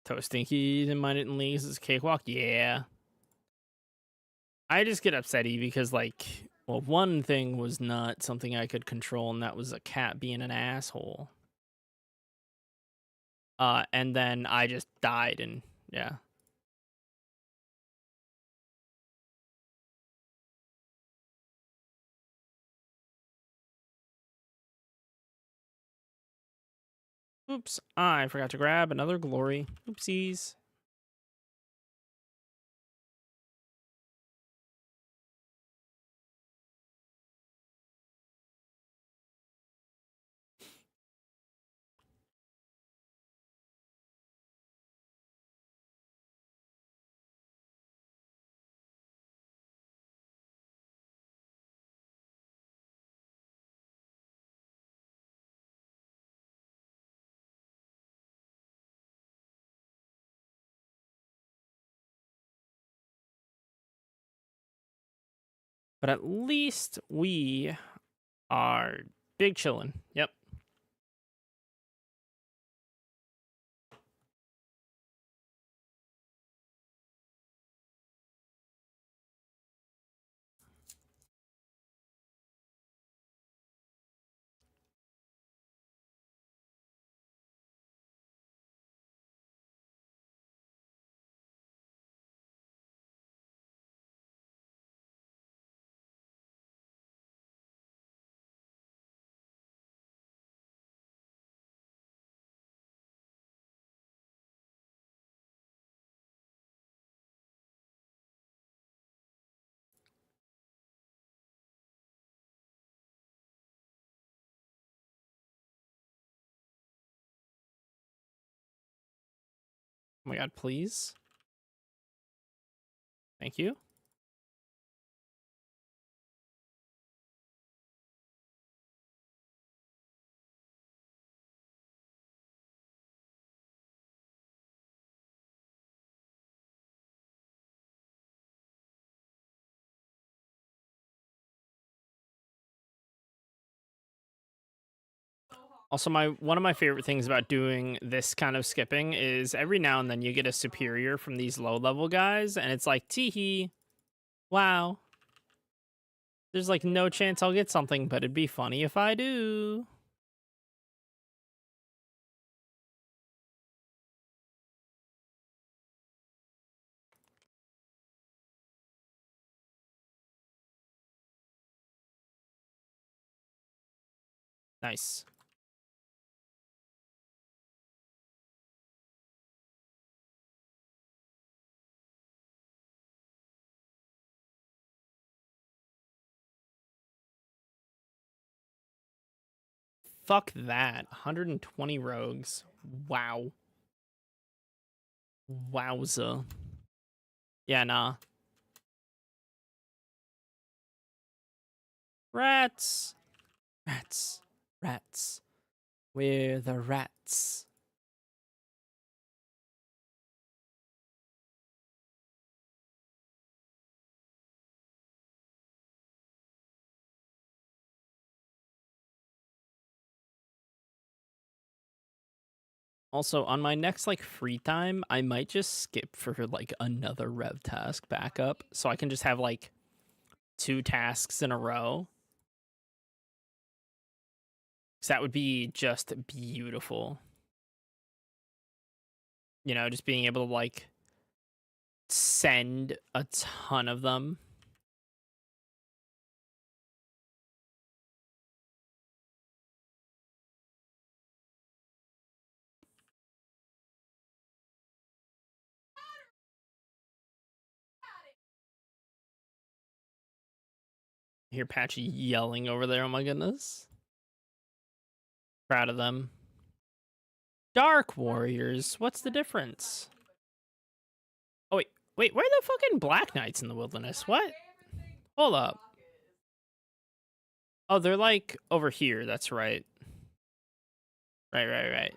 Toastinky and mine didn't leave is a cakewalk. Yeah. I just get upsetty because, like, well, one thing was not something I could control, and that was a cat being an asshole. And then I just died, and yeah. Oops, I forgot to grab another glory. Oopsies. But at least we are big chillin'. Yep. Oh my god, please. Thank you. Also, one of my favorite things about doing this kind of skipping is every now and then you get a superior from these low level guys, and it's like, teehee, wow. There's like no chance I'll get something, but it'd be funny if I do. Nice. Fuck that. 120 rogues. Wow. Wowza. Yeah, nah. Rats. Rats. Rats. We're the rats. Also, on my next like free time, I might just skip for like another rev task backup so I can just have like 2 tasks in a row. So that would be just beautiful. You know, just being able to like send a ton of them. I hear Patchy yelling over there. Oh my goodness. Proud of them. Dark Warriors. What's the difference? Oh, wait. Where are the fucking Black Knights in the Wilderness? What? Hold up. Oh, they're like over here. That's right. Right.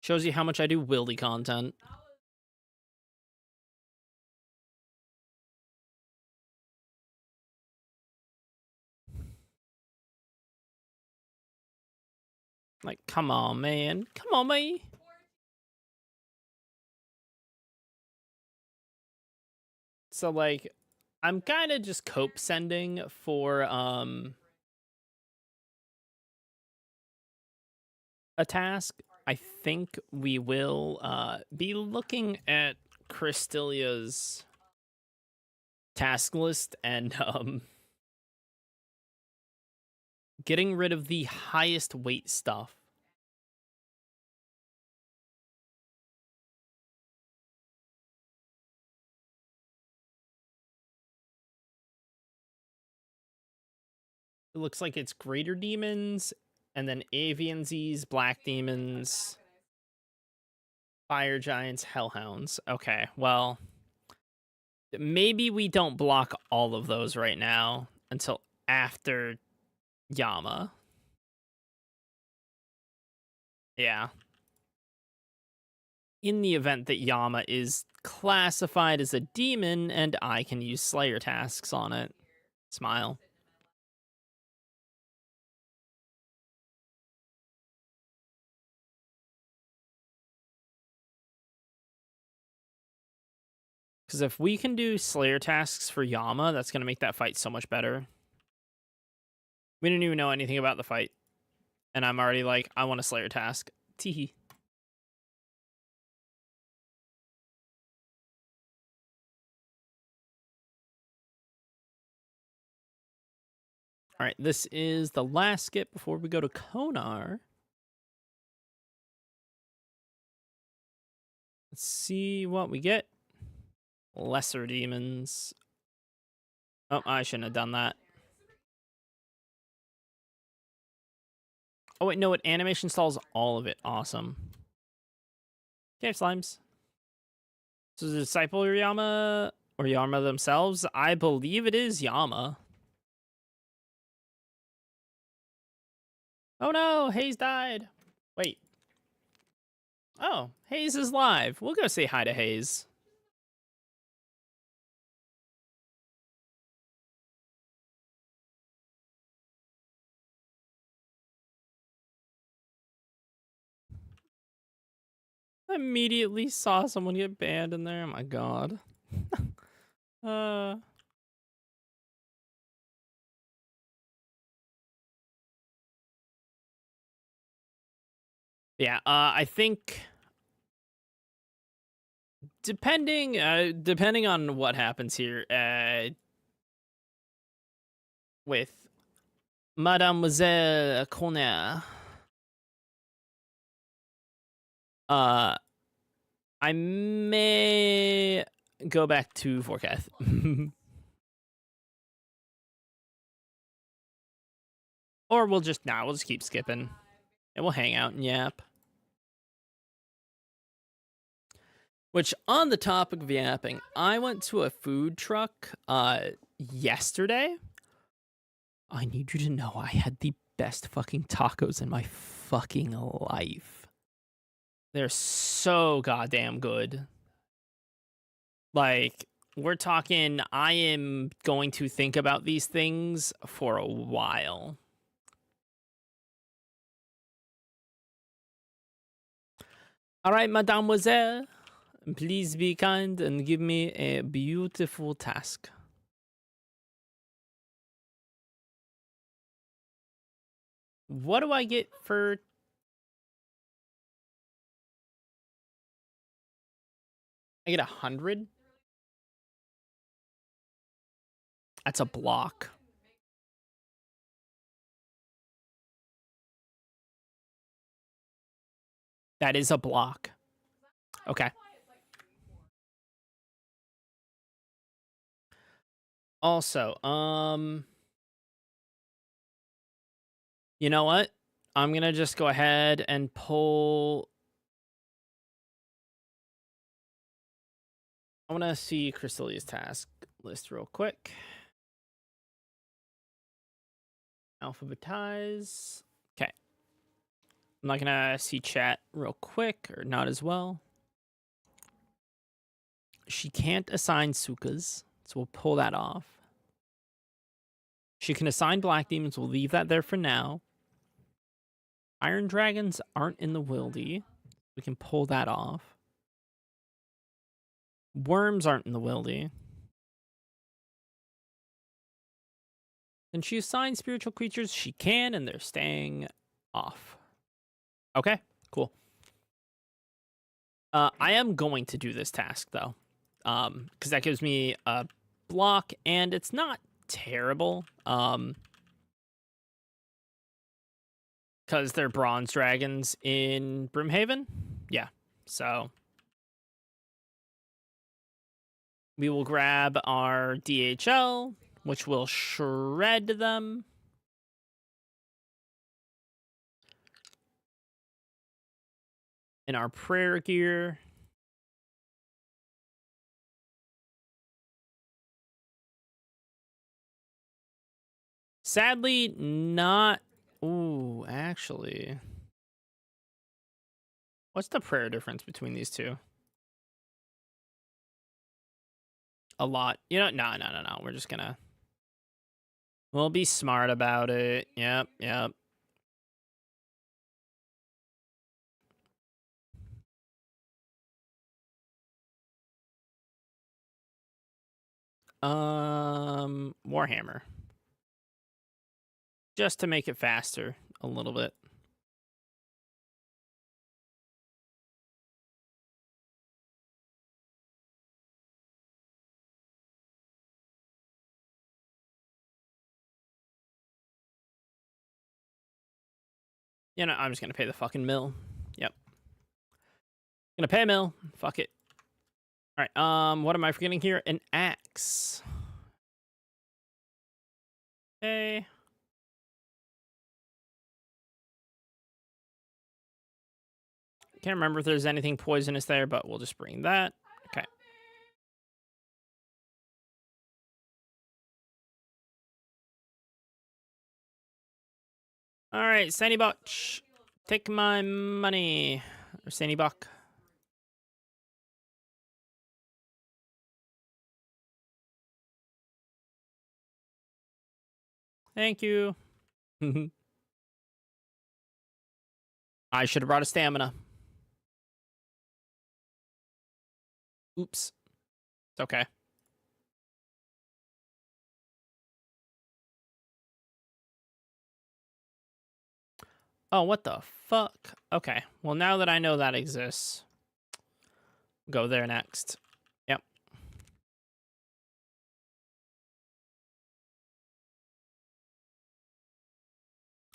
Shows you how much I do wildy content. Like, come on, man. Come on, me. So, like, I'm kind of just cope sending for, a task. I think we will, be looking at Crystalia's task list and, getting rid of the highest weight stuff. It looks like it's Greater Demons, and then Avian Z's, Black Demons, Fire Giants, Hellhounds. Okay, well, maybe we don't block all of those right now until after Yama. Yeah. In the event that Yama is classified as a demon and I can use Slayer tasks on it. Smile. Because if we can do Slayer tasks for Yama, that's going to make that fight so much better. We didn't even know anything about the fight. And I'm already like, I want a Slayer task. Teehee. All right, this is the last skip before we go to Konar. Let's see what we get. Lesser demons. Oh, I shouldn't have done that. Oh, wait, no, it animation stalls all of it. Awesome. Okay, slimes. So is it Disciple or Yama? Or Yama themselves? I believe it is Yama. Oh no, Hayes died. Wait. Oh, Hayes is live. We'll go say hi to Hayes. I immediately saw someone get banned in there. Oh my god. Yeah, I think depending on what happens here, with Mademoiselle Corner, I may go back to Vorkath. Or we'll just keep skipping. And we'll hang out and yap. Which, on the topic of yapping, I went to a food truck yesterday. I need you to know I had the best fucking tacos in my fucking life. They're so goddamn good. Like, we're talking, I am going to think about these things for a while. All right, mademoiselle, please be kind and give me a beautiful task. What do I get for... I get 100? That's a block. That is a block. Okay. Also, you know what? I'm gonna just go ahead and pull... I want to see Crystalia's task list real quick. Alphabetize. Okay. I'm not gonna see chat real quick, or not as well. She can't assign Sukas, so we'll pull that off. She can assign Black Demons, we'll leave that there for now. Iron Dragons aren't in the Wildy. We can pull that off. Worms aren't in the Wildy. Can she assign spiritual creatures? She can, and they're staying off. Okay, cool. I am going to do this task, though. Because that gives me a block, and it's not terrible. Because they're bronze dragons in Brimhaven. Yeah, so... we will grab our DHL, which will shred them. In our prayer gear. Sadly, not... ooh, actually... what's the prayer difference between these two? A lot. You know, no. We're just gonna... we'll be smart about it. Yep. Warhammer. Just to make it faster a little bit. You know, I'm just gonna pay the fucking mill. Yep. Gonna pay a mill. Fuck it. All right. What am I forgetting here? An axe. Okay. Can't remember if there's anything poisonous there, but we'll just bring that. Okay. All right, Sandy Botch. Take my money. Or Sandy Bach. Thank you. I should have brought a stamina. Oops. It's okay. Oh, what the fuck? Okay. Well, now that I know that exists, Go there next. Yep.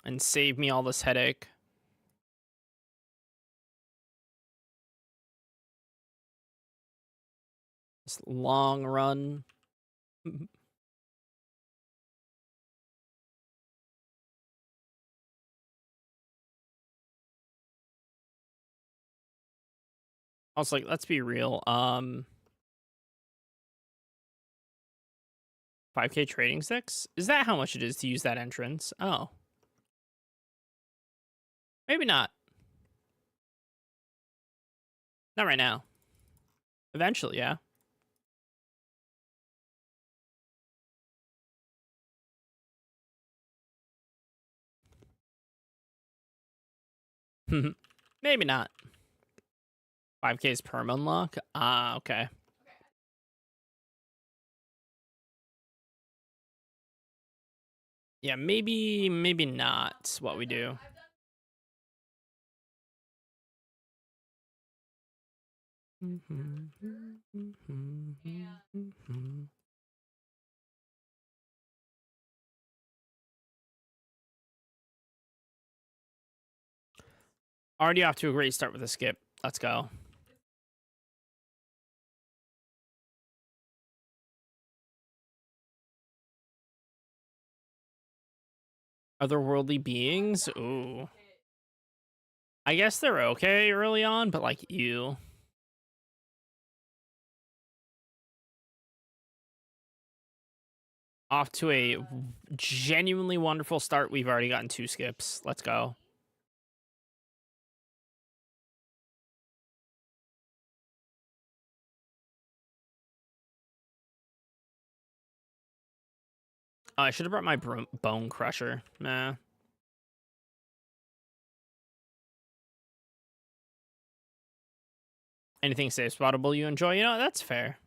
And save me all this headache. This long run. I was like, let's be real. 5K trading sticks? Is that how much it is to use that entrance? Oh. Maybe not. Not right now. Eventually, yeah. Maybe not. 5K is perm unlock? Ah, okay. Yeah, maybe not what we do. Already off to a great start with a skip. Let's go. Otherworldly beings? Ooh. I guess they're okay early on, but like, ew. Off to a genuinely wonderful start. We've already gotten 2 skips. Let's go. Oh, I should have brought my bone crusher. Nah. Anything safe spottable you enjoy? You know, that's fair.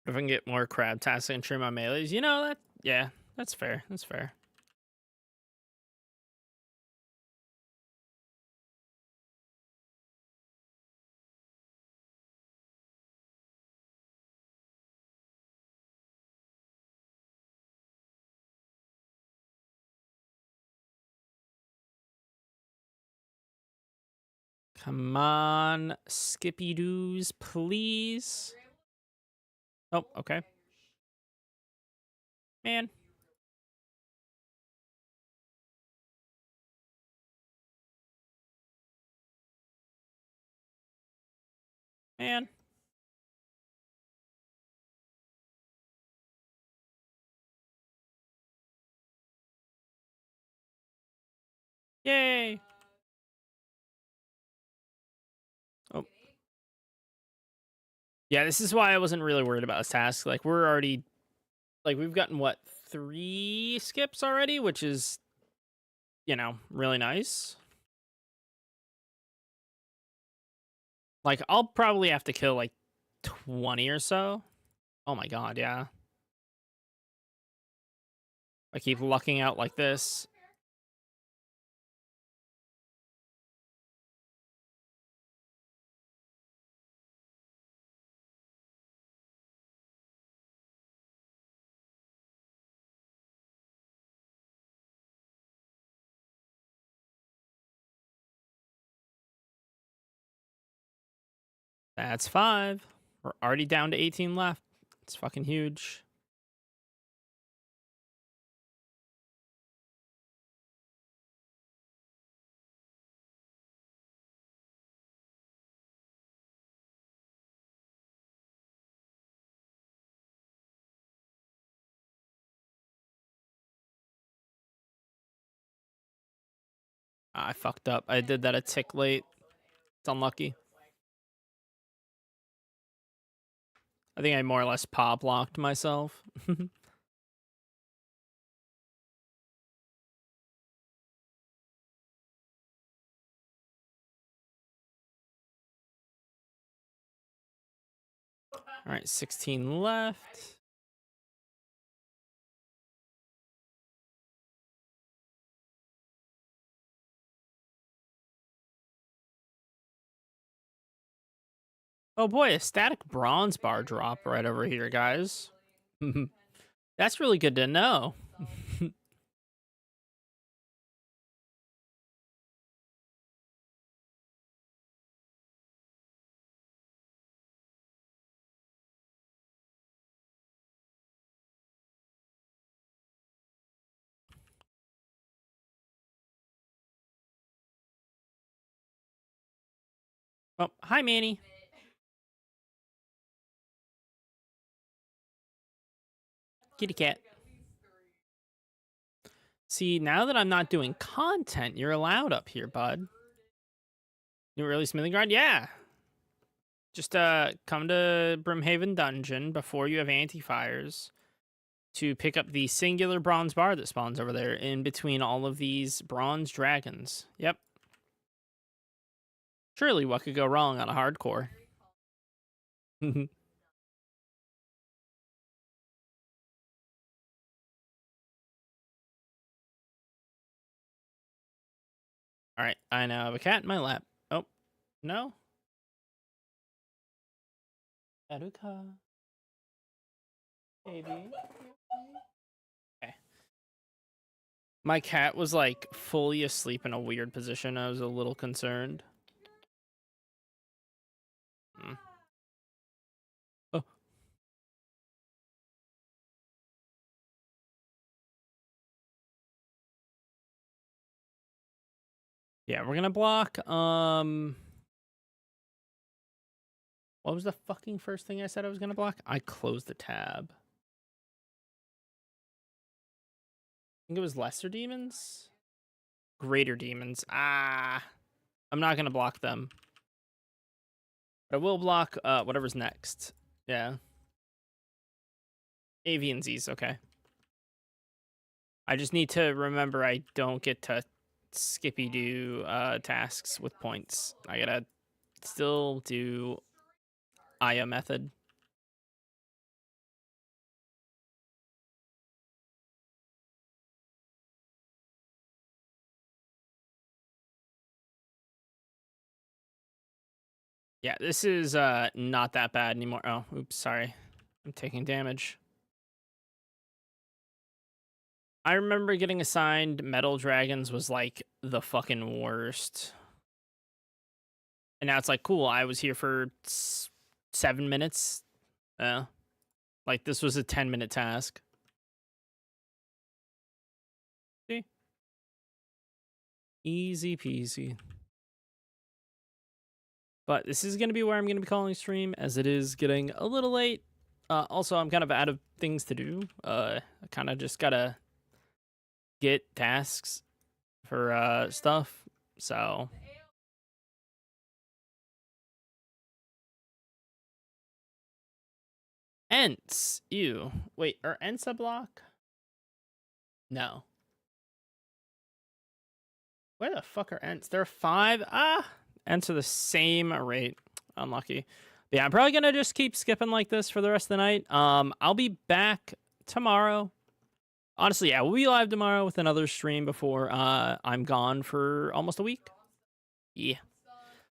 If I can get more crab tasks and trim my melees, you know, that, yeah, that's fair. That's fair. Come on, Skippy Doos, please. Oh, okay. Man. Man. Yay. Oh. Yeah, this is why I wasn't really worried about this task. Like, we're already, like, we've gotten, what, 3 skips already, which is, you know, really nice. Like, I'll probably have to kill, like, 20 or so. Oh my god, yeah. I keep lucking out like this. That's 5. We're already down to 18 left. It's fucking huge. I fucked up. I did that a tick late. It's unlucky. I think I more or less pop locked myself. All right, 16 left. Oh boy, a static bronze bar drop right over here, guys. That's really good to know. Oh, hi, Manny. Kitty cat. See, now that I'm not doing content, you're allowed up here, bud. New release Smithing Grind? Yeah. Just come to Brimhaven Dungeon before you have anti-fires to pick up the singular bronze bar that spawns over there in between all of these bronze dragons. Yep. Surely what could go wrong on a hardcore? All right, I now have a cat in my lap. Oh, no. Eruka. Baby. Okay. My cat was like fully asleep in a weird position. I was a little concerned. Oh. Yeah, we're gonna block. What was the fucking first thing I said I was gonna block? I closed the tab. I think it was lesser demons? Greater demons. Ah. I'm not gonna block them. But I will block whatever's next. Yeah. Avian Z's, okay. I just need to remember I don't get to skippy do tasks with points. I gotta still do Aya method. Yeah, this is not that bad anymore. Oh, oops, sorry. I'm taking damage. I remember getting assigned Metal Dragons was like the fucking worst. And now it's like, cool, I was here for 7 minutes. Like this was a 10-minute task. See? Easy peasy. But this is going to be where I'm going to be calling stream, as it is getting a little late. Also, I'm kind of out of things to do. I kind of just got to get tasks for stuff. So Ents. Ew. Wait, are Ents a block? No. Where the fuck are Ents? There are 5. Ah, Ents are the same rate. Unlucky. But yeah, I'm probably gonna just keep skipping like this for the rest of the night. I'll be back tomorrow. Honestly, yeah, we'll be live tomorrow with another stream before I'm gone for almost a week. Yeah.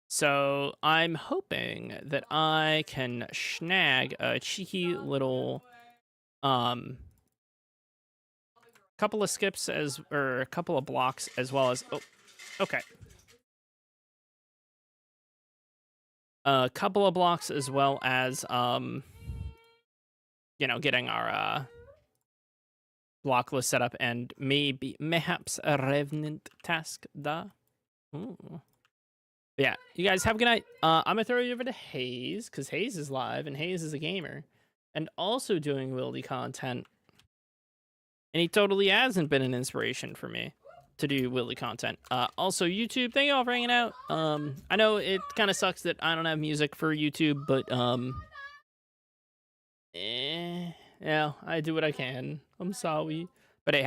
So I'm hoping that I can snag a cheeky little couple of skips or a couple of blocks, as well as okay. A couple of blocks, as well as getting our block list set up, and mayhaps a revenant task da. Ooh. Yeah, you guys have a good night. I'm gonna throw you over to Hayes, because Hayes is live, and Hayes is a gamer and also doing Wildy content. And he totally hasn't been an inspiration for me to do Wildy content. Also, YouTube, thank you all for hanging out. I know it kind of sucks that I don't have music for YouTube, but yeah, I do what I can. I'm sorry. But hey, have